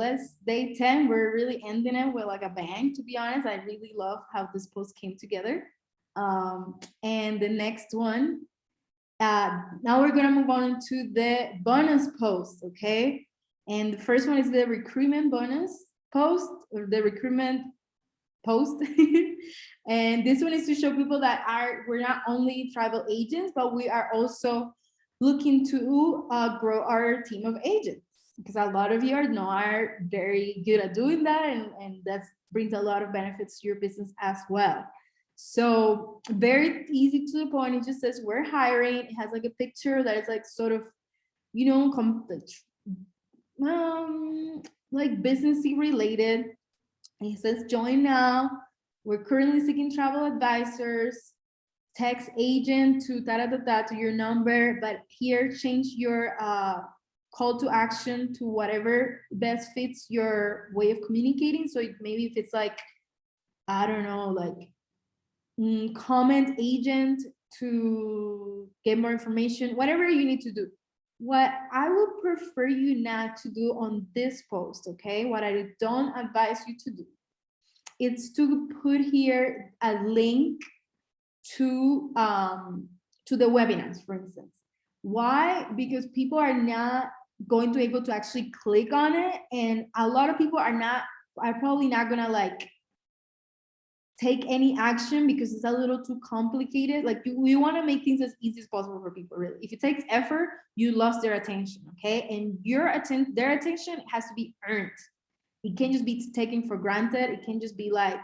Day 10. We're really ending it with like a bang, to be honest. I really love how this post came together. And the next one, now we're gonna move on to the bonus post, okay? And the first one is the recruitment bonus post, or the recruitment post. And this one is to show people that we're not only travel agents, but we are also looking to grow our team of agents, because a lot of you are very good at doing that, and that brings a lot of benefits to your business as well. So very easy to the point. It just says we're hiring. It has like a picture that is like sort of, you know, like businessy related. It says join now. We're currently seeking travel advisors. Text agent to to your number, but here change your call to action to whatever best fits your way of communicating. So maybe if it's like, I don't know, like comment agent to get more information, whatever you need to do. What I would prefer you not to do on this post, okay? What I don't advise you to do, it's to put here a link to the webinars, for instance. Why? Because people are not going to be able to actually click on it, and a lot of people are probably not gonna like take any action because it's a little too complicated. Like we want to make things as easy as possible for people, really. If it takes effort, you lost their attention, okay? And their attention has to be earned. It can't just be taken for granted. It can't just be like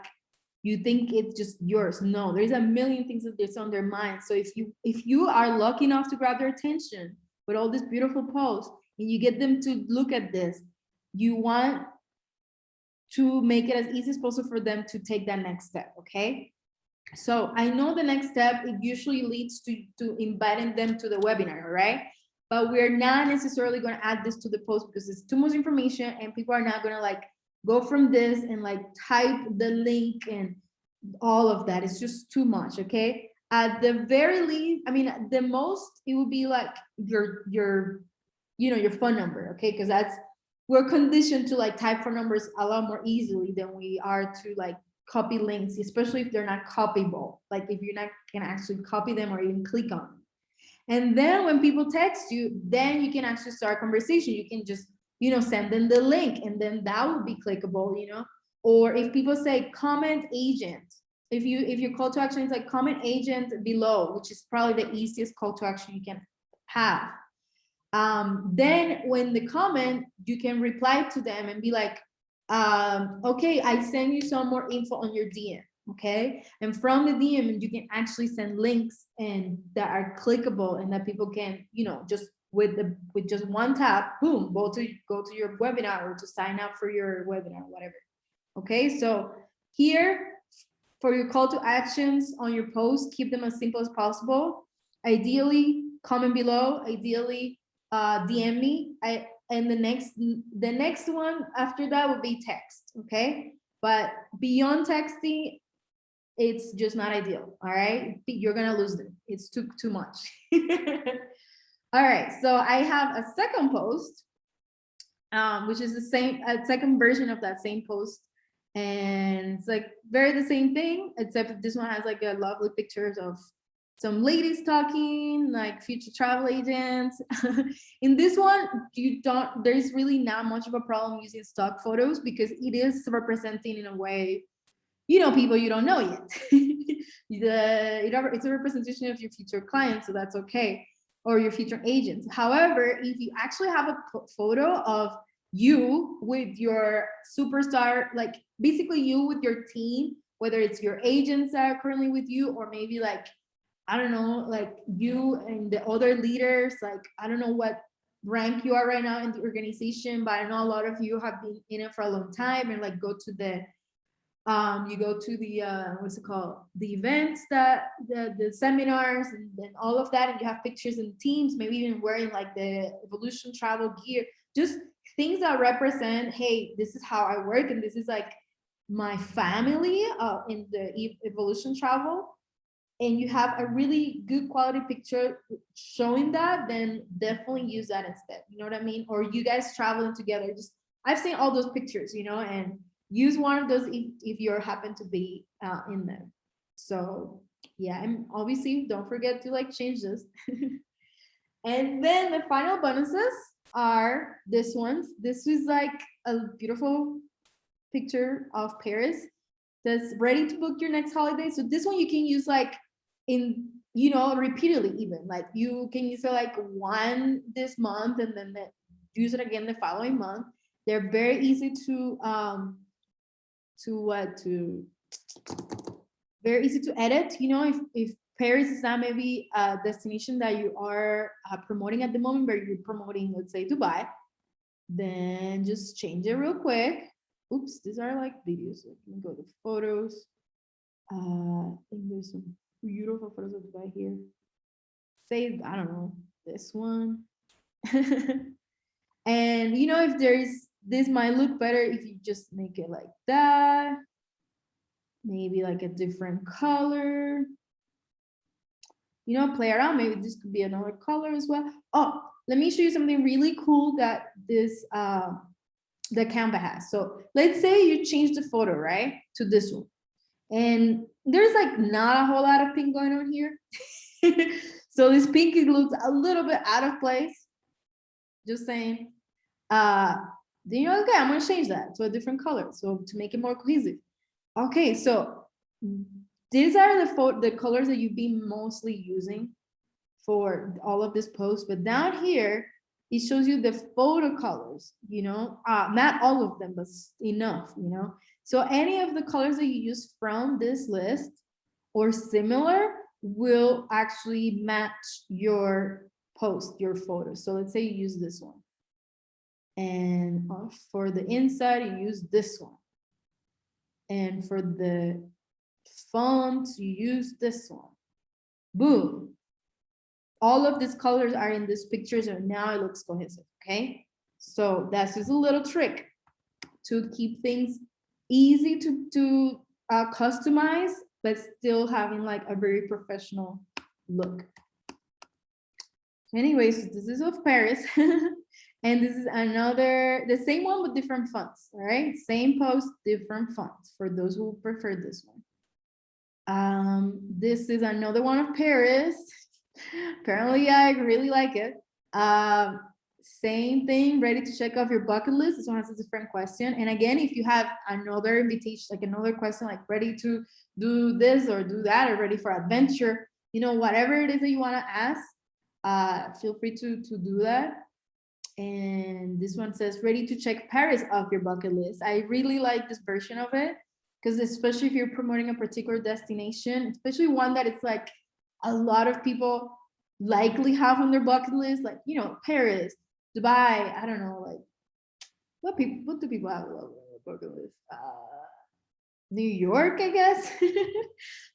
you think it's just yours. No, there's a million things that's on their mind. So if you are lucky enough to grab their attention with all these beautiful posts and you get them to look at this, you want to make it as easy as possible for them to take that next step, okay? So I know the next step, it usually leads to inviting them to the webinar, right? But we're not necessarily going to add this to the post because it's too much information and people are not going to like go from this and like type the link and all of that. It's just too much, okay? At the very least, I mean, the most, it would be like your phone number, okay? Because we're conditioned to like type phone numbers a lot more easily than we are to like copy links, especially if they're not copyable. Like if you're not can actually copy them or even click on them. And then when people text you, then you can actually start a conversation. You can just, send them the link and then that would be clickable, Or if people say comment agent, if your call to action is like comment agent below, which is probably the easiest call to action you can have. Then when they comment, you can reply to them and be like, okay, I send you some more info on your DM, okay? And from the DM, you can actually send links and that are clickable and that people can, just with just one tap, boom, go to your webinar or to sign up for your webinar, whatever. Okay, so here for your call to actions on your post, keep them as simple as possible. Ideally, comment below. Ideally, DM me. And the next one after that would be text. Okay, but beyond texting, it's just not ideal. All right, you're gonna lose them. It's too much. All right, so I have a second post, which is a second version of that same post. And it's like very the same thing, except this one has like a lovely pictures of some ladies talking, like future travel agents. In this one, there's really not much of a problem using stock photos because it is representing in a way, people you don't know yet. It's a representation of your future clients, so that's okay, or your future agents. However, if you actually have a photo of you with your superstar, like basically you with your team, whether it's your agents that are currently with you, or maybe like, I don't know, like you and the other leaders, like, I don't know what rank you are right now in the organization, but I know a lot of you have been in it for a long time and like go to the what's it called? The events the seminars and all of that. And you have pictures and teams, maybe even wearing like the Evolution travel gear, just things that represent, hey, this is how I work. And this is like my family in the Evolution travel. and you have a really good quality picture showing that, then definitely use that instead. You know what I mean? Or you guys traveling together, just, I've seen all those pictures, you know, and use one of those if you happen to be in there. So yeah, and obviously don't forget to like change this. And then the final bonuses are this ones. This is like a beautiful picture of Paris that's ready to book your next holiday. So this one you can use like in, you know, repeatedly, even like you can use it like one this month and then use it again the following month. They're very easy to very easy to edit. You know, if Paris is not maybe a destination that you are promoting at the moment, but you're promoting, let's say, Dubai, then just change it real quick. Oops, these are like videos. So let me go to photos. I think there's some beautiful photos of Dubai here. Say, I don't know, this one. And you know, if there's, this might look better if you just make it like that. Maybe like a different color. You know, play around. Maybe this could be another color as well. Oh, let me show you something really cool that this the Canva has. So let's say you change the photo, right, to this one. And there's like not a whole lot of pink going on here. So this pink, it looks a little bit out of place. Just saying. Then you're like, okay, I'm gonna change that to a different color. So to make it more cohesive. Okay, so these are the colors that you've been mostly using for all of this post, but down here, it shows you the photo colors, you know, not all of them, but enough, you know. So any of the colors that you use from this list or similar will actually match your post, your photo. So let's say you use this one. And for the inside, you use this one. And for the font, you use this one. Boom. All of these colors are in these pictures, and now it looks cohesive, okay? So that's just a little trick to keep things easy to customize, but still having like a very professional look. Anyways, this is of Paris. And this is another, the same one with different fonts, all right? Same post, different fonts for those who prefer this one. This is another one of Paris. Apparently, I really like it. Same thing, ready to check off your bucket list. This one has a different question. And again, if you have another invitation, like another question, like ready to do this or do that, or ready for adventure, you know, whatever it is that you want to ask, feel free to do that. And this one says, ready to check Paris off your bucket list. I really like this version of it, because especially if you're promoting a particular destination, especially one that it's like a lot of people likely have on their bucket list, like, you know, Paris, Dubai, I don't know, like, what do people have on their bucket list? New York, I guess.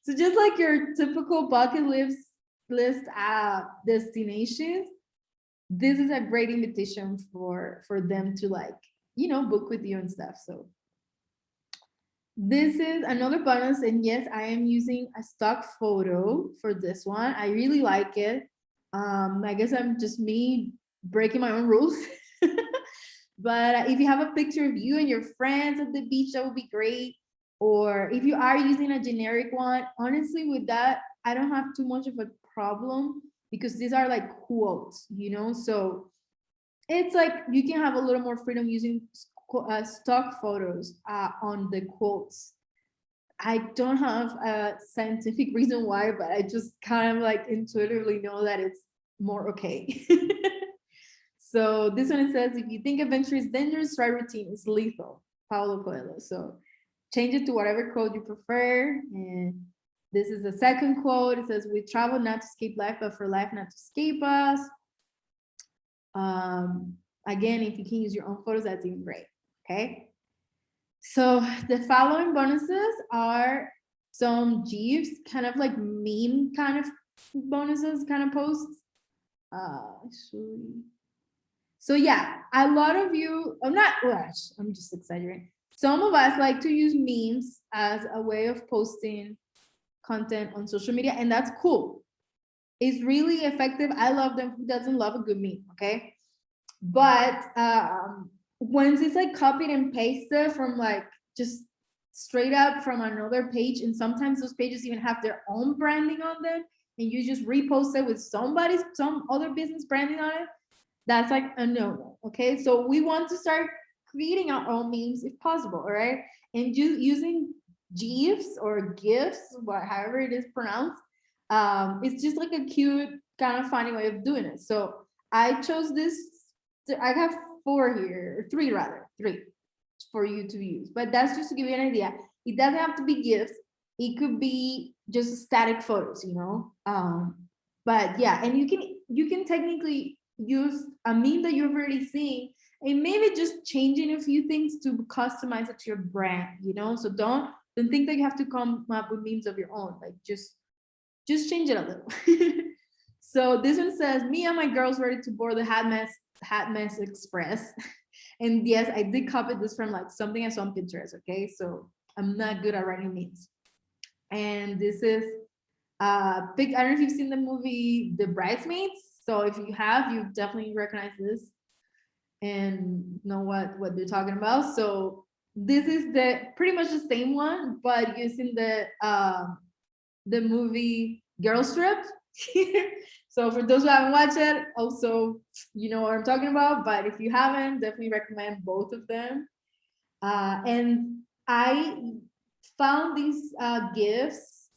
So just like your typical bucket list destinations, this is a great invitation for them to, like, you know, book with you and stuff. So this is another bonus, and yes, I am using a stock photo for this one. I really like it. I guess I'm just me breaking my own rules. But if you have a picture of you and your friends at the beach, that would be great. Or if you are using a generic one, honestly, with that, I don't have too much of a problem, because these are like quotes, you know? So it's like you can have a little more freedom using stock photos on the quotes. I don't have a scientific reason why, but I just kind of like intuitively know that it's more okay. So this one, it says, if you think adventure is dangerous, try routine is lethal. Paulo Coelho. So change it to whatever quote you prefer. And this is the second quote. It says, we travel not to escape life, but for life not to escape us. Again, if you can use your own photos, that's even great. Okay. So the following bonuses are some GIFs, kind of like meme kind of bonuses, kind of posts. Actually. So yeah, a lot of you, I'm just exaggerating. Some of us like to use memes as a way of posting content on social media, and that's cool. It's really effective. I love them. Who doesn't love a good meme? Okay. But once it's like copied and pasted from like just straight up from another page, and sometimes those pages even have their own branding on them, and you just repost it with some other business branding on it, that's like a no. Okay. So we want to start creating our own memes if possible. All right. And using GIFs or GIFs, however it is pronounced, it's just like a cute kind of funny way of doing it. So I chose this. I have three for you to use, but that's just to give you an idea. It doesn't have to be GIFs. It could be just static photos, you know. But yeah, and you can technically use a meme that you've already seen and maybe just changing a few things to customize it to your brand, you know. So don't think that you have to come up with memes of your own. Like just change it a little. So this one says, me and my girls ready to board the Hat Mess Express. And yes, I did copy this from like something I saw on Pinterest. Okay, so I'm not good at writing memes. And this is I don't know if you've seen the movie The Bridesmaids. So if you have, you definitely recognize this and know what they're talking about. So this is pretty much the same one, but using the movie Girls Trip. So for those who haven't watched it, also you know what I'm talking about. But if you haven't, definitely recommend both of them. And I found these GIFs.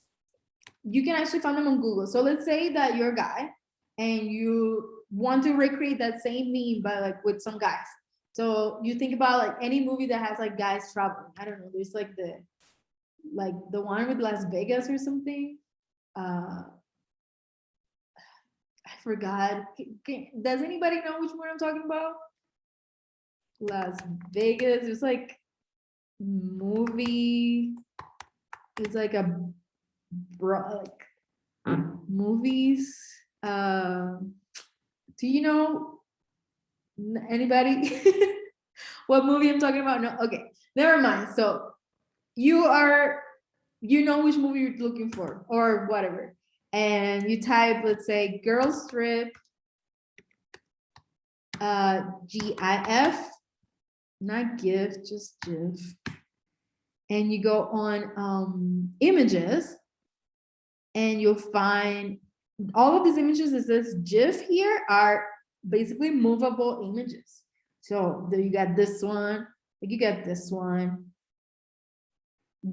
You can actually find them on Google. So let's say that you're a guy and you want to recreate that same meme, but like with some guys. So you think about like any movie that has like guys traveling. I don't know. There's like the one with Las Vegas or something. I forgot. Does anybody know which one I'm talking about? Las Vegas. It's like movie. It's like movies. Do you know anybody what movie I'm talking about? No. Okay. Never mind. So you know which movie you're looking for or whatever. And you type, let's say, Girls Trip, GIF, not GIF, just GIF. And you go on images, and you'll find all of these images that says GIF here are basically movable images. So there you got this one, like you got this one,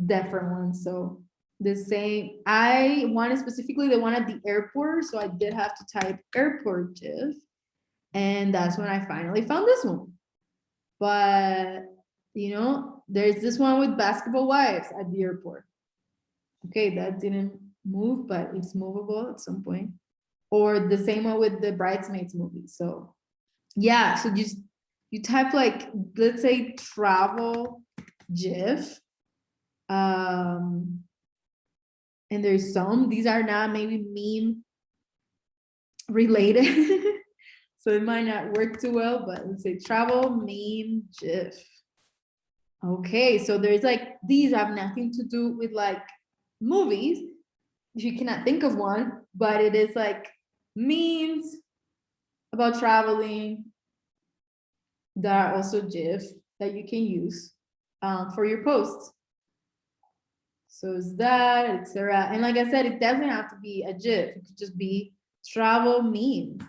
different one. So the same, I wanted specifically the one at the airport, so I did have to type airport GIF, and that's when I finally found this one. But you know, there's this one with basketball wives at the airport. Okay, that didn't move, but it's movable at some point. Or the same one with the Bridesmaids movie. So yeah, so you type like, let's say travel GIF. And there's these are not maybe meme related. So it might not work too well, but let's say travel meme GIF. Okay, so there's like, these have nothing to do with like movies, if you cannot think of one, but it is like memes about traveling that are also GIF that you can use for your posts. So it's that, etc. And like I said, it doesn't have to be a GIF. It could just be travel meme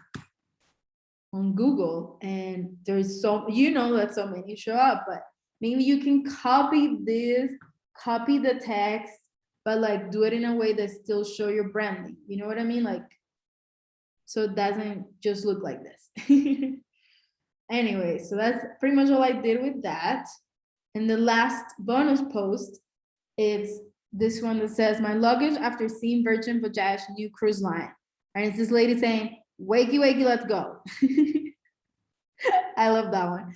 on Google. And there's that so many show up, but maybe you can copy the text, but like do it in a way that still show your branding. You know what I mean? Like, so it doesn't just look like this. Anyway, so that's pretty much all I did with that. And the last bonus post, it's this one that says, my luggage after seeing Virgin Voyage new cruise line. And it's this lady saying, wakey, wakey, let's go. I love that one.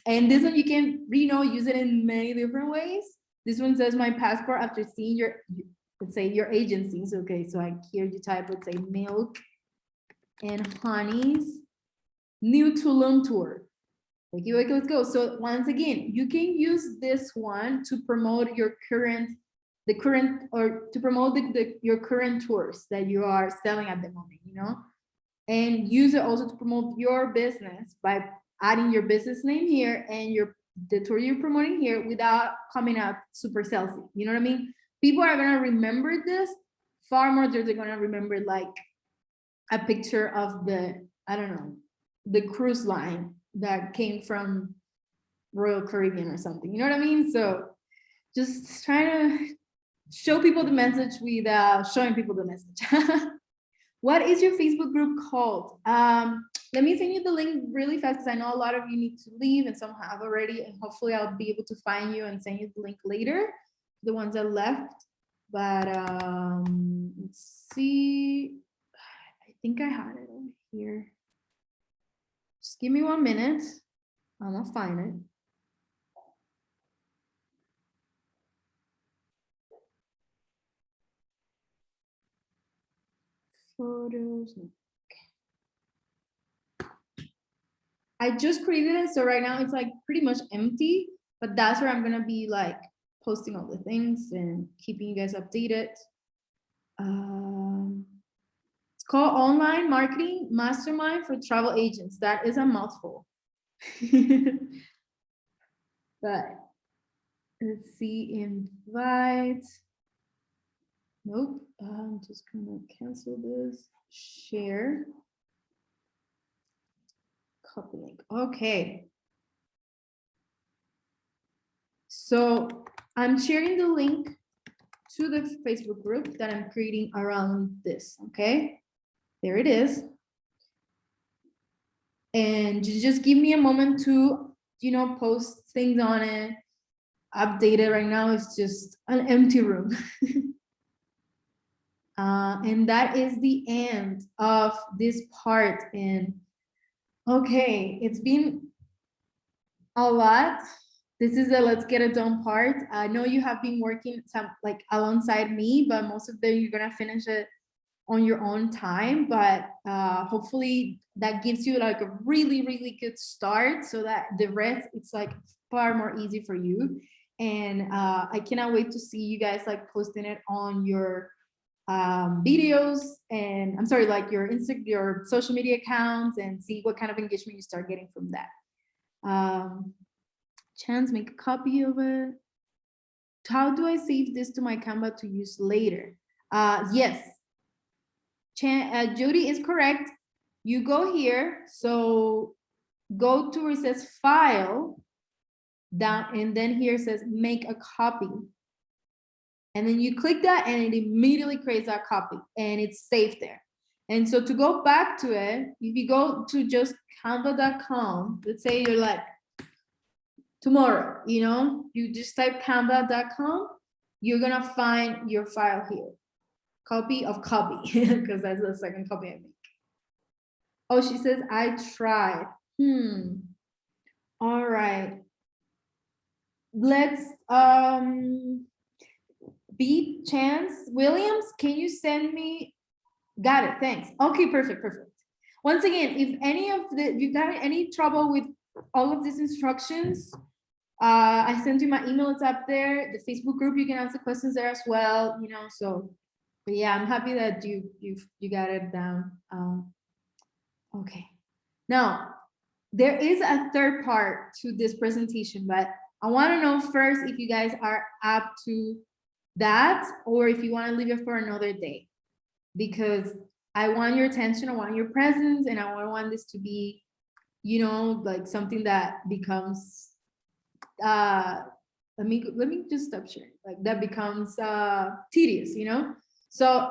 And this one you can, use it in many different ways. This one says, my passport after seeing let's say your agencies. Okay, so here you type, let's say Milk and Honey's new Tulum tour. Okay, let's go. So once again, you can use this one to promote your current the current, or to promote your current tours that you are selling at the moment, you know, and use it also to promote your business by adding your business name here and the tour you're promoting here without coming up super salesy. You know what I mean? People are gonna remember this far more than they're gonna remember like a picture of the, I don't know, the cruise line that came from Royal Caribbean or something. You know what I mean? So just trying to show people the message without showing people the message. What is your Facebook group called? Let me send you the link really fast because I know a lot of you need to leave and some have already, and hopefully I'll be able to find you and send you the link later, the ones that left. But let's see. I think I had it over here. Just give me 1 minute. I'm gonna find it. Photos. I just created it, so right now it's like pretty much empty, but that's where I'm gonna be like posting all the things and keeping you guys updated. It's called Online Marketing Mastermind for Travel Agents. That is a mouthful. But let's see, invite. Nope, I'm just gonna cancel this. Share. Copy link. Okay. So I'm sharing the link to the Facebook group that I'm creating around this. Okay, there it is. And just give me a moment to, you know, post things on it, update it. Right now it's just an empty room. And that is the end of this part. And okay, it's been a lot. This is a let's get it done part. I know you have been working some like alongside me, but most of them you're gonna finish it on your own time. But hopefully that gives you like a really good start so that the rest it's like far more easy for you. And I cannot wait to see you guys like posting it on your videos and I'm sorry, like your social media accounts and see what kind of engagement you start getting from that. Chance, make a copy of it. How do I save this to my Canva to use later? Yes, Jody is correct. You go here, so go to where it says file down, and then here it says make a copy. And then you click that and it immediately creates that copy and it's saved there. And so to go back to it, if you go to just canva.com, let's say you're like, tomorrow, you know, you just type canva.com, you're gonna find your file here. Copy of copy, because that's the second copy I make. Oh, she says, I tried. All right. Let's, B Chance Williams, can you send me? Got it, thanks. Okay, perfect. Once again, if you've got any trouble with all of these instructions, I sent you my email, it's up there. The Facebook group, you can ask the questions there as well, you know, so but yeah, I'm happy that you got it down. Okay, now there is a third part to this presentation, but I want to know first if you guys are up to that or if you want to leave it for another day, because I want your attention, I want your presence, and I want this to be, you know, like something that becomes let me just stop sharing, like that becomes tedious, you know. So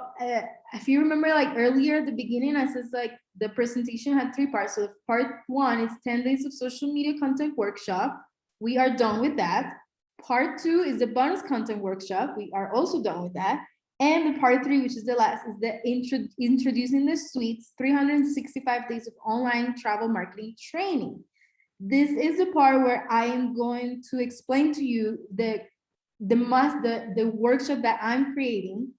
if you remember, like earlier at the beginning, I said like the presentation had 3 parts. So part 1 is 10 days of social media content workshop. We are done with that. Part 2 is the bonus content workshop. We are also done with that. And the part 3, which is the last, is the introducing the suites, 365 days of online travel marketing training. This is the part where I am going to explain to you the workshop that I'm creating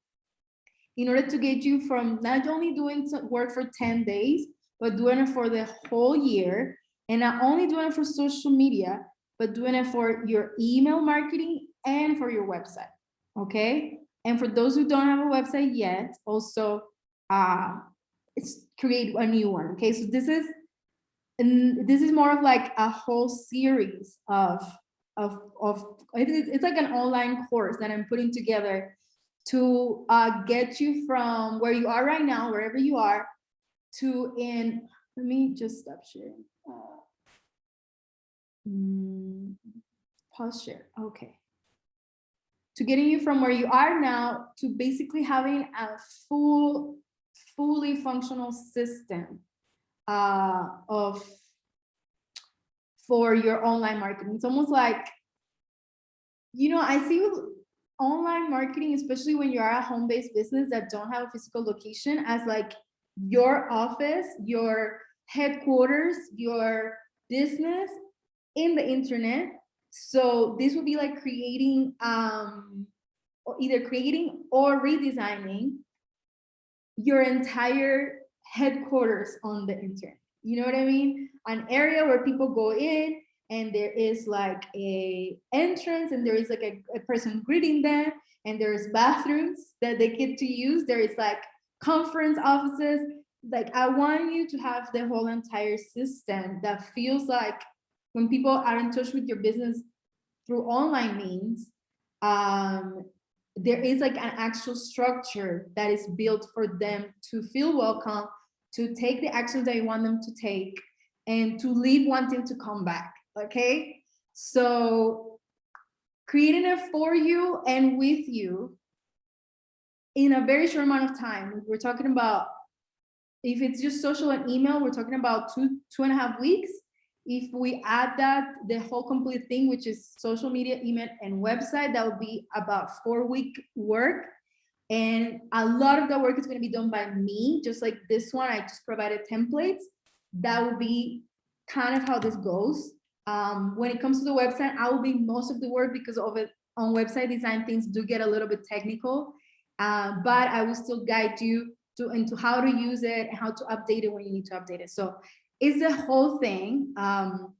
in order to get you from not only doing work for 10 days, but doing it for the whole year, and not only doing it for social media, but doing it for your email marketing and for your website. okay? And for those who don't have a website yet, also it's create a new one, okay? So this is more of like a whole series of it's like an online course that I'm putting together to get you from where you are right now, wherever you are, to let me just stop sharing. Pause share, okay. To getting you from where you are now to basically having a fully functional system for your online marketing. It's almost like, I see online marketing, especially when you are a home-based business that don't have a physical location, as like your office, your headquarters, your business in the internet. So this would be like creating, or either creating or redesigning your entire headquarters on the internet. You know what I mean? An area where people go in and there is like a entrance and there is like a person greeting them and there's bathrooms that they get to use. There is like conference offices. Like I want you to have the whole entire system that feels like when people are in touch with your business through online means, there is like an actual structure that is built for them to feel welcome, to take the actions that you want them to take, and to leave wanting to come back, okay? So creating it for you and with you in a very short amount of time. We're talking about, if it's just social and email, we're talking about 2.5 weeks. If we add that, the whole complete thing, which is social media, email, and website, that would be about 4-week work. And a lot of the work is going to be done by me, just like this one. I just provided templates. That will be kind of how this goes. When it comes to the website, I will be most of the work because of it. On website design, things do get a little bit technical, but I will still guide you into how to use it and how to update it when you need to update it. So it's the whole thing. And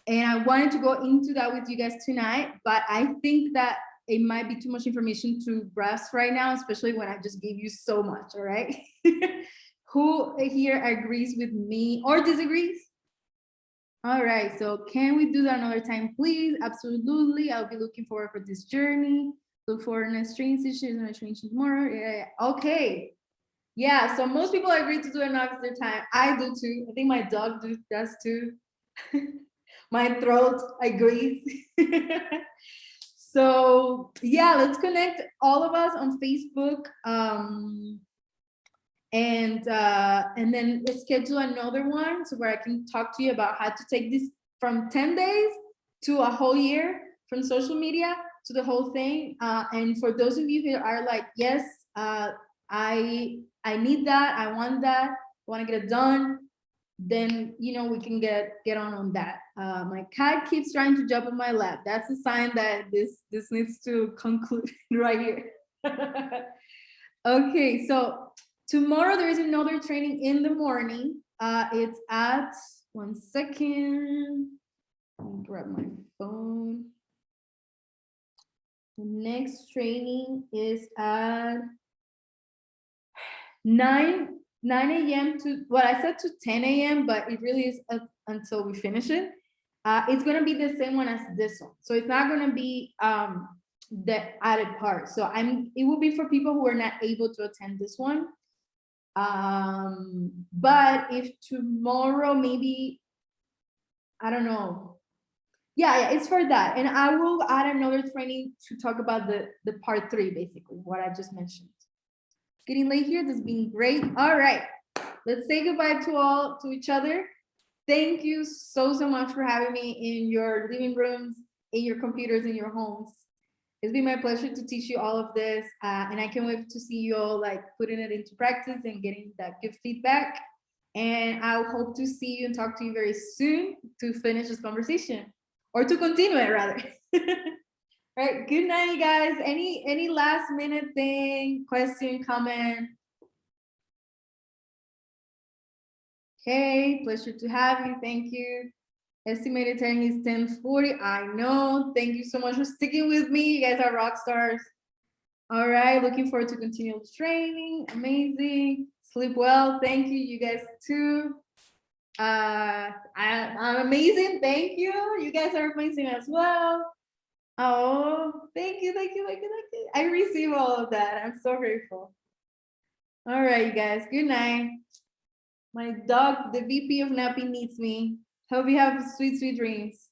I wanted to go into that with you guys tonight, but I think that it might be too much information to grasp right now, especially when I just gave you so much, all right? Who here agrees with me or disagrees? All right, so can we do that another time, please? Absolutely, I'll be looking forward for this journey. Look forward to next training session, next training tomorrow. Yeah, okay. Yeah, so most people agree to do it next their time. I do too. I think my dog does too. My throat agrees. So yeah, let's connect all of us on Facebook. And then let's schedule another one so where I can talk to you about how to take this from 10 days to a whole year, from social media to the whole thing. And for those of you who are like, yes, I need that, I want that, I want to get it done, then we can get on that. My cat keeps trying to jump on my lap. That's a sign that this needs to conclude right here. Okay, so tomorrow there is another training in the morning. It's at 1 second. Let me grab my phone. The next training is at 9 a.m. to, well, I said to 10 a.m., but it really is until we finish it. It's going to be the same one as this one. So it's not going to be the added part. So it will be for people who are not able to attend this one. But if tomorrow, maybe, I don't know. Yeah, it's for that. And I will add another training to talk about the part 3, basically, what I just mentioned. It's getting late here. This has been great. All right, let's say goodbye to each other. Thank you so much for having me in your living rooms, in your computers, in your homes. It's been my pleasure to teach you all of this. And I can't wait to see you all like putting it into practice and getting that good feedback. And I hope to see you and talk to you very soon to finish this conversation, or to continue it rather. All right, good night, you guys. Any last minute thing, question, comment? Okay, pleasure to have you. Thank you. Estimated time is 10:40. I know. Thank you so much for sticking with me. You guys are rock stars. All right, looking forward to continual training. Amazing. Sleep well. Thank you, you guys too. I'm amazing. Thank you. You guys are amazing as well. Oh, thank you, thank you, thank you, thank you. I receive all of that. I'm so grateful. All right, you guys. Good night. My dog, the VP of napping, needs me. Hope you have sweet, sweet dreams.